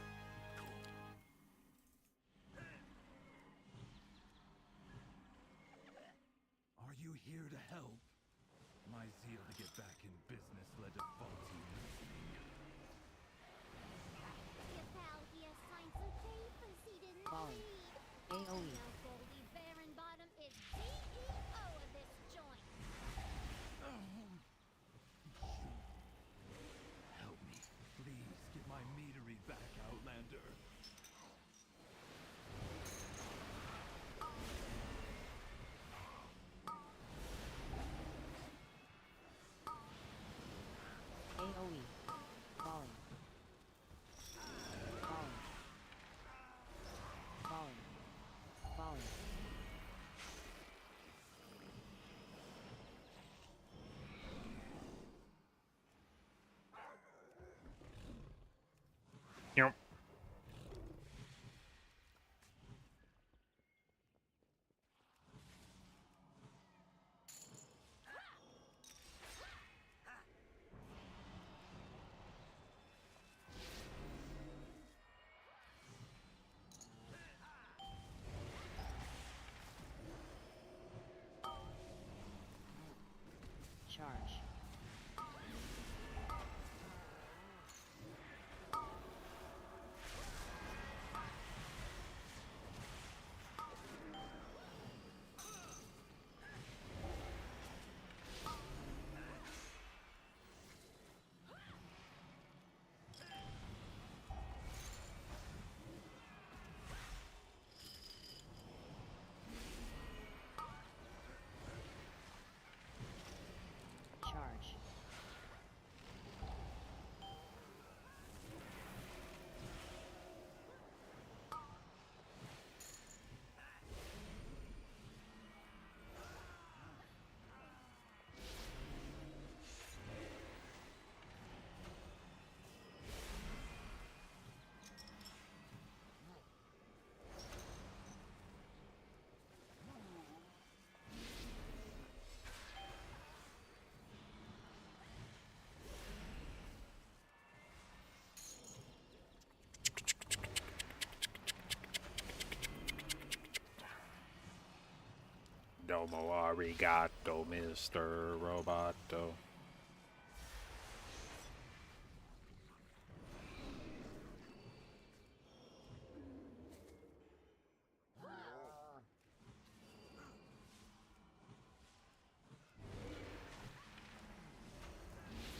Domo arigato, Mr. Roboto.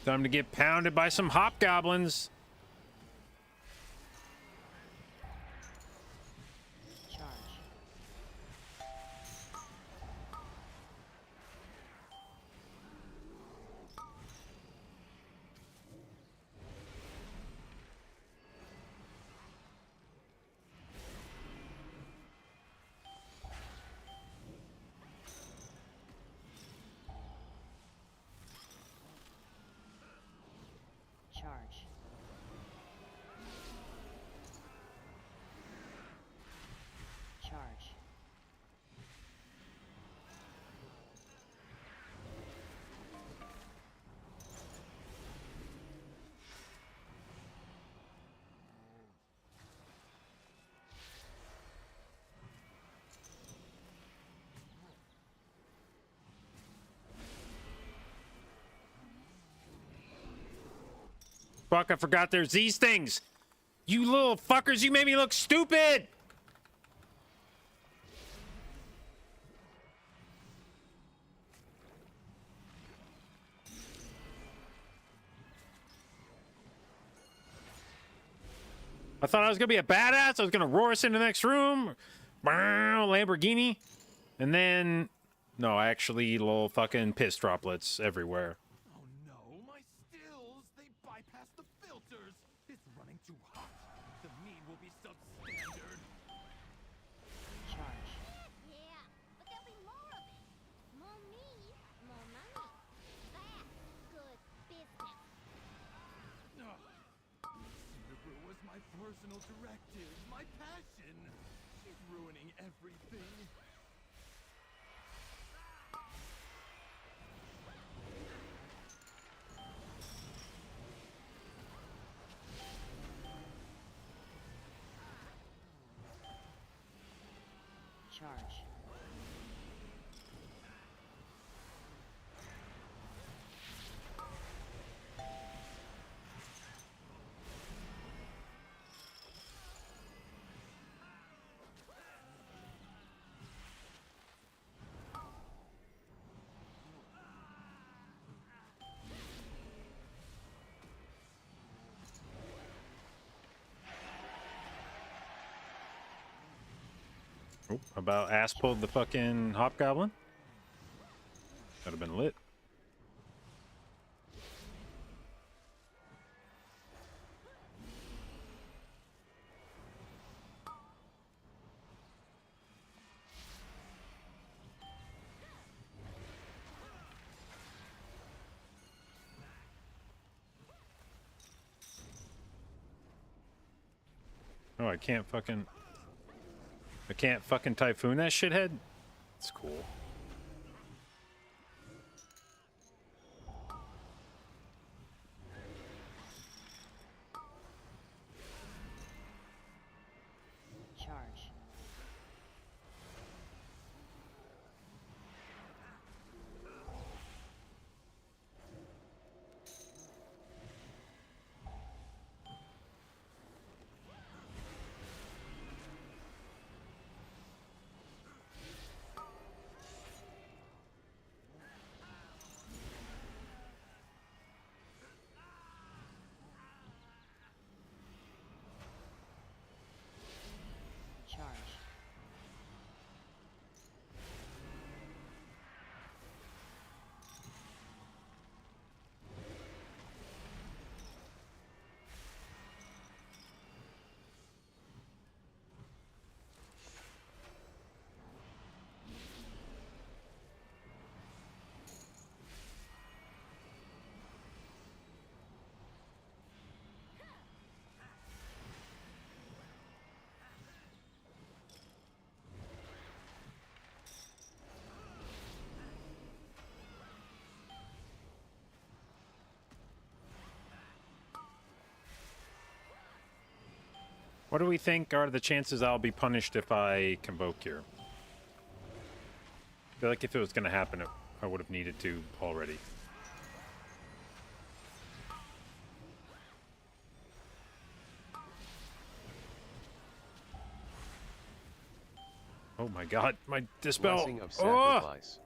Time to get pounded by some hobgoblins. Charge. Charge. Charge. Fuck, I forgot there's these things. You little fuckers, you made me look stupid. I thought I was gonna be a badass. I was gonna roar us into the next room. Lamborghini. And then, no, actually, little fucking piss droplets everywhere. Oh no, my stills! They bypass the filters! It's running too hot. The mead will be substandard. Charge. Yeah, but there'll be more of it. More meat, more money. That's good business. Cinder Brew was my personal directive, my passion. She's ruining everything. Charge. Oh, about ass pulled the fucking hobgoblin. That'd have been lit. Oh, I can't fucking typhoon that shithead? It's cool. Charge. Charge. What do we think are the chances I'll be punished if I convoke here? feel like if it was going to happen, I would have needed to already. Oh my god, my dispel! Blessing of Oh! sacrifice.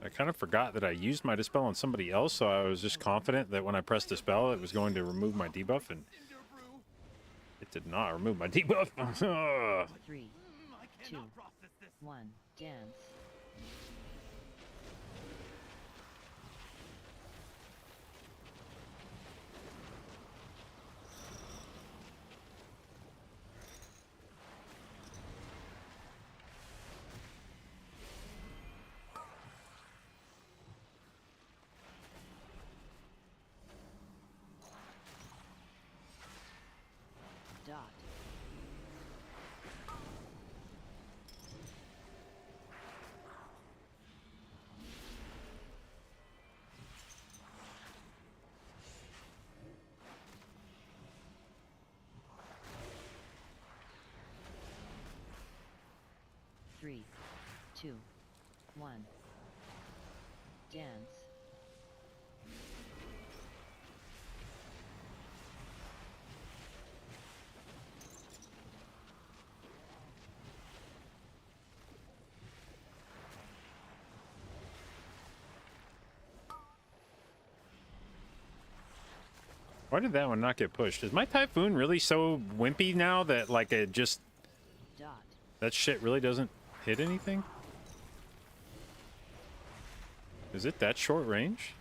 I kind of forgot that I used my dispel on somebody else, so I was just confident that when I pressed dispel, it was going to remove my debuff, and it did not remove my debuff. 3, 2, 1, dance. Dot. Three, two, one. Dance. Why did that one not get pushed? Is my Typhoon really so wimpy now that, like, it just... Dot. That shit really doesn't hit anything? Is it that short range?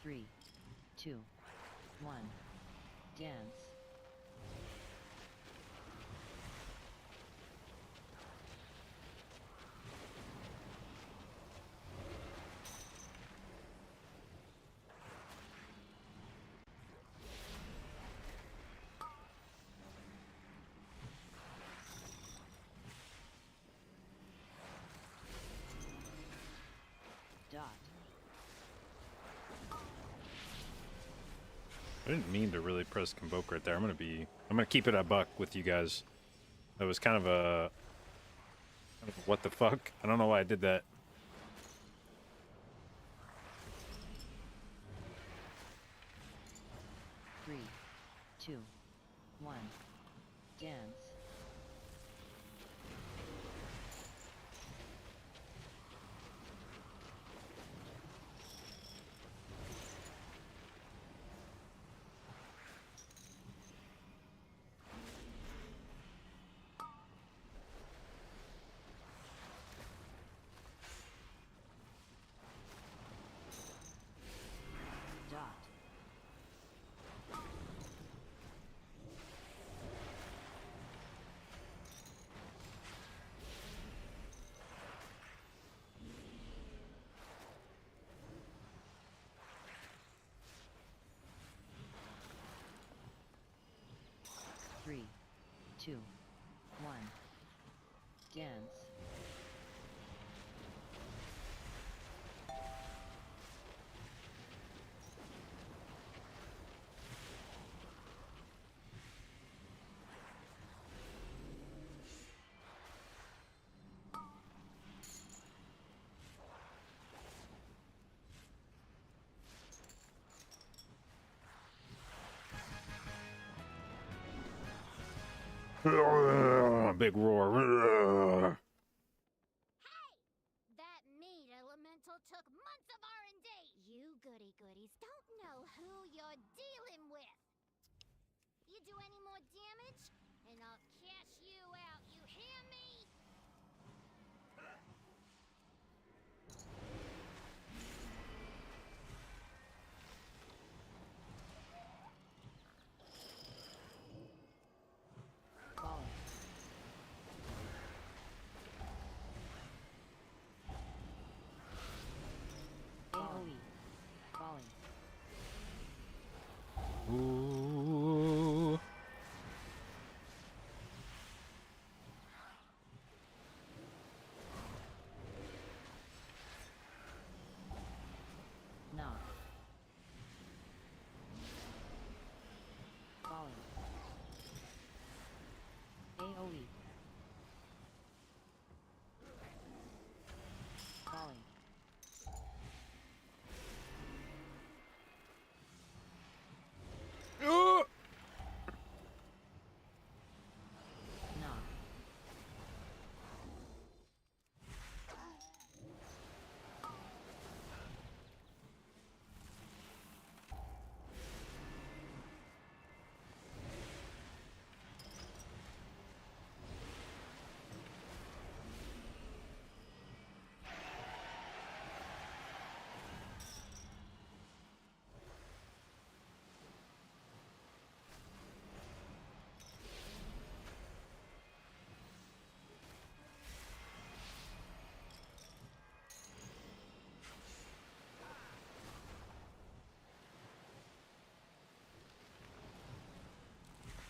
Three, two, one. Dance. Dot. I didn't mean to really press Convoke right there. I'm gonna keep it a buck with you guys. That was kind of a... What the fuck? I don't know why I did that. Three, two, one. Dance. Dot. Three, two, one. Dance. Big roar. That meat elemental took months of R&D. You goody goodies don't know who you're dealing with. You do any more damage, and I'll cash you out. You hear me? Falling. AoE. Falling. Ooh.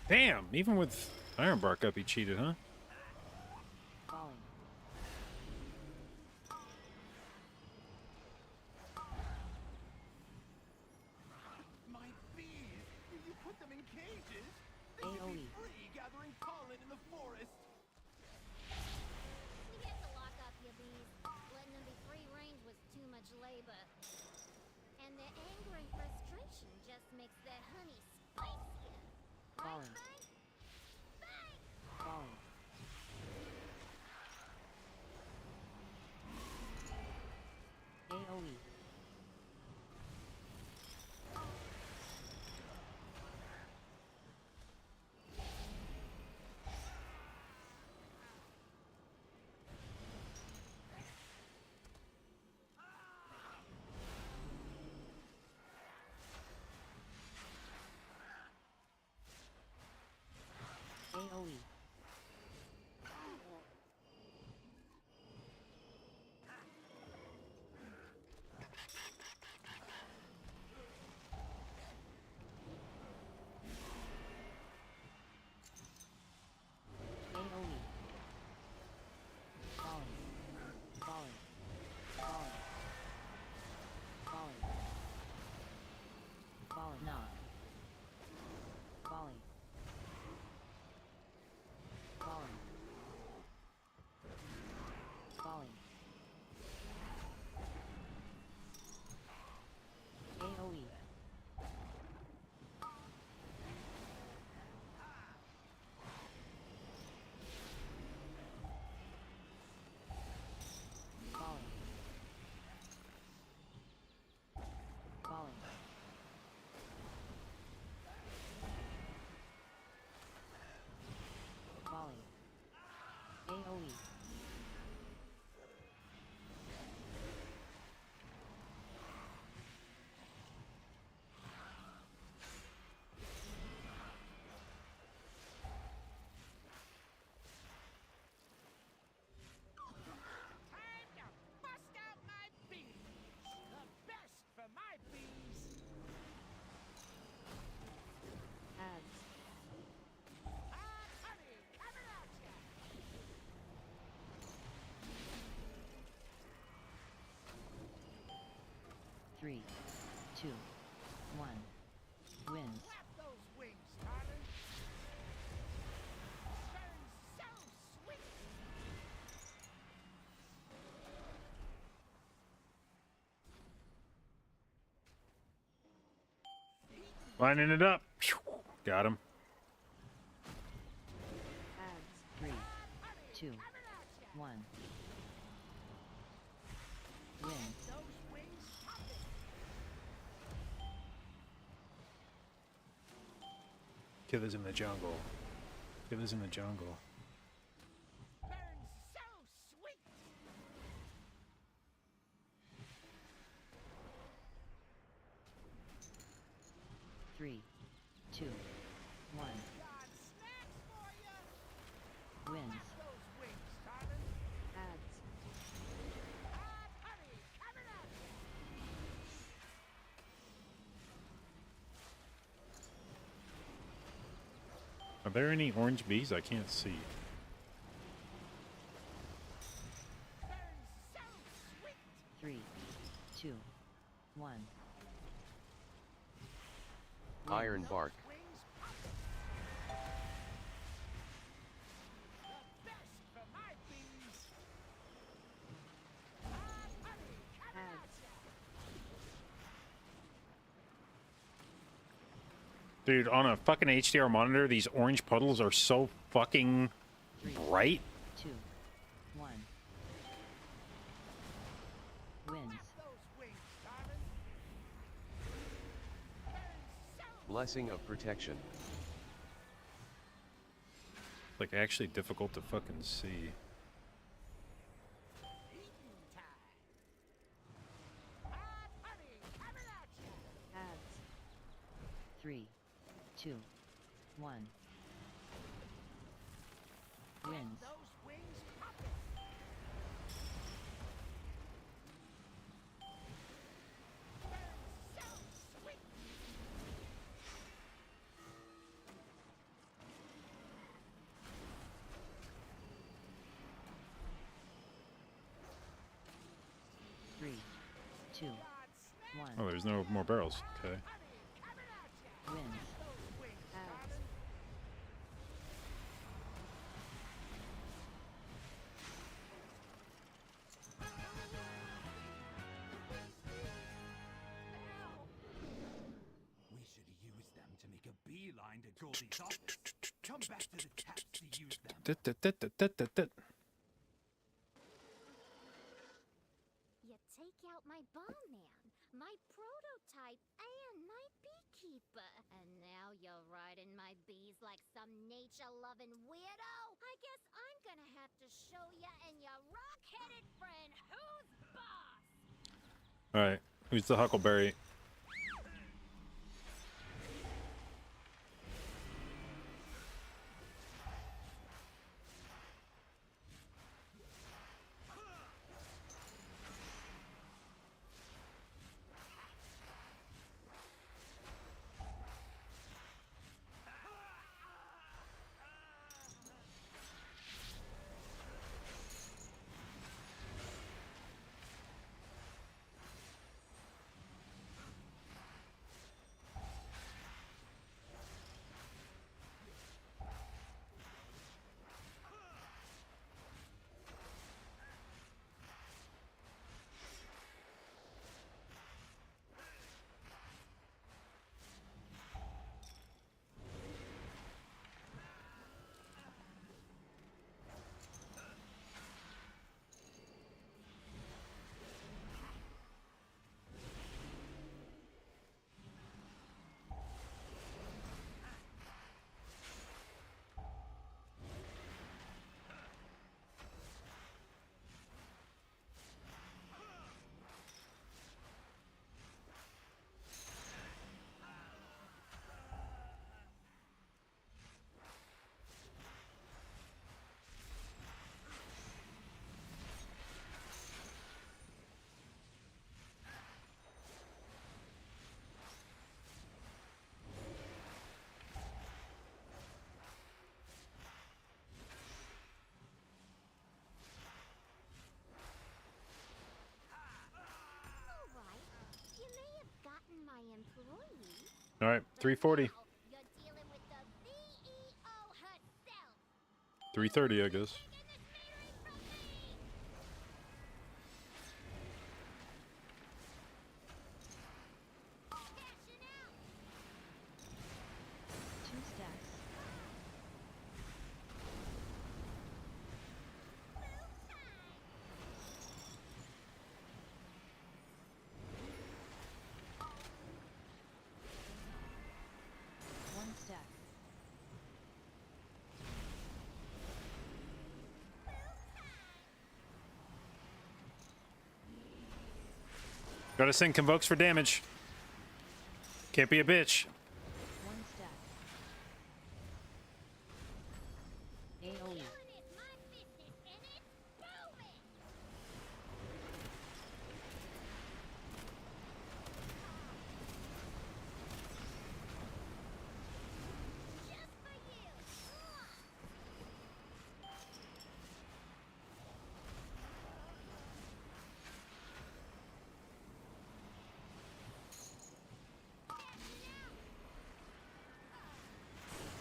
Damn, even with Ironbark up, he cheated, huh? Falling. My bees! You put them in cages? They should be AoE. free gathering pollen in the forest. You get to lock up your bees. Letting them be free range was too much labor. And their anger and frustration just makes their honey spicier. Right, Falling. Frank? Frank! Falling. AoE. AoE. AoE. Falling. Falling. Falling. Falling. Falling. Knock. Falling. Falling. Falling. AoE. Falling. Falling. Falling. AoE. Time to bust out my bees! The best for my bees! Ads. Hot honey coming at ya! 3, 2, 1. Wins. Clap those wings, darling! Burns so sweet! Lining it up. Got him. Ads. 3, 2, 1. Wins. Those wings popping! Killers in the jungle. Killers in the jungle. Burns so sweet! 3, 2, 1. Got snacks for ya! Wins. Those wings, darling! Ads. Hot honey coming at ya! Are there any orange bees? I can't see. Burns so sweet! 3, 2, 1. Iron bark. Wings popping! The best for my bees! Hot honey coming at Ads. ya! Dude, on a fucking HDR monitor, these orange puddles are so fucking 3, bright. 2, 1. Wins. Those wings, darling! Burns so Blessing of protection. Like, actually difficult to fucking see. eating time! Hot honey coming at ya! Ads. 3, 2, 1. Wins. Those wings popping! Burns so sweet! 2, 1. Oh, there's no more barrels. Okay. Wins. We should use them to make a beeline to Goldie's office. Come back to the taps to use them. You take out my bomb man, my prototype, and my beekeeper. And now you're riding my bees like some nature-loving weirdo? I guess I'm gonna have to show you and your rock-headed friend who's boss! All right. Who's the Huckleberry? All right, 340. You're dealing with the CEO herself. 330, I guess. Taking this metering from me. Cashing out. 2 stacks. One stack. Gotta send convokes for damage. Can't be a bitch. 1 stack. AoE. Killing is my business, and it's booming. Just for you.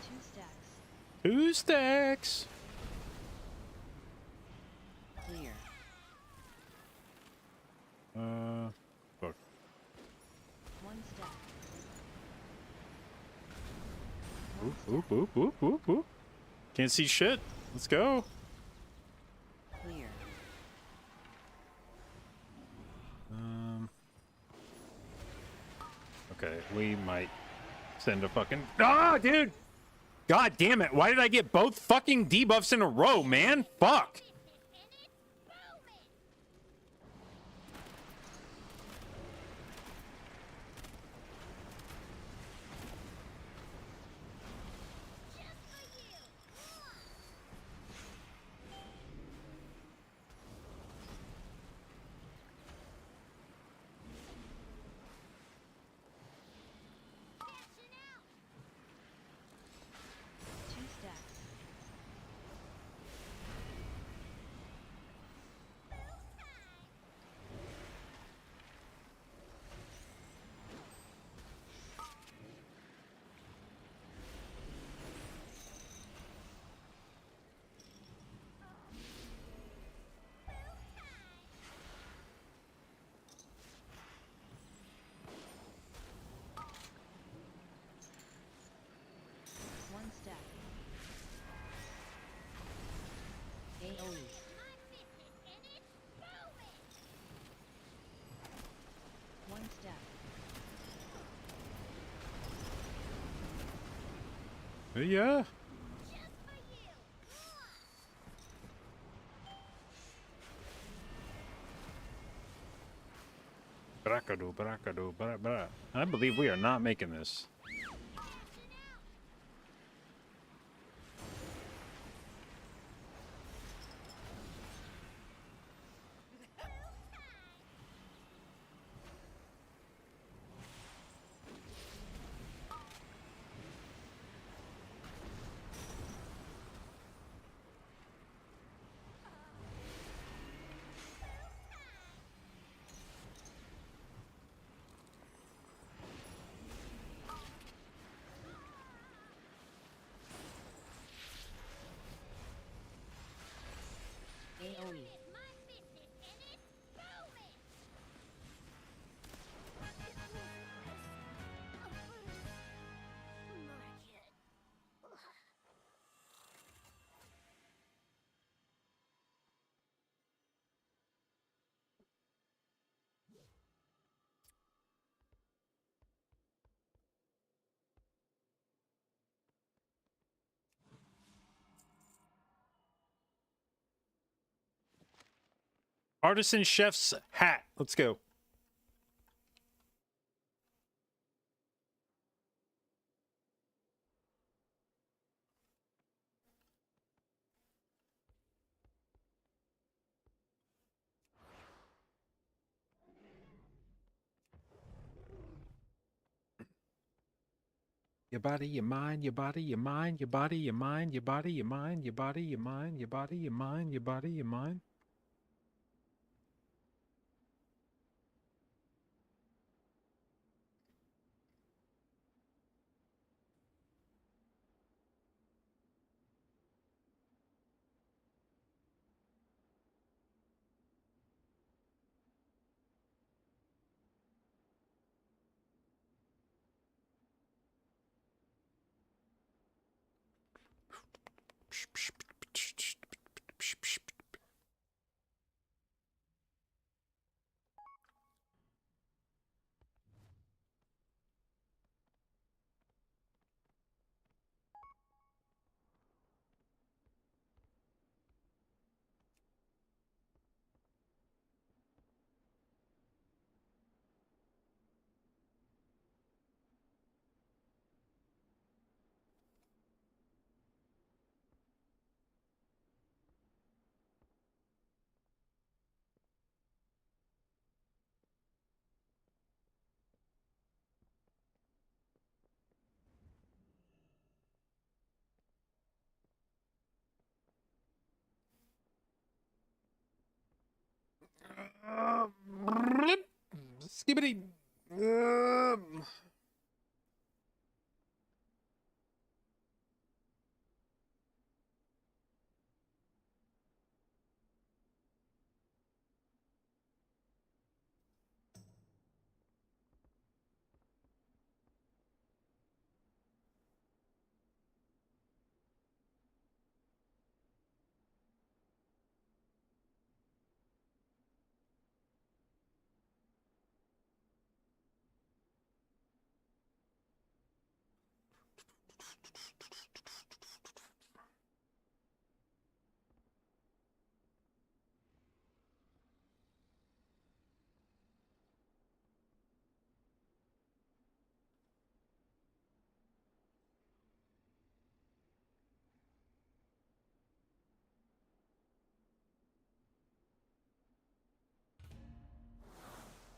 Two stacks. 2 stacks. Clear. Fuck. 1 stack. Oop, oop, oop, oop, oop, oop. Can't see shit. Let's go. Clear. Okay, we might send a fucking. Ah, dude! God damn it! Why did I get both fucking debuffs in a row, man? Fuck! Yeah. Just for you. Bracado, bracado, bra, bra. I believe we are not making this. AoE. It's my business, and it's booming. Market. Artisan chef's hat. Let's go. Your body, your mind, your body, your mind, your body, your mind, your body, your mind, your body, your mind, your body, your mind, your body, your mind. Skibbity.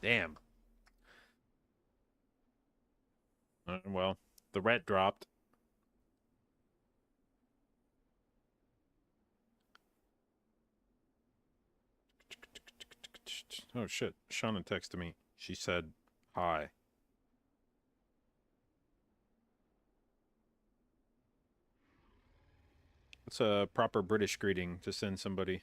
Damn. Well, the ret dropped. Oh shit. Shauna texted me. She said hi. It's a proper British greeting to send somebody.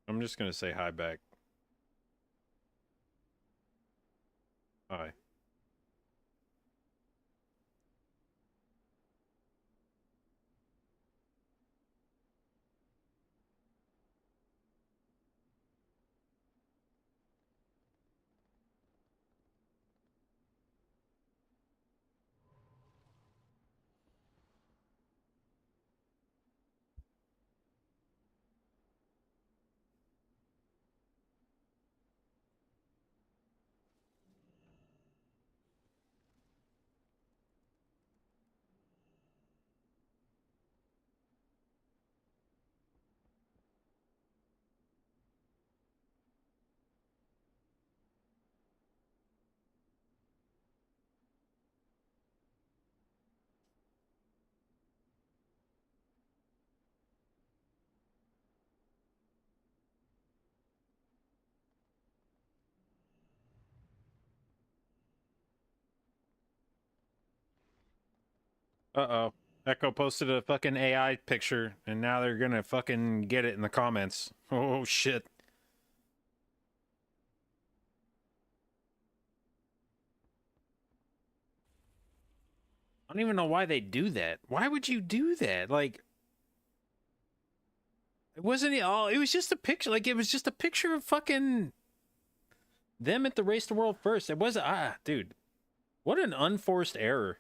I'm just gonna say hi back. Hi. Uh-oh. Echo posted a fucking AI picture, and now they're gonna fucking get it in the comments. Oh, shit. I don't even know why they do that. Why would you do that? Like, it wasn't... Oh, it was just a picture. Like, it was just a picture of fucking them at the Race the World first. It wasn't... Ah, dude. What an unforced error.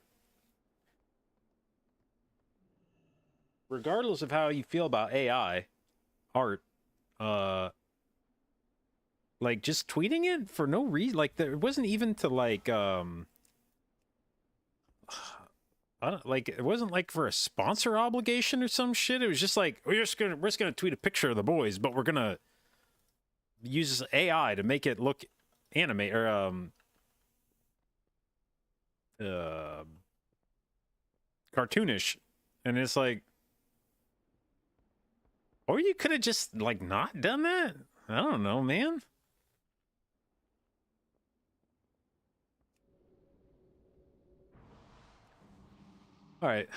Regardless of how you feel about AI, art, like, just tweeting it for no reason. Like, there, it wasn't even to, like, I don't like it wasn't like for a sponsor obligation or some shit. It was just like we're just gonna tweet a picture of the boys, but we're gonna use AI to make it look anime or cartoonish. And it's like, or you could have just like not done that. I don't know, man. All right.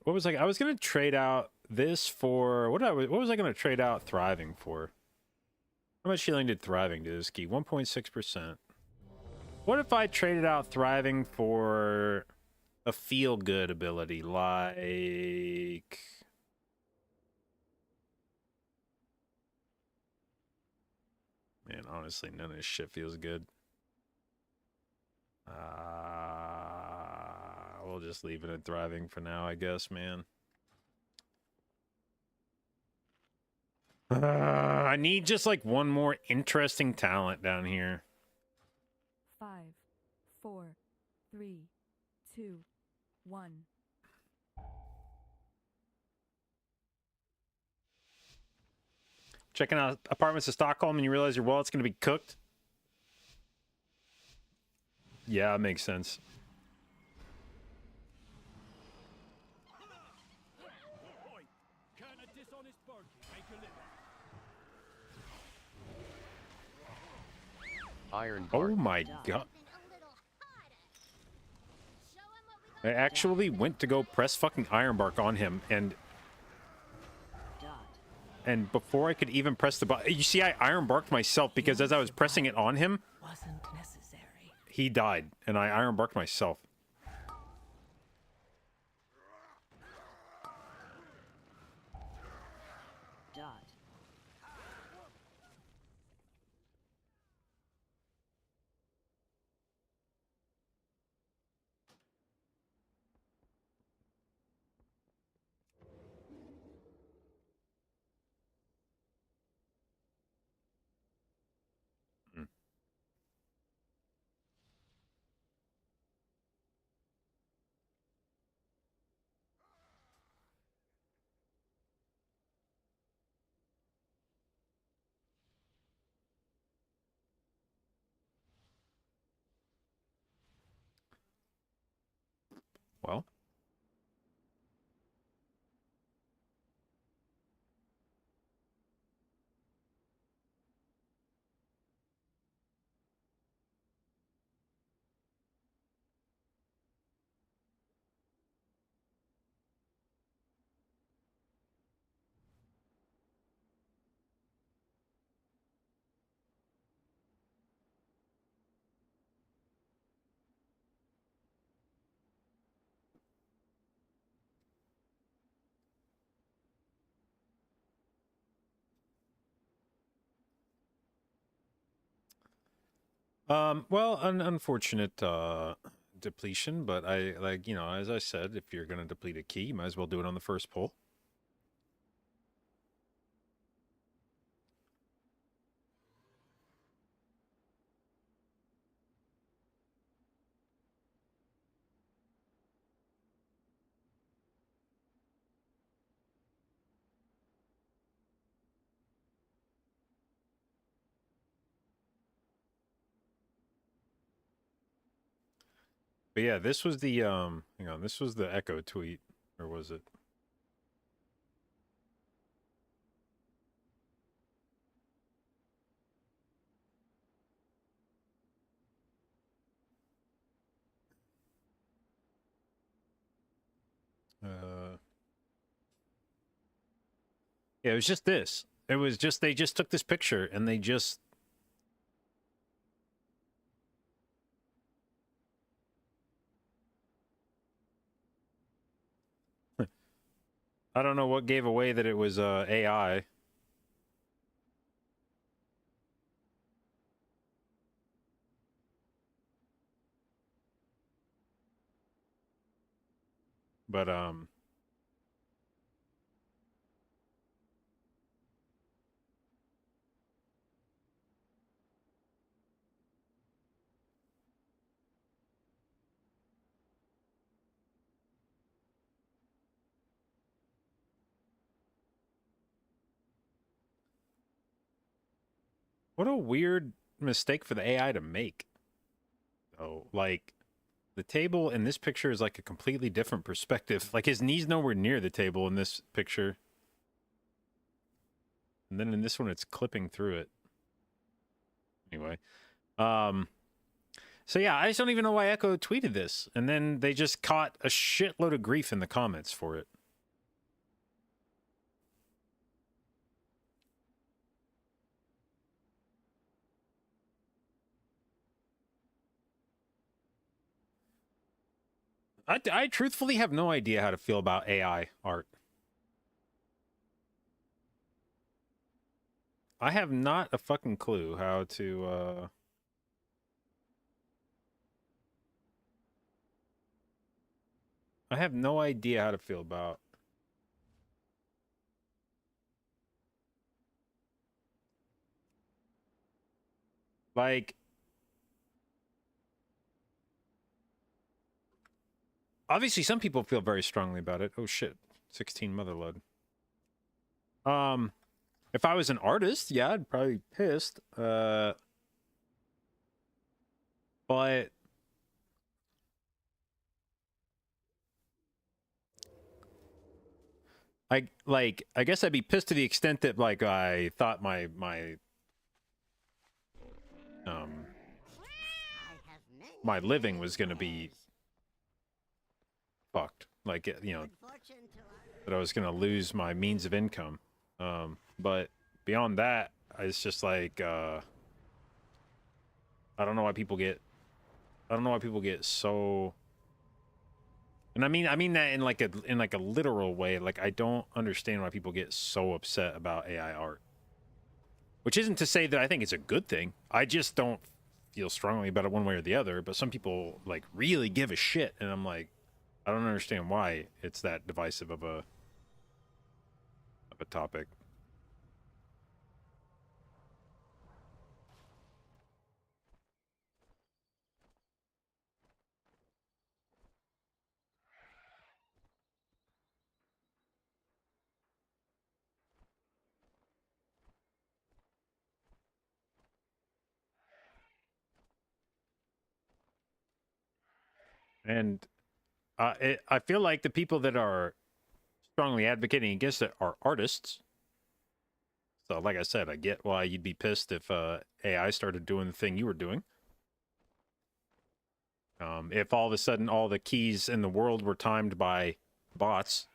What was I was gonna trade out this for what was I gonna trade out Thriving for? How much healing did Thriving do this key? 1.6%. What if I traded out Thriving for a feel-good ability, like... Man, honestly, none of this shit feels good. We'll just leave it at Thriving for now, I guess, man. I need just, like, one more interesting talent down here. 5, 4, 3, 2, 1. Checking out apartments in Stockholm and you realize your wallet's going to be cooked? Yeah, that makes sense. Iron Bark. Oh my god. I actually went to go press fucking Ironbark on him, and before I could even press the button, you see, I Ironbarked myself because as I was pressing it on him, Wasn't necessary. he died, and I Ironbarked myself. Well, well, an unfortunate depletion, but I like, you know, as I said, if you're gonna deplete a key, you might as well do it on the first pull. But yeah, this was the hang on, this was the Echo tweet, or was it? Yeah, it was just this. It was just they just took this picture and they just I don't know what gave away that it was AI. But what a weird mistake for the AI to make. Oh, like the table in this picture is like a completely different perspective. Like his knees nowhere near the table in this picture. And then in this one it's clipping through it. Anyway. So yeah, I just don't even know why Echo tweeted this. And then they just caught a shitload of grief in the comments for it. I truthfully have no idea how to feel about AI art. I have not a fucking clue how to, I have no idea how to feel about. Like, obviously some people feel very strongly about it. Oh shit, 16 motherload. If I was an artist, yeah, I'd probably be pissed. But I guess I'd be pissed to the extent that like I thought my my living was gonna be fucked. Like, you know, that I was gonna lose my means of income. But beyond that, it's just like I don't know why people get so. And I mean that in like a literal way. Like I don't understand why people get so upset about AI art. Which isn't to say that I think it's a good thing. I just don't feel strongly about it one way or the other. But some people like really give a shit, and I'm like, I don't understand why it's that divisive of a topic. And I feel like the people that are strongly advocating against it are artists. So, like I said, I get why you'd be pissed if AI started doing the thing you were doing. If all of a sudden all the keys in the world were timed by bots,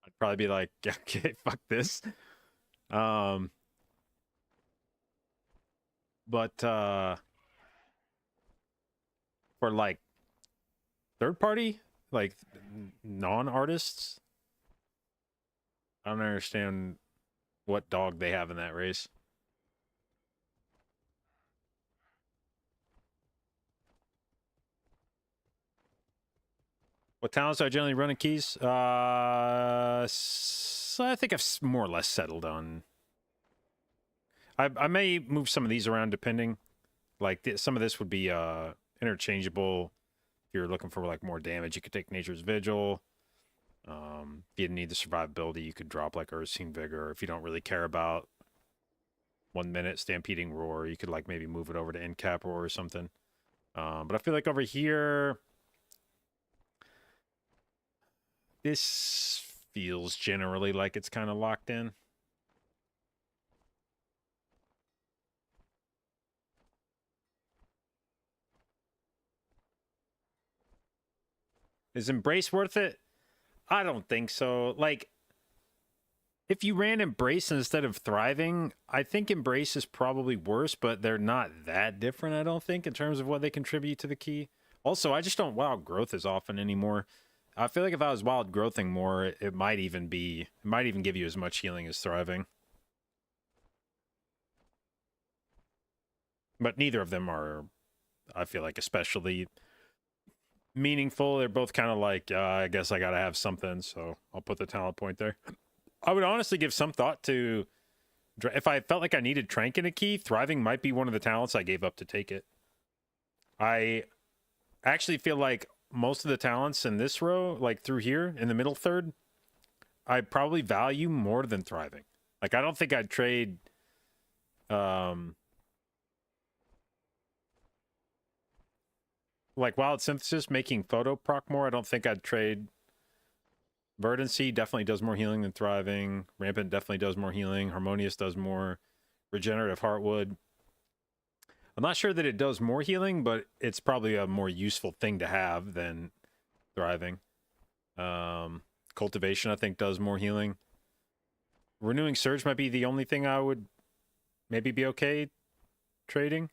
I'd probably be like, okay, fuck this. But for like third party, like non-artists, I don't understand what dog they have in that race. What talents do I generally run in keys? So I think I've more or less settled on. I may move some of these around depending. Like some of this would be interchangeable. If you're looking for like more damage, you could take Nature's Vigil. If you need the survivability, you could drop like Ursine Vigor. If you don't really care about 1 minute Stampeding Roar, you could like maybe move it over to Incap Roar or something. But I feel like over here, this feels generally like it's kind of locked in. Is Embrace worth it? I don't think so. Like, if you ran Embrace instead of Thriving, I think Embrace is probably worse, but they're not that different, I don't think, in terms of what they contribute to the key. Also, I just don't wild growth as often anymore. I feel like if I was wild growthing more, it might even give you as much healing as Thriving. But neither of them are, I feel like, especially meaningful. They're both kind of like, I guess I gotta have something, so I'll put the talent point there. I would honestly give some thought to, if I felt like I needed Trank in a key, Thriving might be one of the talents I gave up to take it. I actually feel like most of the talents in this row, like through here in the middle third, I probably value more than Thriving. Like, I don't think I'd trade like Wild Synthesis making photo proc more. I don't think I'd trade. Verdancy definitely does more healing than Thriving. Rampant definitely does more healing. Harmonious does more. Regenerative Heartwood, I'm not sure that it does more healing, but it's probably a more useful thing to have than Thriving. Cultivation, I think, does more healing. Renewing Surge might be the only thing I would maybe be okay trading.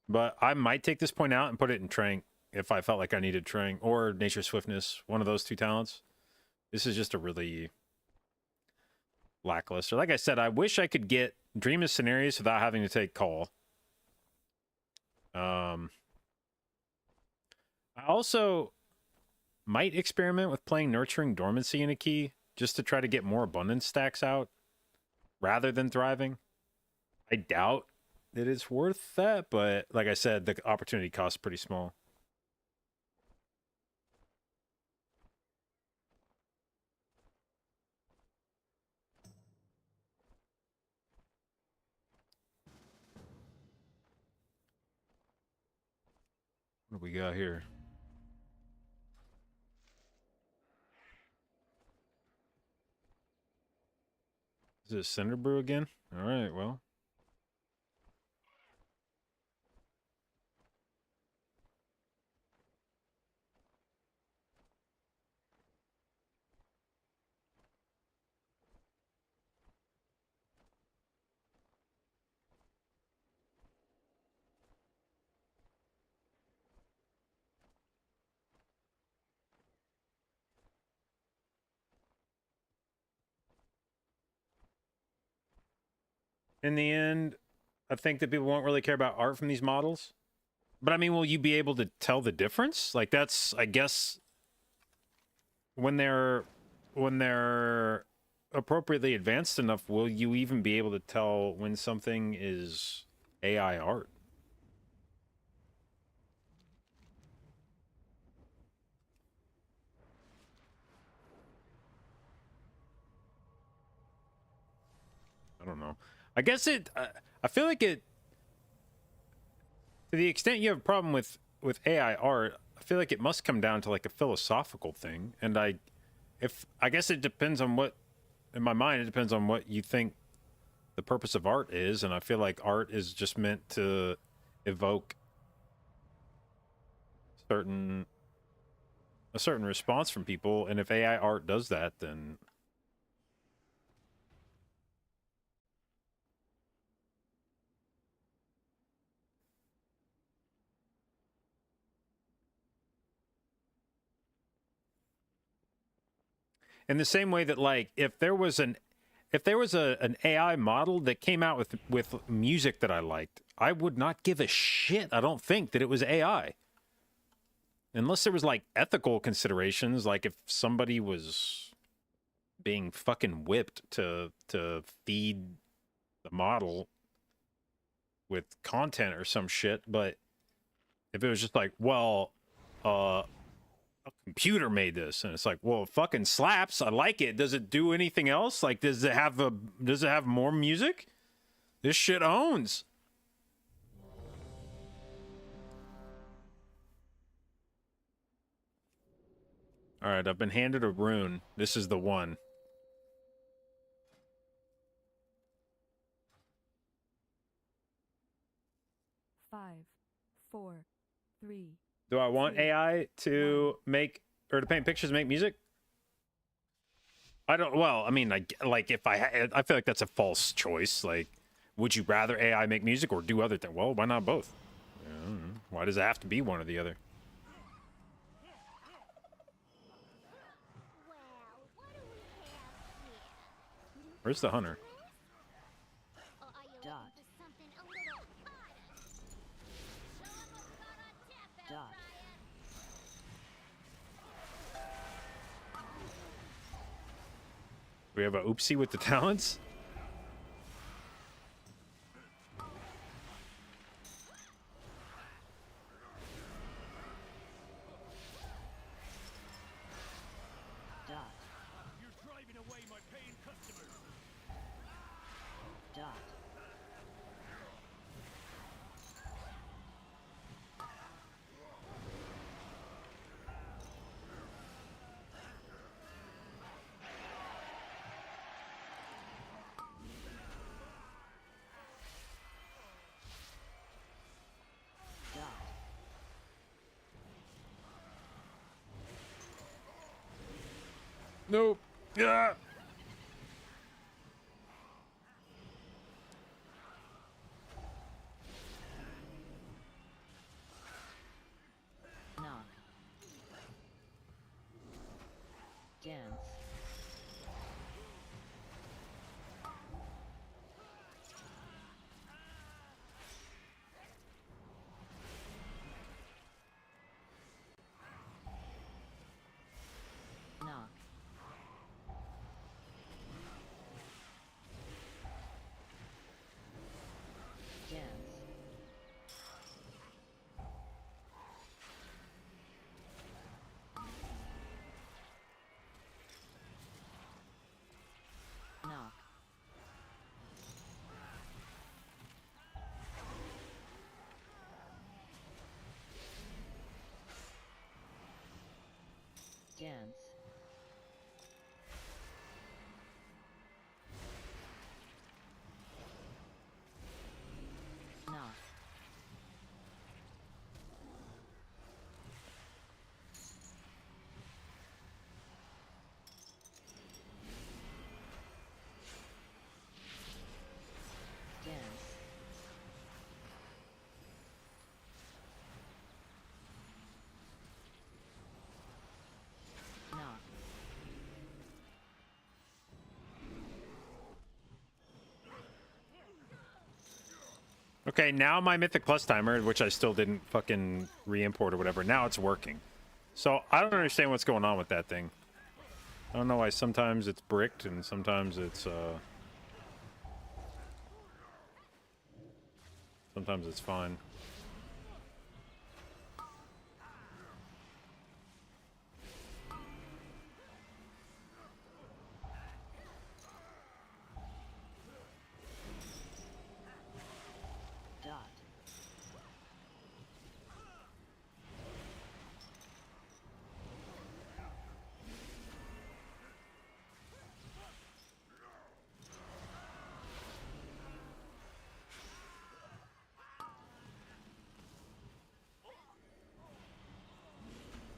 But I might take this point out and put it in Trank if I felt like I needed Trank. Or Nature Swiftness, one of those two talents. This is just a really lackluster. Like I said, I wish I could get Dream of Scenarios without having to take Call. I also might experiment with playing Nurturing Dormancy in a key just to try to get more abundance stacks out rather than Thriving. I doubt that it's worth that, but like I said, the opportunity cost is pretty small. What do we got here? Is it Cinder Brew again? All right, well. In the end, I think that people won't really care about art from these models. But I mean, will you be able to tell the difference? Like, that's, I guess, when they're appropriately advanced enough, will you even be able to tell when something is AI art? I don't know. I guess I feel like it, to the extent you have a problem with AI art, I feel like it must come down to like a philosophical thing. And I guess it depends on what, in my mind, it depends on what you think the purpose of art is. And I feel like art is just meant to evoke a certain response from people. And if AI art does that, then in the same way that, like, if there was an AI model that came out with music that I liked, I would not give a shit. I don't think that it was AI. Unless there was like ethical considerations, like if somebody was being fucking whipped to feed the model with content or some shit. But if it was just like, well, a computer made this, and it's like, well, it fucking slaps. I like it. Does it do anything else? Like, does it have more music? This shit owns. All right, I've been handed a rune. This is the one. Five, four, three. Do I want AI to make, or to paint pictures and make music? I don't. Well, I mean, like if I feel like that's a false choice. Like, would you rather AI make music or do other things? Well, why not both? I don't know. Why does it have to be one or the other? Well, what do we have here? Where's the hunter? Or are you Dot. looking for something a little harder? Show 'em what's got on tap, Dot. Outlier. We have a oopsie with the talents. Dot. You're driving away my paying customers. Dot. Dot. Nope. Yeah. Knock. Dance. Knock. Dance. Knock. Dance. Knock. Dance. Knock. Okay, now my Mythic Plus timer, which I still didn't fucking re-import or whatever, now it's working. So I don't understand what's going on with that thing. I don't know why sometimes it's bricked and sometimes it's fine. Dot.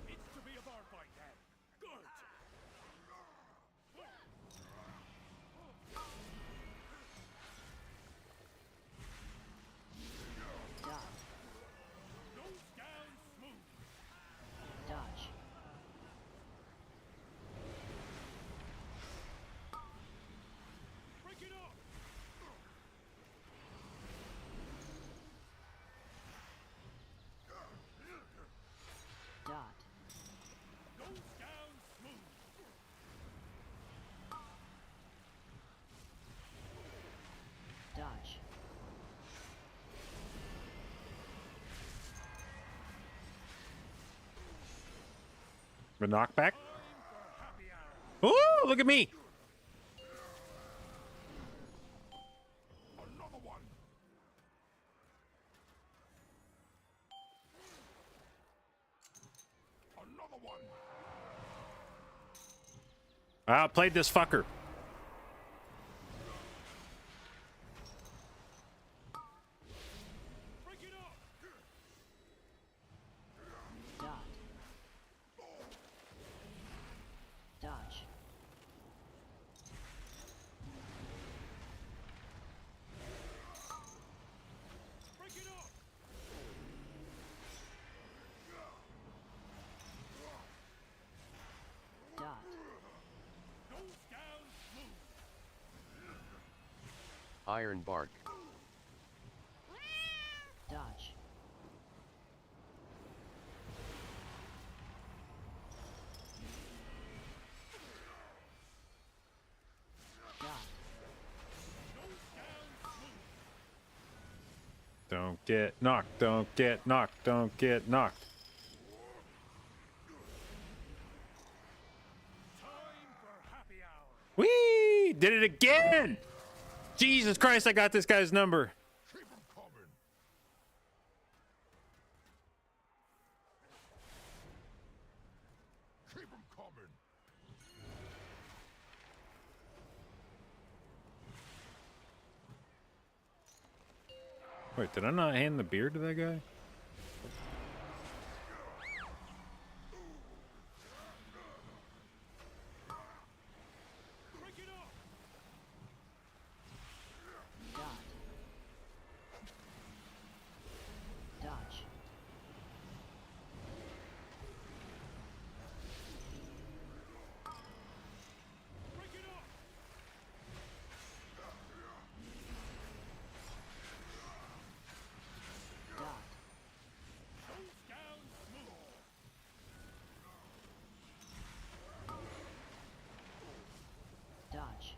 It's to be a bar fight then. Good. Dot. Nose down smooth. Dodge. Break it up. Dot. Nose down smooth. Dodge. The knockback? Happy hour. Ooh, look at me! Another one. Another one. I outplayed this fucker. Break it up. Dot. Dodge. Iron bark. Dodge. Dot. Don't get knocked. Don't get knocked. Don't get knocked. Whee! Did it again! Jesus Christ, I got this guy's number. Keep 'em coming. Keep 'em coming. Wait, did I not hand the beer to that guy? Dot. Dodge. Dot. Dodge.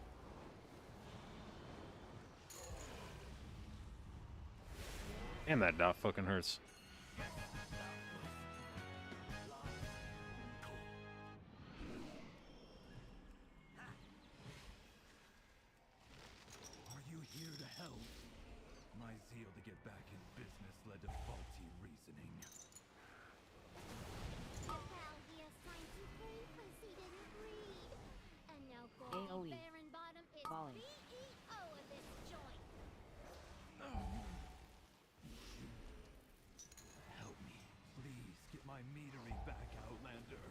Man, that dot fucking hurts. Are you here to help? My zeal to get back in business led to faulty reasoning. Val here signed some papers he didn't read. And now AOE. Goldie Baronbottom is Falling. CEO of this joint. Help me. Please get my meadery back, Outlander.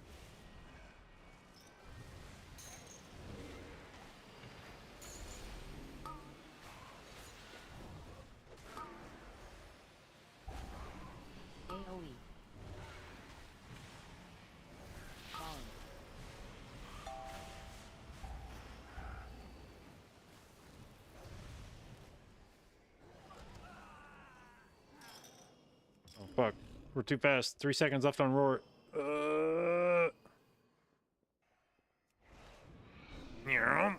AOE. Falling. Oh, fuck. We're too fast. 3 seconds left on roar. Yeah.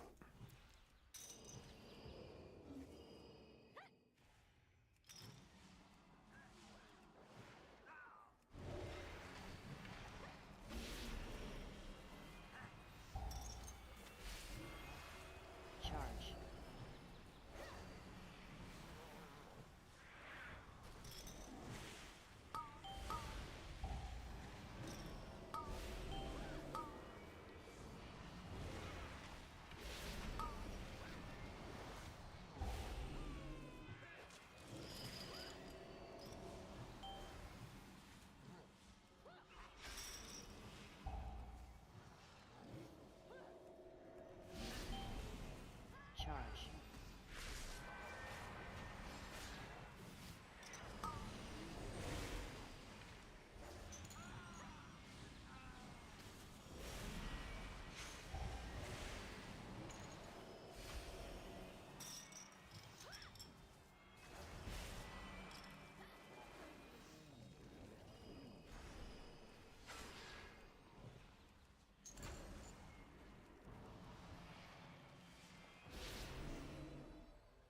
Charge. Charge.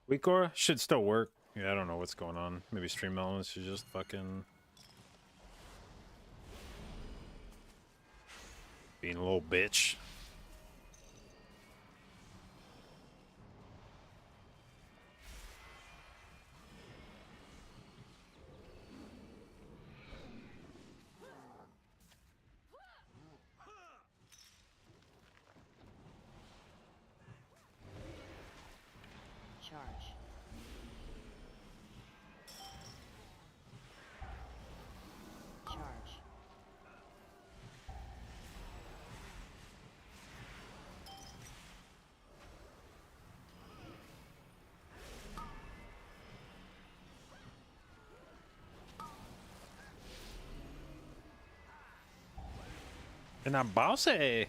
Weak aura should still work. Yeah, I don't know what's going on. Maybe stream elements should just fucking being a little bitch. Charge. Charge. And I'm bossy.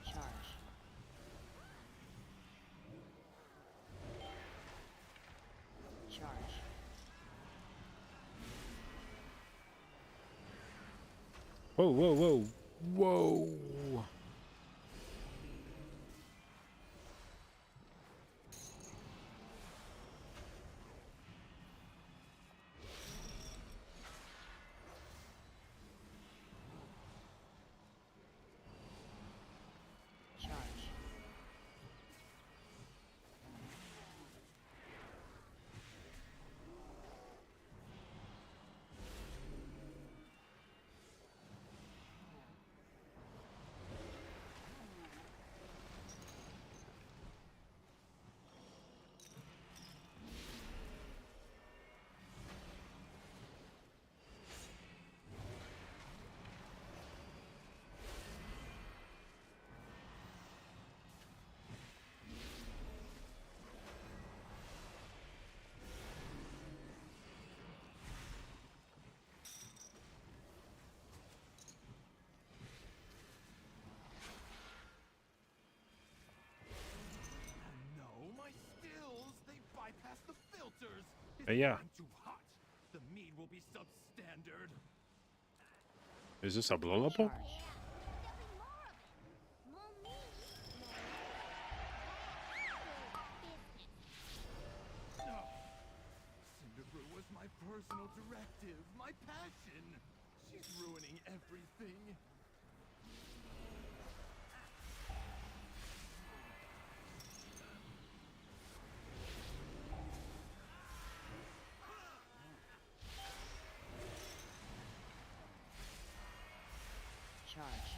Charge. Whoa, whoa, whoa. Whoa. Charge. No, my stills! They bypass the filters! It's Yeah. getting too hot. The mead will be substandard. Is this a blow up? Charge. There'll be more of it. More meat, business. Cinderbrew was my personal directive, my passion. She's ruining everything. Charge.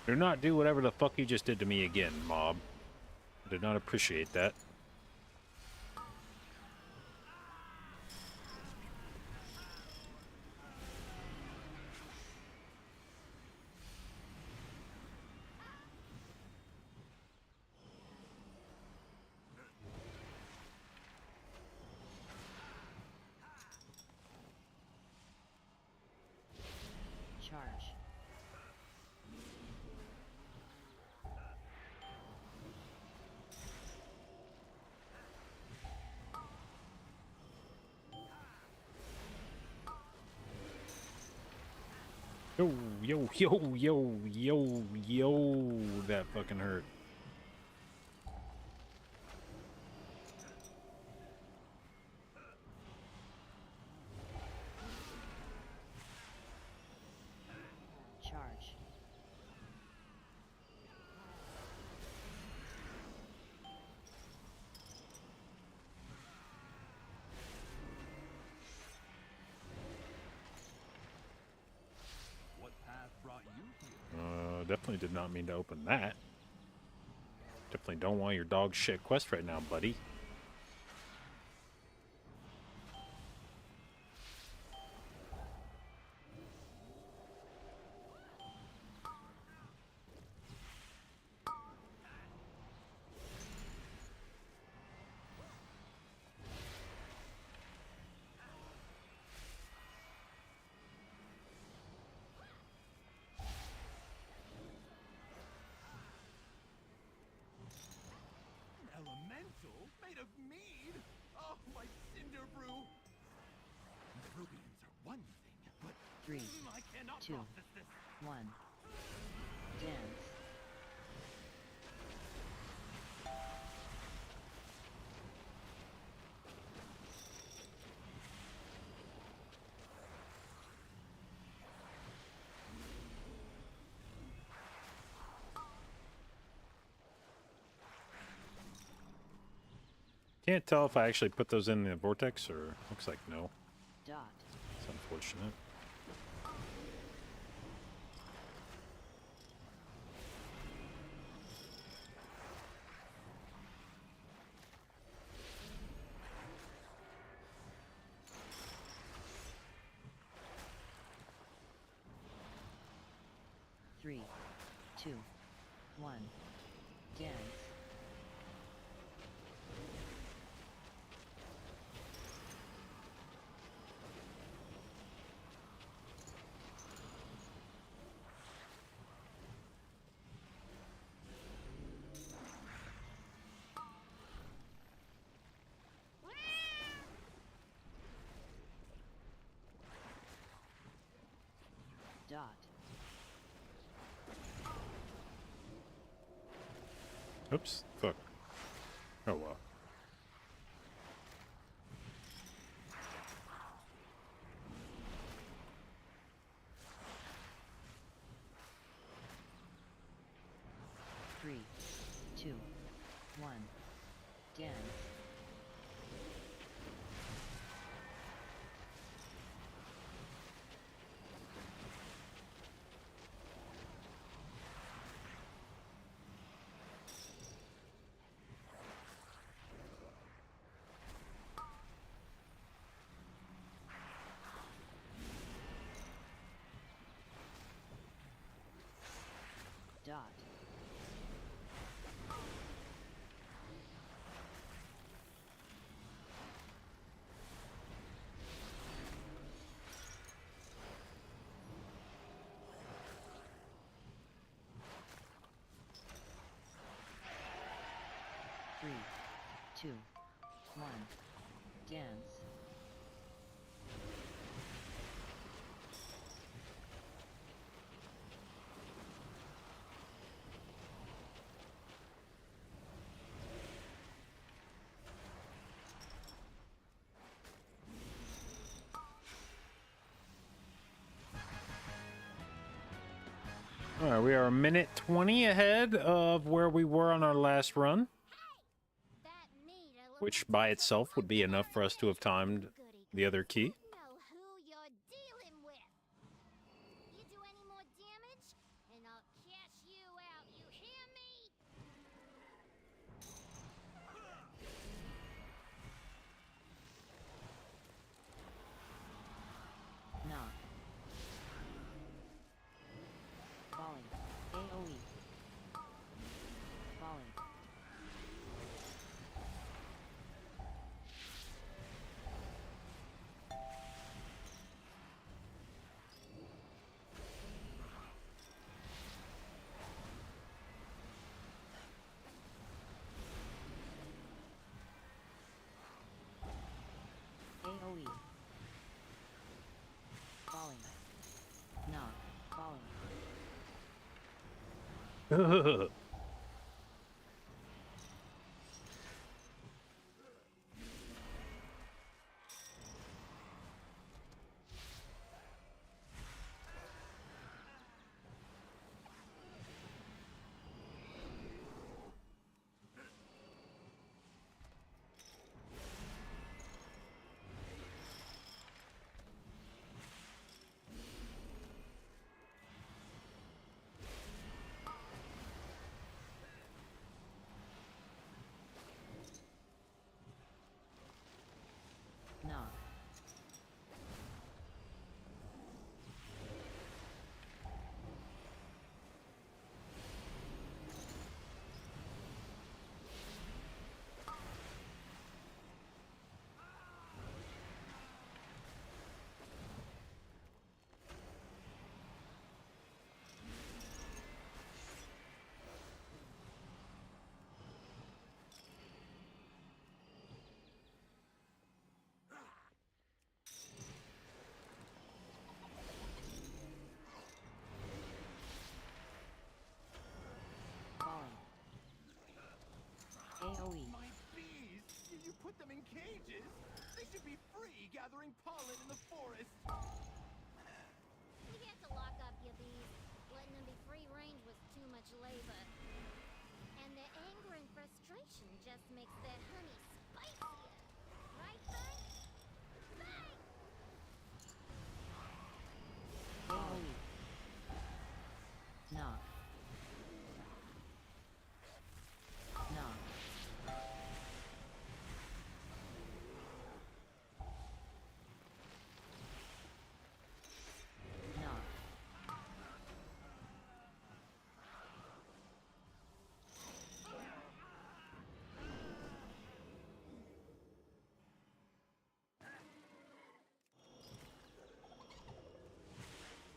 Do not do whatever the fuck you just did to me again, mob. I did not appreciate that. Charge. Yo, yo, yo, yo, yo, yo, that fucking hurt. Charge. What path brought you here? Definitely did not mean to open that. Definitely don't want your dog shit quest right now, buddy. brew. Rubians are one thing, but 3, I cannot 2, process this. 1. Dance. Can't tell if I actually put those in the vortex or looks like no. Dot. It's unfortunate. Three, two, one. Dance. Dot. Oops. Fuck. Oh well. Three, two, one. Dance. Dot. Three, two, one. Dance. All right, we are a minute 20 ahead of where we were on our last run, That meat which by itself would be enough for us to have timed the other key. know who you're dealing with. You do any more damage, and I'll cash you out. You hear me? Knock. Volley. AoE. Volley. AoE. Volley. Knock. Volley. gathering pollen in the forest. We had to lock up your bees. Letting them be free range was too much labor. And their anger and frustration just makes their honey spicier. Right, Bang? Bang! AoE. Knock. Knock. Knock.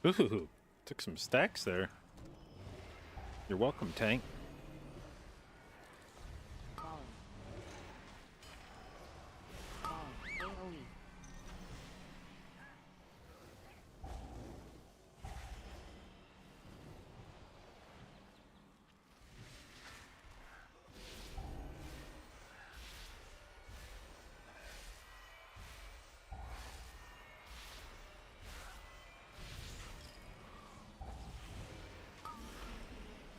Ooh, took some stacks there. You're welcome, tank. Falling. Falling. AoE.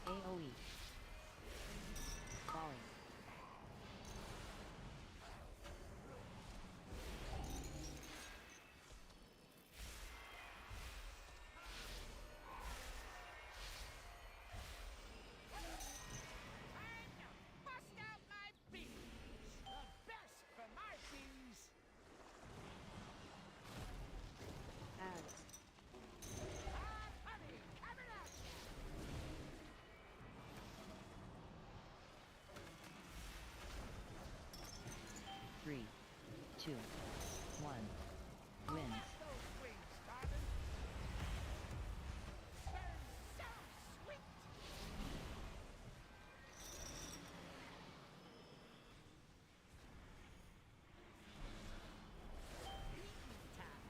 AoE. Falling. Bust out my bees! The best for my bees! Ads. Hot honey coming at ya! 3, 2, 1. Wins. Those wings, darling! Burn so sweet! Eating time!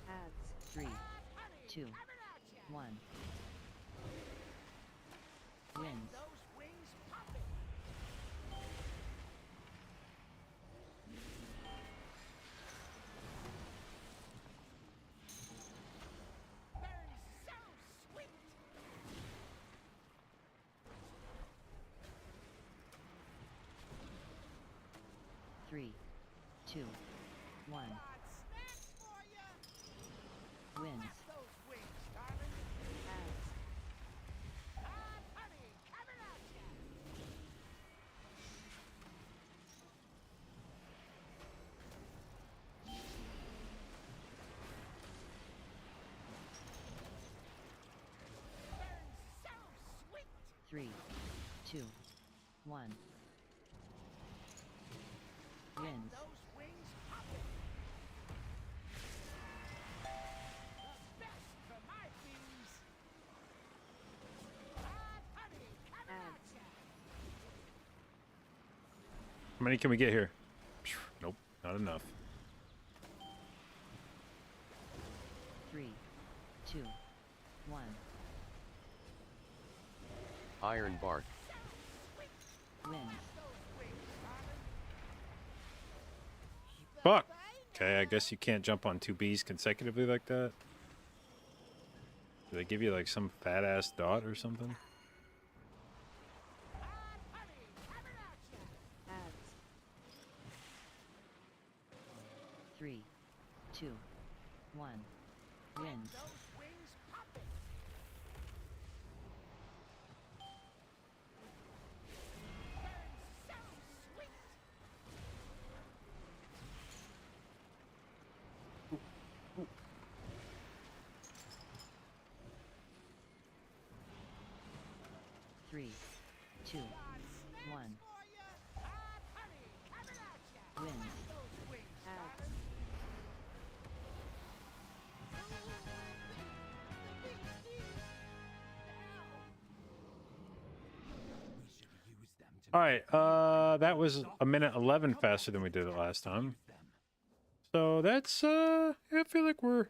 Ads. 3, Hot honey 2, coming at ya! 1. Wins. Those wings popping! Burns so sweet! 3, 2, 1. Got snacks for ya! Wins. Those wings, darling! Ads. Hot honey coming at ya! Burns so sweet! 3, 2, 1. Wins. Those wings popping! The best for my bees! Hot honey coming Ads. at ya! How many can we get here? Phew, nope, not enough. 3, 2, 1. Iron bark. Wins. Fuck! Okay, I guess you can't jump on 2 bees consecutively like that. Do they give you like some fat ass dot or something? Ads. 3, 2, 1. Wins. Those wings popping! Burns so sweet! 3, 2, 1. Hot honey coming at ya! Wins. Those wings, Ads. darling! All right, that was a minute 11 faster than we did it last time. So that's I feel like what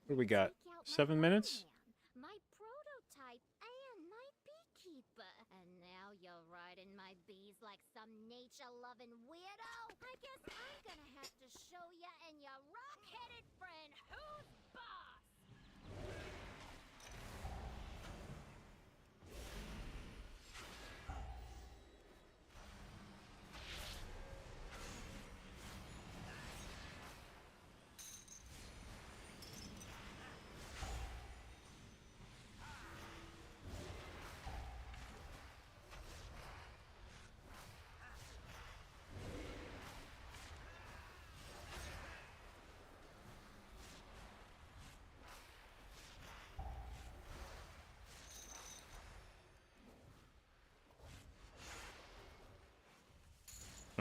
do we got? Check out my 7 minutes? man, my prototype and my beekeeper. And now you're riding my bees like some nature-loving weirdo?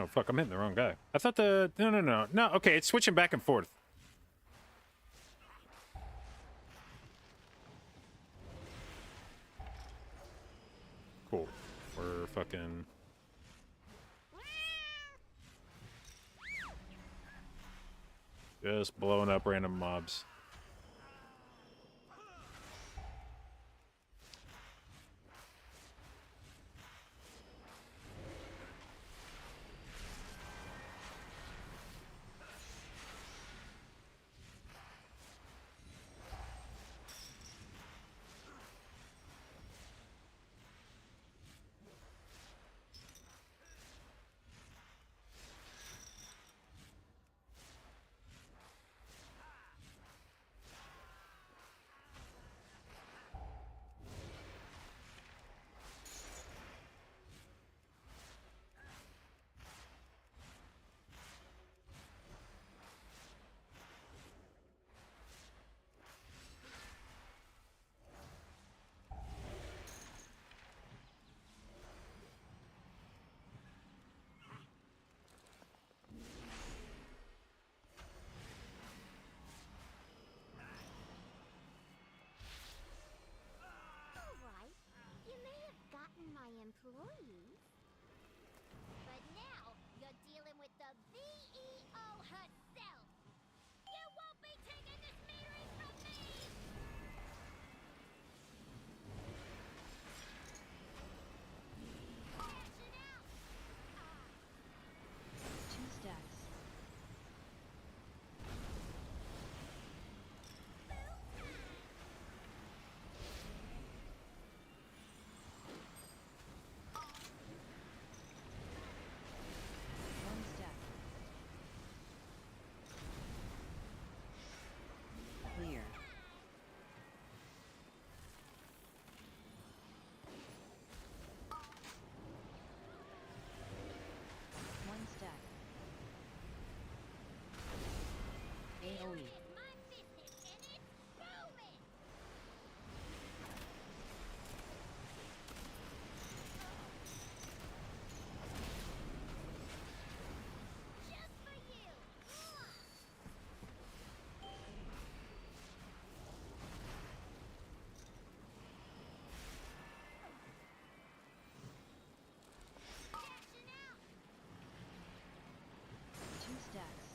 Oh, fuck, I'm hitting the wrong guy. I thought the... No, okay, it's switching back and forth. Cool. We're fucking... just blowing up random mobs. Alright, you may have gotten my employees. But now, you're dealing with the VEO herself! You won't be taking this metering from me! Cash it out! 2 stacks. One stack. Clear. One stack. AoE. It's my business, and it's booming! Just for you! Cashing out! 2 stacks.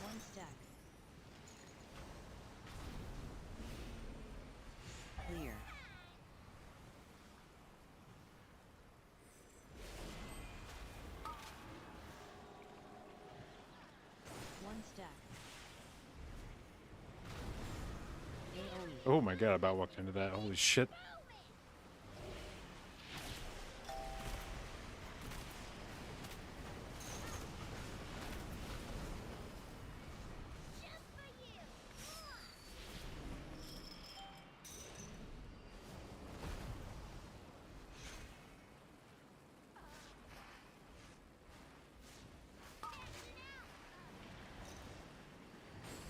One stack. Clear. One stack. AoE. Oh my god, I about walked into that. Holy shit. Just for you!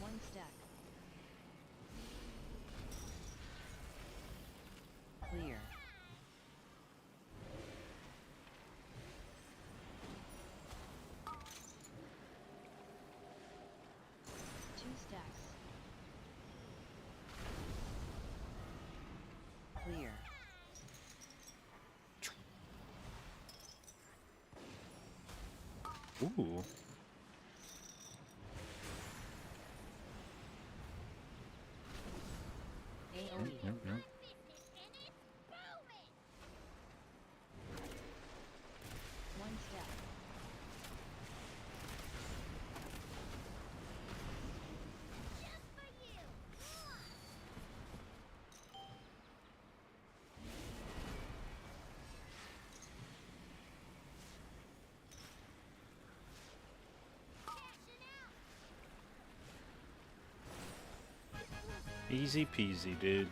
One stack. Clear. Two stacks. Clear. Ooh. AoE. Yep, yep. Business, and it's booming! One stack. Just for you! Cashing out! Easy peasy, dude.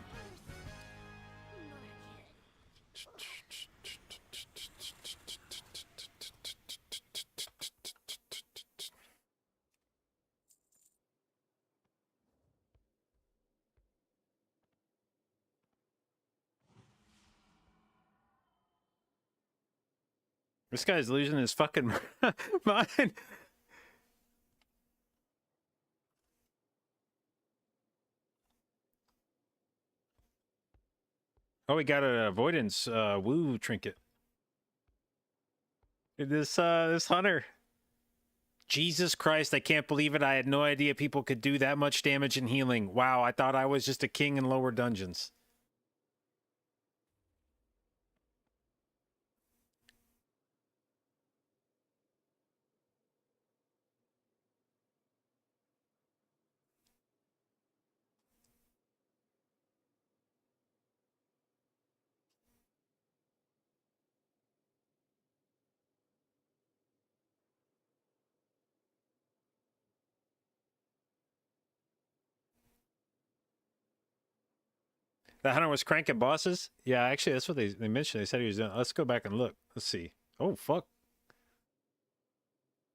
This guy's losing his fucking mind. Oh, we got an avoidance woo trinket. This hunter. Jesus Christ, I can't believe it. I had no idea people could do that much damage and healing. Wow, I thought I was just a king in lower dungeons. The hunter was cranking bosses? Yeah, actually, that's what they mentioned. They said he was doing. Let's go back and look. Let's see. Oh, fuck.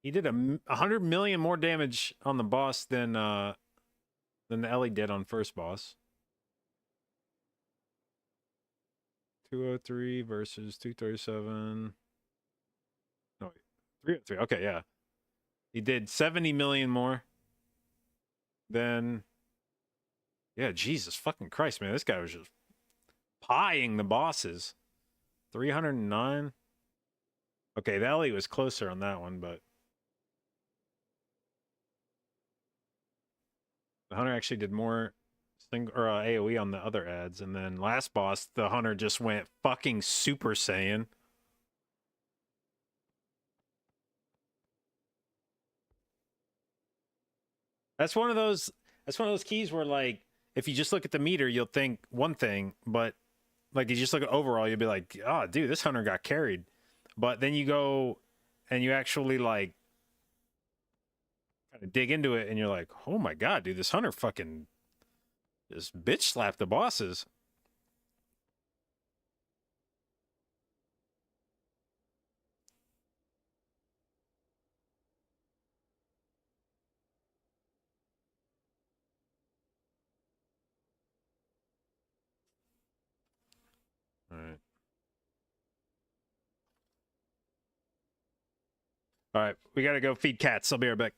He did 100 million more damage on the boss than the Ellie did on first boss. 203 versus 237. No, wait. 303. Okay, yeah. He did 70 million more than. Yeah, Jesus fucking Christ, man. This guy was just pieing the bosses. 309. Okay, the Ellie was closer on that one, but the hunter actually did more AoE on the other ads. And then last boss, the hunter just went fucking Super Saiyan. That's one of those keys where, like, if you just look at the meter, you'll think one thing, but like you just look at overall, you'll be like, oh dude, this hunter got carried. But then you go and you actually like kind of dig into it and you're like, oh my god, dude, this hunter fucking just bitch slapped the bosses. All right. All right, we gotta go feed cats. I'll be right back.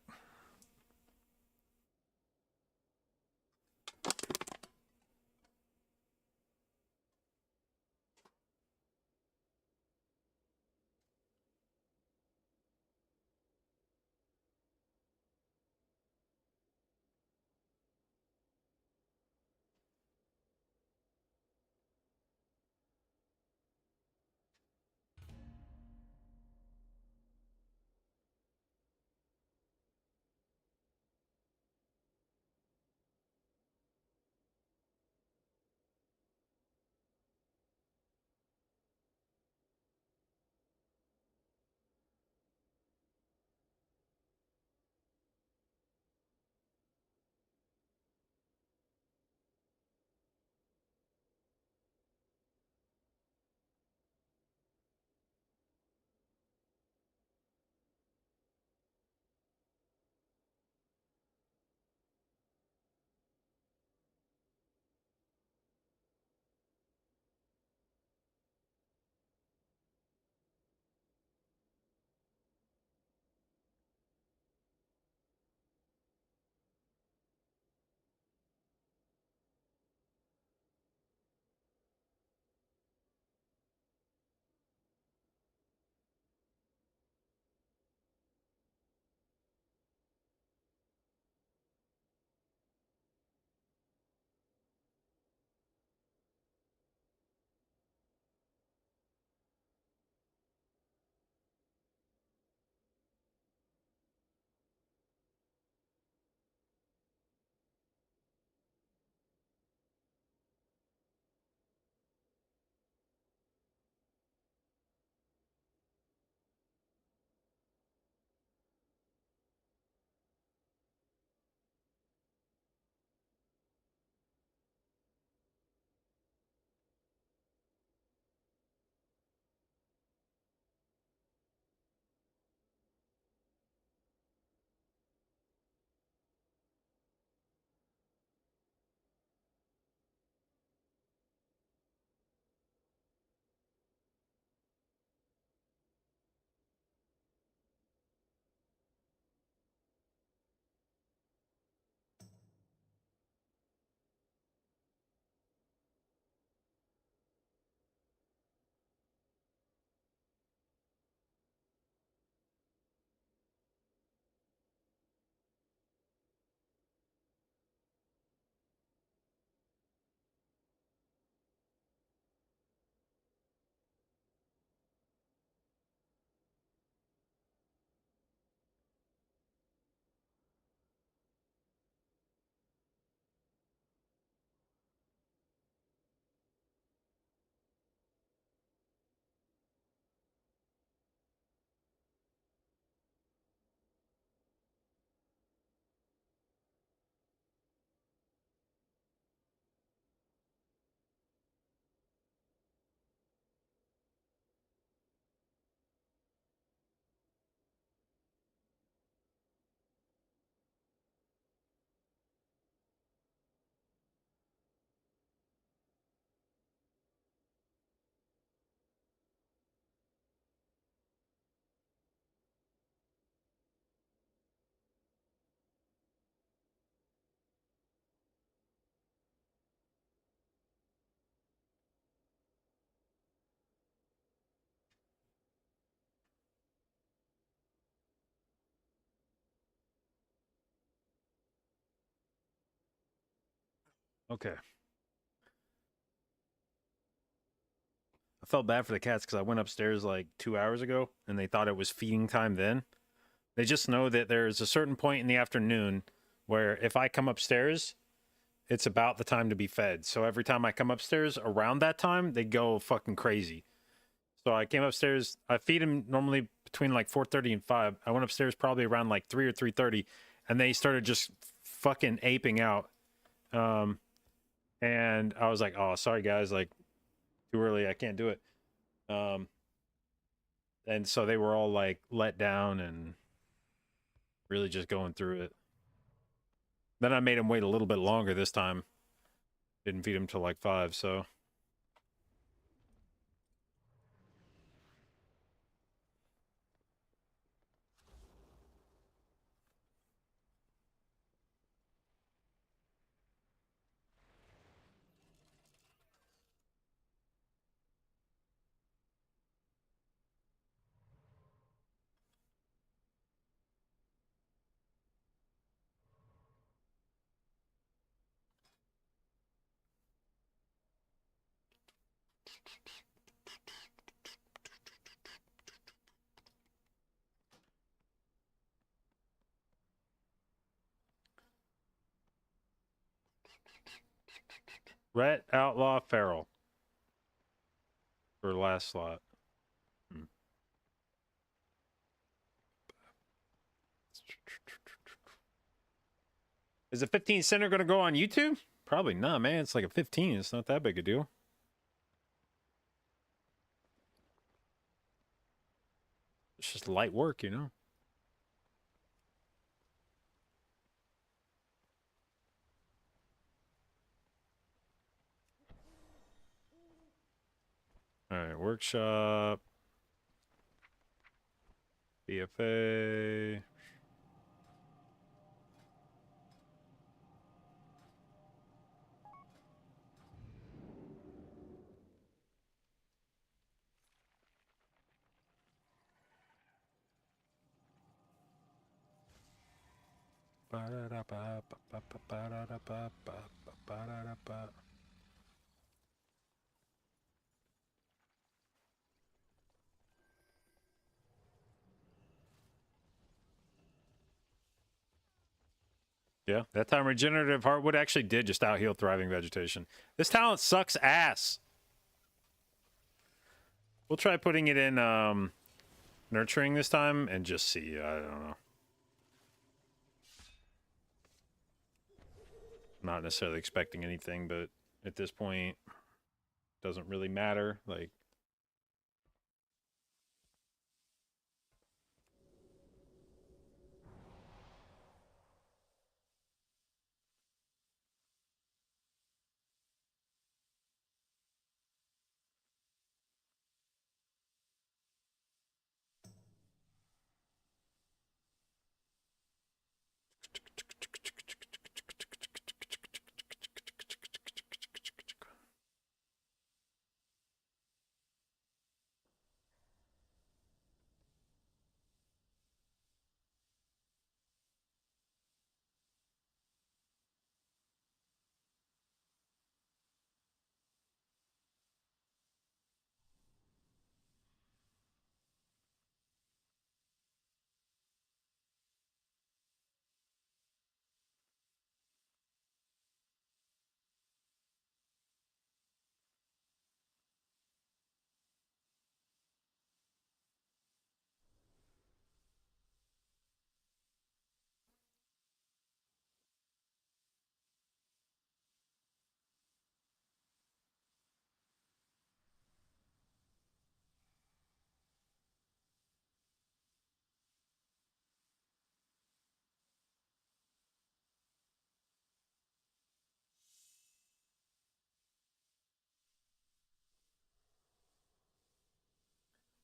Okay. I felt bad for the cats because I went upstairs like 2 hours ago and they thought it was feeding time then. They just know that there's a certain point in the afternoon where if I come upstairs, it's about the time to be fed. So every time I come upstairs around that time, they go fucking crazy. So I came upstairs. I feed them normally between like 4:30 and 5. I went upstairs probably around like 3 or 3:30, and they started just fucking aping out. And I was like, "Oh, sorry guys, like too early. I can't do it." And so they were all like let down and really just going through it. Then I made them wait a little bit longer this time. Didn't feed them till like 5, so. Ret Outlaw Feral for last slot. Is a 15 center going to go on YouTube? Probably not, man. It's like a 15. It's not that big a deal. It's just light work, you know? All right, workshop. BFA. Yeah, that time regenerative heartwood actually did just out heal thriving vegetation. This talent sucks ass. We'll try putting it in nurturing this time and just see. I don't know. Not necessarily expecting anything, but at this point, doesn't really matter. Like,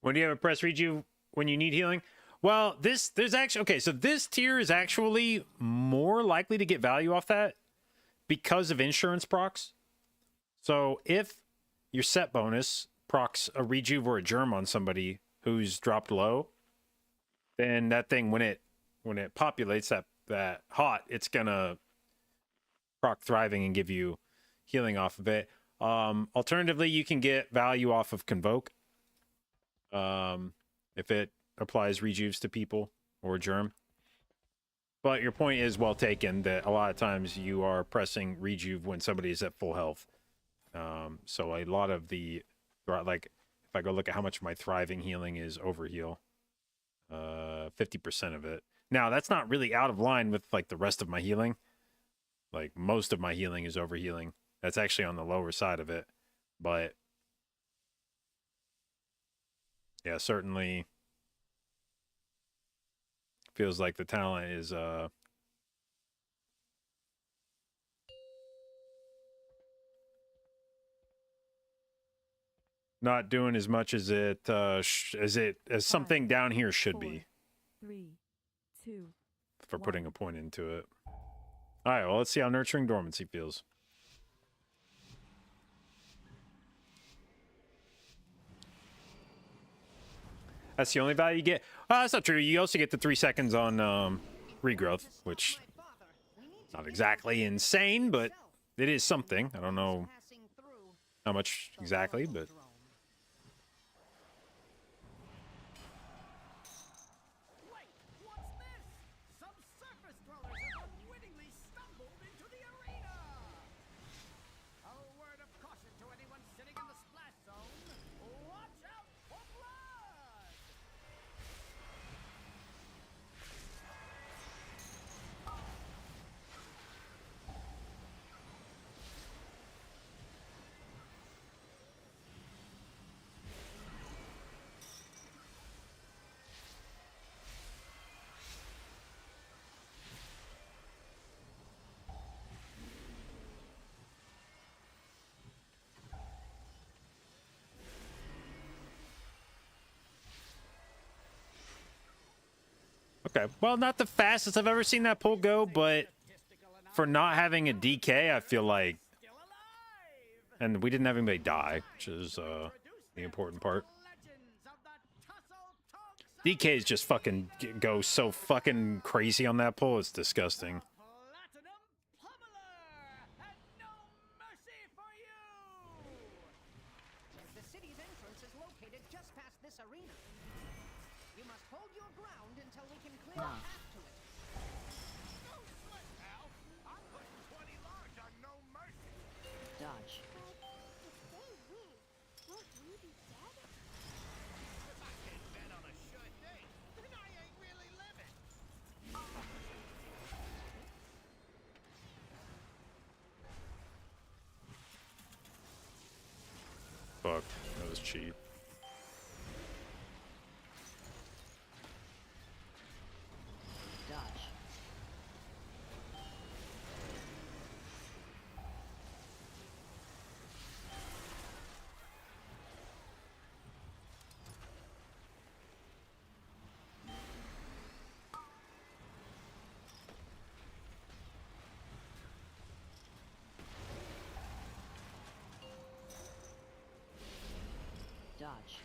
when do you have a press reju when you need healing? Well, there's actually okay. So this tier is actually more likely to get value off that because of insurance procs. So if your set bonus procs a rejuve or a germ on somebody who's dropped low, then that thing when it populates that hot, it's gonna proc thriving and give you healing off of it. Alternatively, you can get value off of Convoke. If it applies rejuves to people or germ. But your point is well taken that a lot of times you are pressing rejuve when somebody is at full health. So a lot of the, like, if I go look at how much of my thriving healing is overheal, 50% of it. Now, that's not really out of line with, like, the rest of my healing. Like, most of my healing is overhealing. That's actually on the lower side of it. But, yeah, certainly feels like the talent is, not doing as much as it, as something down here should be. 3, 2, For putting a point into it. All right, well, let's see how Nurturing Dormancy feels. That's the only value you get. That's not true. You also get the 3 seconds on regrowth, which not exactly insane, but it is something. I don't know how much exactly, but okay. Well, not the fastest I've ever seen that pull go, but for not having a DK, I feel like, and we didn't have anybody die, which is the important part. DKs just fucking go so fucking crazy on that pull. It's disgusting. The city's entrance is located just past this arena. You must hold your ground until we can clear a path to it. No sweat, pal. I'm putting 20 large on no mercy. Dodge. If they win, won't we be dead? If I can't bet on a sure thing, then I ain't really living. Fuck, that was cheap. Dodge. Dodge.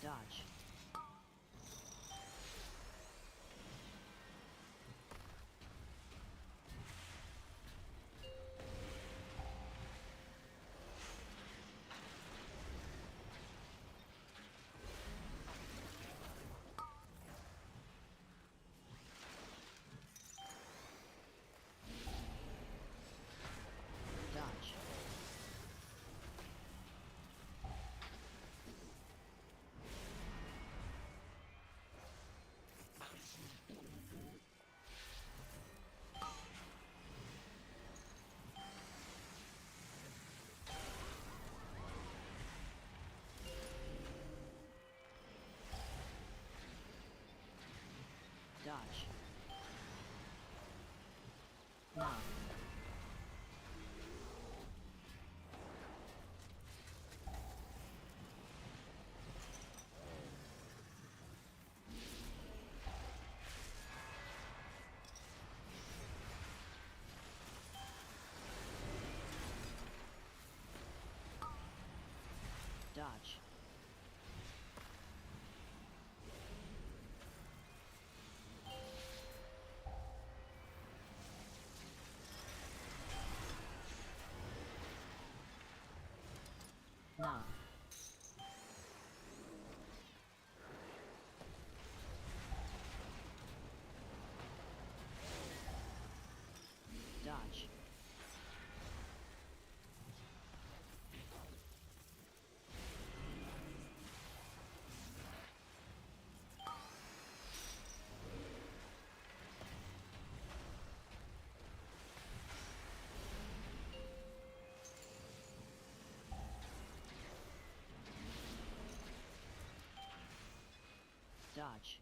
Dodge. Dodge. Dodge. No. Dodge. Nah. Dodge. Dodge.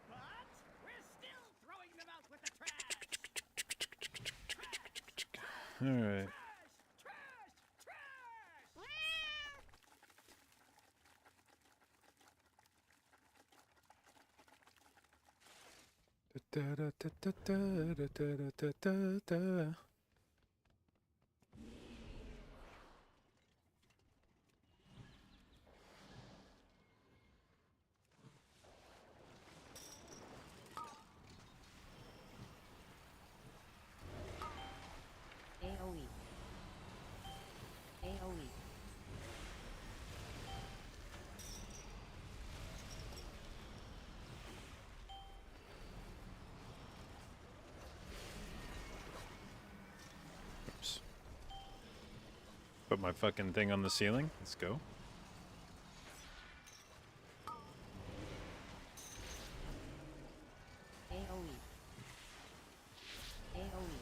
But we're still throwing them out with the trash. All right. Da, da, da, da, da, da, da, da, da, da. AoE. AoE. Oops. Put my fucking thing on the ceiling. Let's go. AoE. AoE.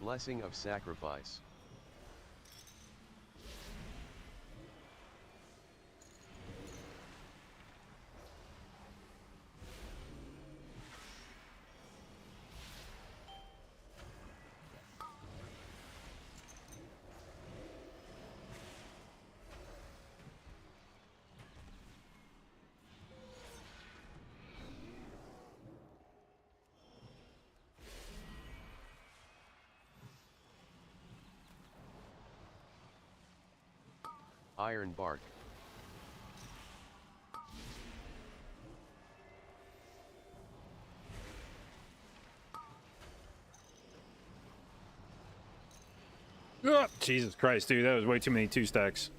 Blessing of sacrifice. Iron bark. Ah, Jesus Christ, dude, that was way too many 2-stacks.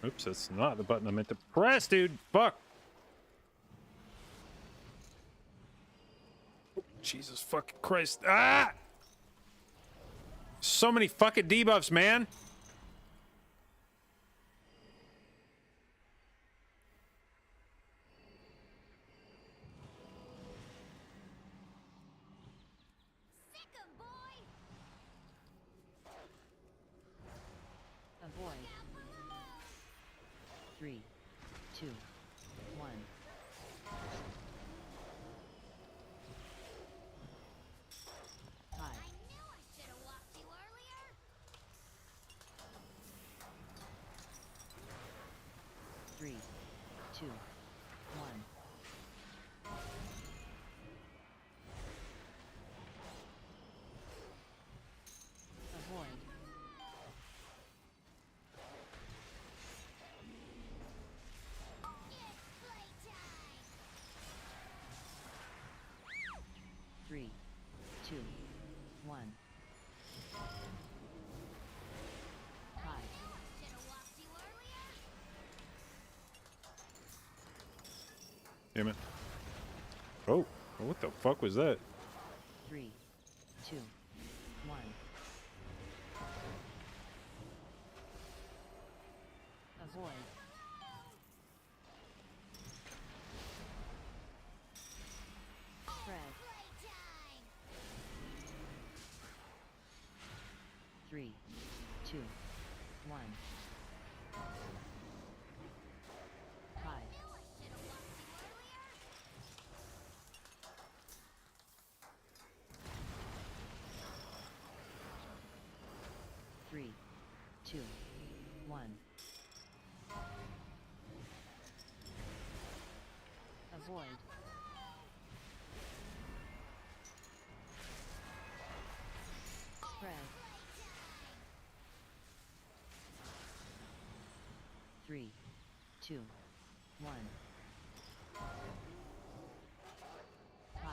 Oops, that's not the button I meant to press, dude. Fuck. Jesus fucking Christ. Ah! So many fucking debuffs, man. Sick 'em, boy! Avoid. 3, 2, 1. I 5, knew I should have walked you earlier! 3, 2, 1. Avoid. It's playtime! 3, 2, 1. 5, Should have walked you earlier! Damn it. Oh, what the fuck was that? 3, 2, 1. Avoid. Spread. Playtime! 3, 2, 1. 5, Knew I should have walked you earlier! 3, 2, 1. Avoid. Spread. 3, 2, 1. 5,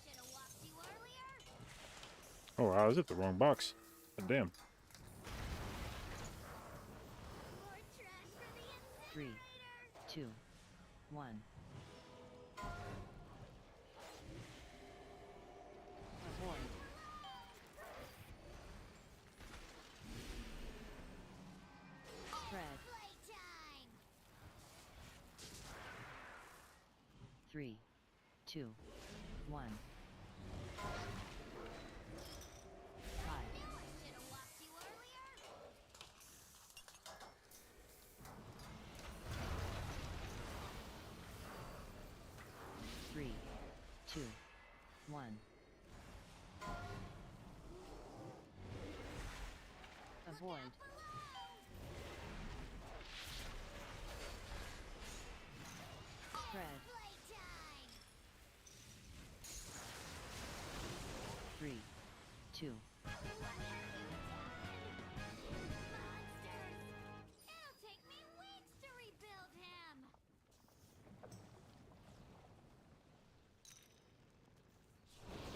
Should have walked you earlier! Oh, wow, I was at the wrong box. God damn. More trash for the 3, incinerator! 2, 1. Avoid. Spread. Playtime! 3, 2, 1. 5, Should have walked you earlier! 3, 2, 1. Avoid. Spread. Playtime! 3, 2. Monsters! It'll take me weeks to rebuild him!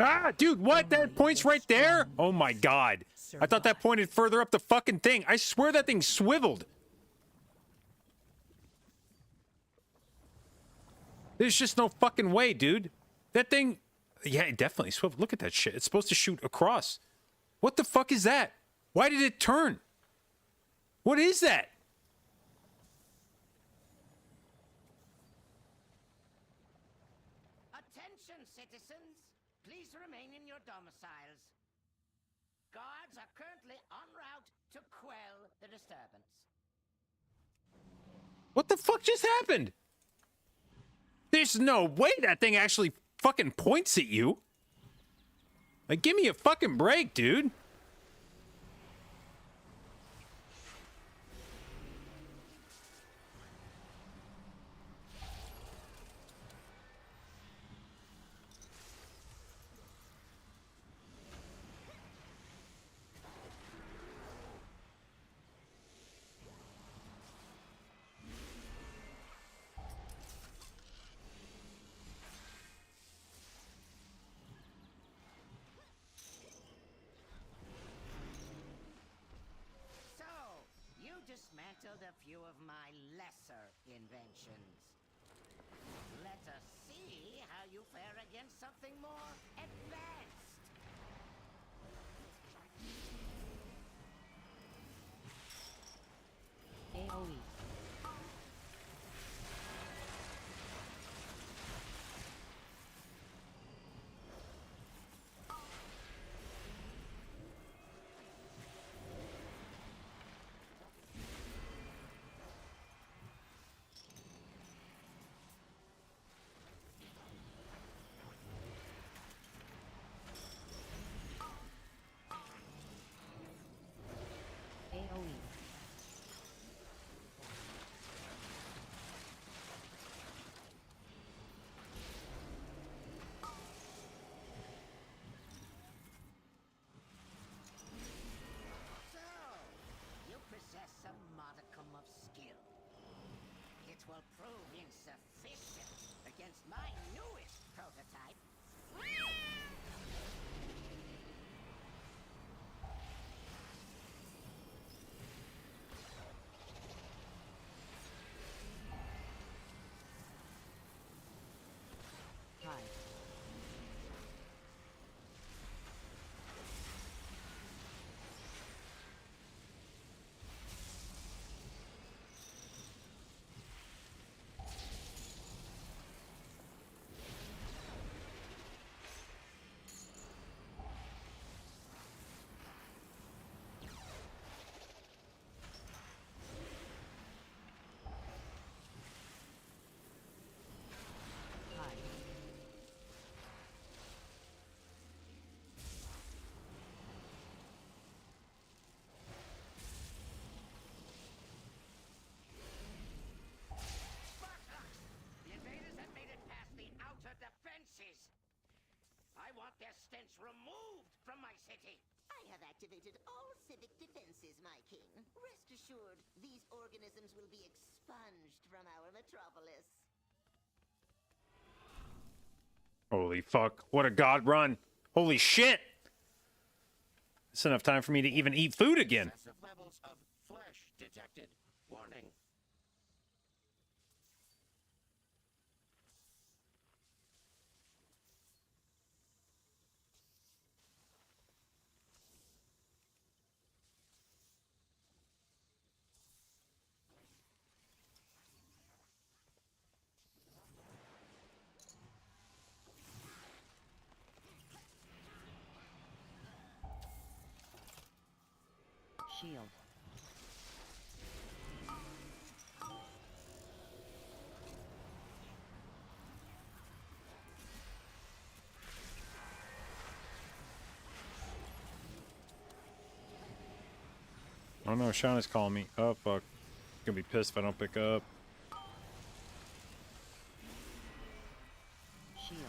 Ah, dude, what? That point's right there? Oh my god. I thought that pointed further up the fucking thing. I swear that thing swiveled. There's just no fucking way, dude. That thing... Yeah, it definitely swiveled. Look at that shit. It's supposed to shoot across. What the fuck is that? Why did it turn? What is that? Attention, citizens. Please remain in your domiciles. Guards are currently en route to quell the disturbance. What the fuck just happened? There's no way that thing actually fucking points at you. Like, give me a fucking break, dude. lesser inventions. Let us see how you fare against something more advanced. AoE. AoE. So, you possess a modicum of skill. It will prove insufficient against my newest prototype. Hide. Hide. Sparklocks! The invaders have made it past the outer defenses. I want their stench removed from my city. I have activated all civic defenses, my king. Rest assured, these organisms will be expunged from our metropolis. Holy fuck. What a god run. Holy shit. It's enough time for me to even eat food again. Excessive levels of flesh detected. Warning. Shield. Oh no, Shauna's calling me. Oh fuck. Gonna be pissed if I don't pick up. Shield.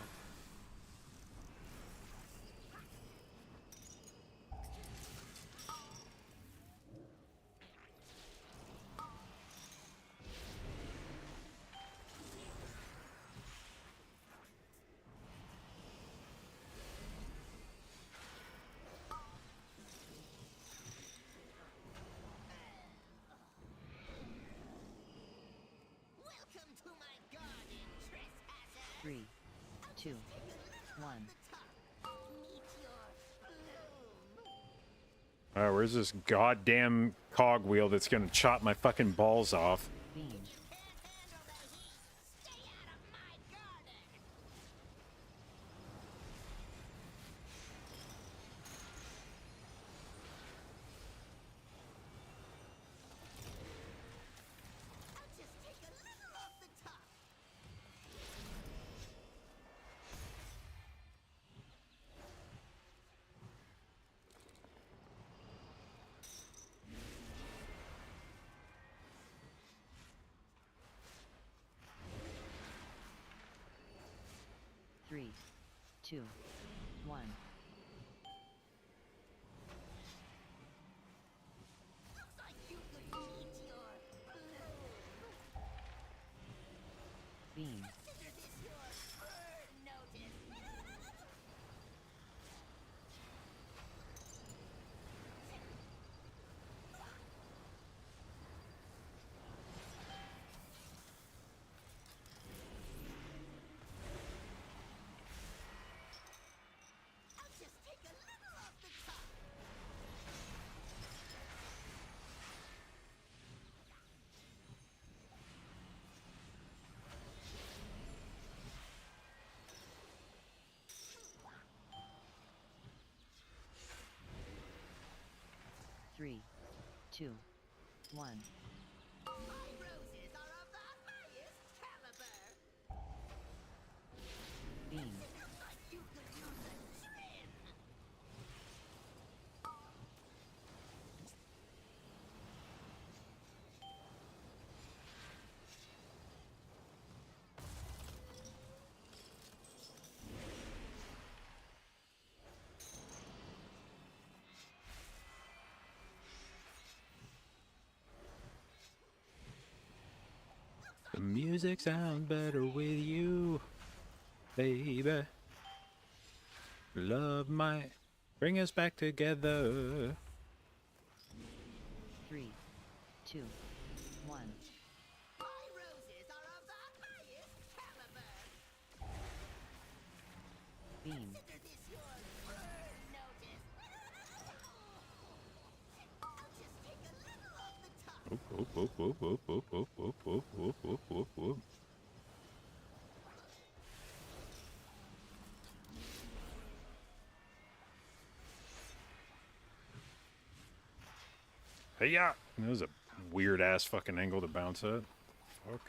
Welcome to my garden, trespasser! 3, 2, 1. Meet your bloom! Alright, where's this goddamn cogwheel that's gonna chop my fucking balls off? Beam. Can't handle the heat! Stay out of my garden! I'll just take a little off the top. Three, 2, 1. Looks like you could meet your bloom. Beam. Consider this your burn notice. 2, 1. My roses are of the highest caliber. Beam. Like you could use a trim. The music sounds better with you, baby. Love might bring us back together. 3, 2, 1. My roses are of the highest caliber. Beam. Consider this your burn notice. I'll just take a little off the top. Whoop, whoop, whoop, whoop, whoop, whoop, whoop, whoop, whoop, whoop, whoop, whoop, whoop. Hey, yeah. That was a weird ass fucking angle to bounce at. Fuck.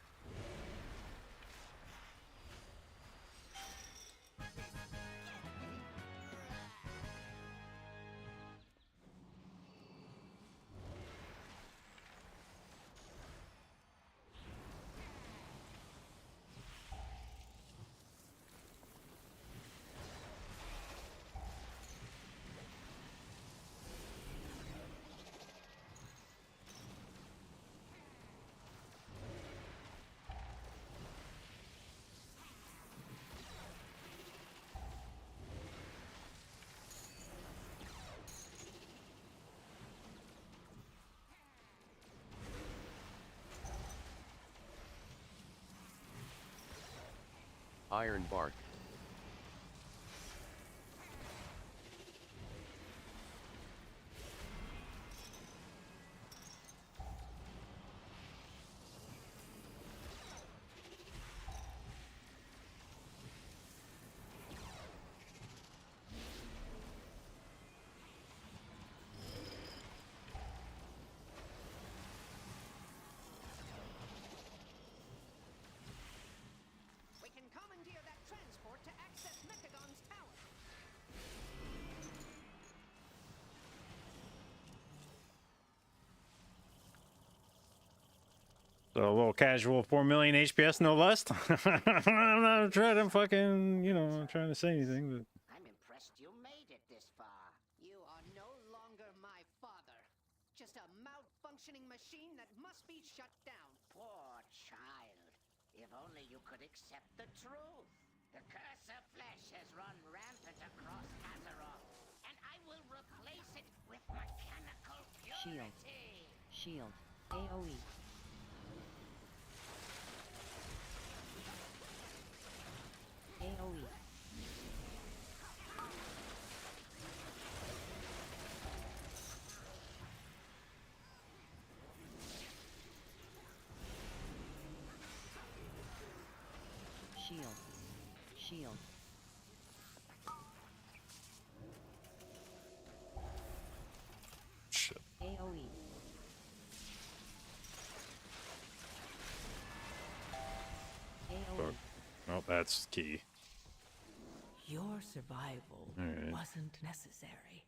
Iron bark. We can commandeer that transport to access Mechagon's tower. So a little casual 4 million HPS, no less. I'm not trying to fucking, you know, I'm trying to say anything, but I'm impressed you made it this far. You are no longer my father. Just a malfunctioning machine that must be shut down. Poor child. If only you could accept the truth. The curse of flesh has run rampant across Azeroth, and I will replace it with mechanical Shield. purity. Shield. AoE. AoE. Shield. Shield. shit. AoE. AoE. Well, that's key. Your survival Alright. wasn't necessary.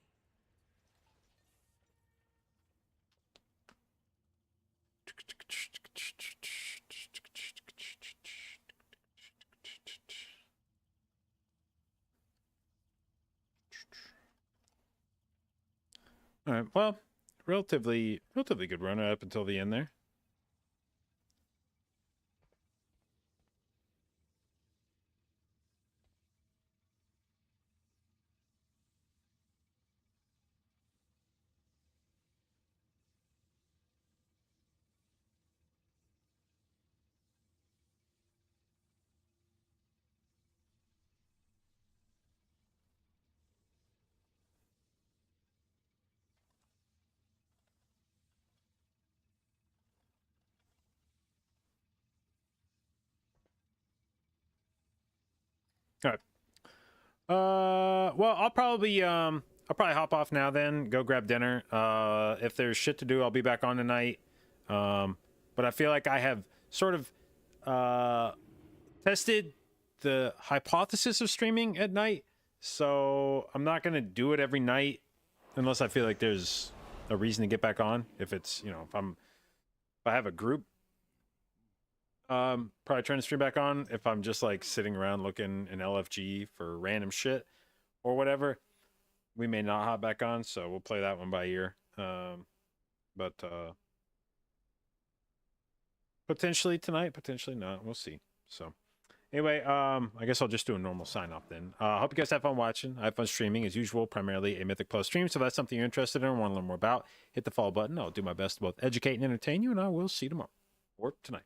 All right. Well, relatively good run up until the end there. All right. Well, I'll I'll probably hop off now then, go grab dinner. If there's shit to do, I'll be back on tonight. But I feel like I have sort of tested the hypothesis of streaming at night. So I'm not going to do it every night unless I feel like there's a reason to get back on. If it's, you know, if I have a group, probably trying to stream back on. If I'm just like sitting around looking in LFG for random shit or whatever, we may not hop back on. So we'll play that one by ear. But potentially tonight, potentially not. We'll see. So anyway, I guess I'll just do a normal sign off then. I hope you guys have fun watching. I have fun streaming as usual, primarily a Mythic Plus stream. So if that's something you're interested in or want to learn more about, hit the follow button. I'll do my best to both educate and entertain you, and I will see you tomorrow or tonight.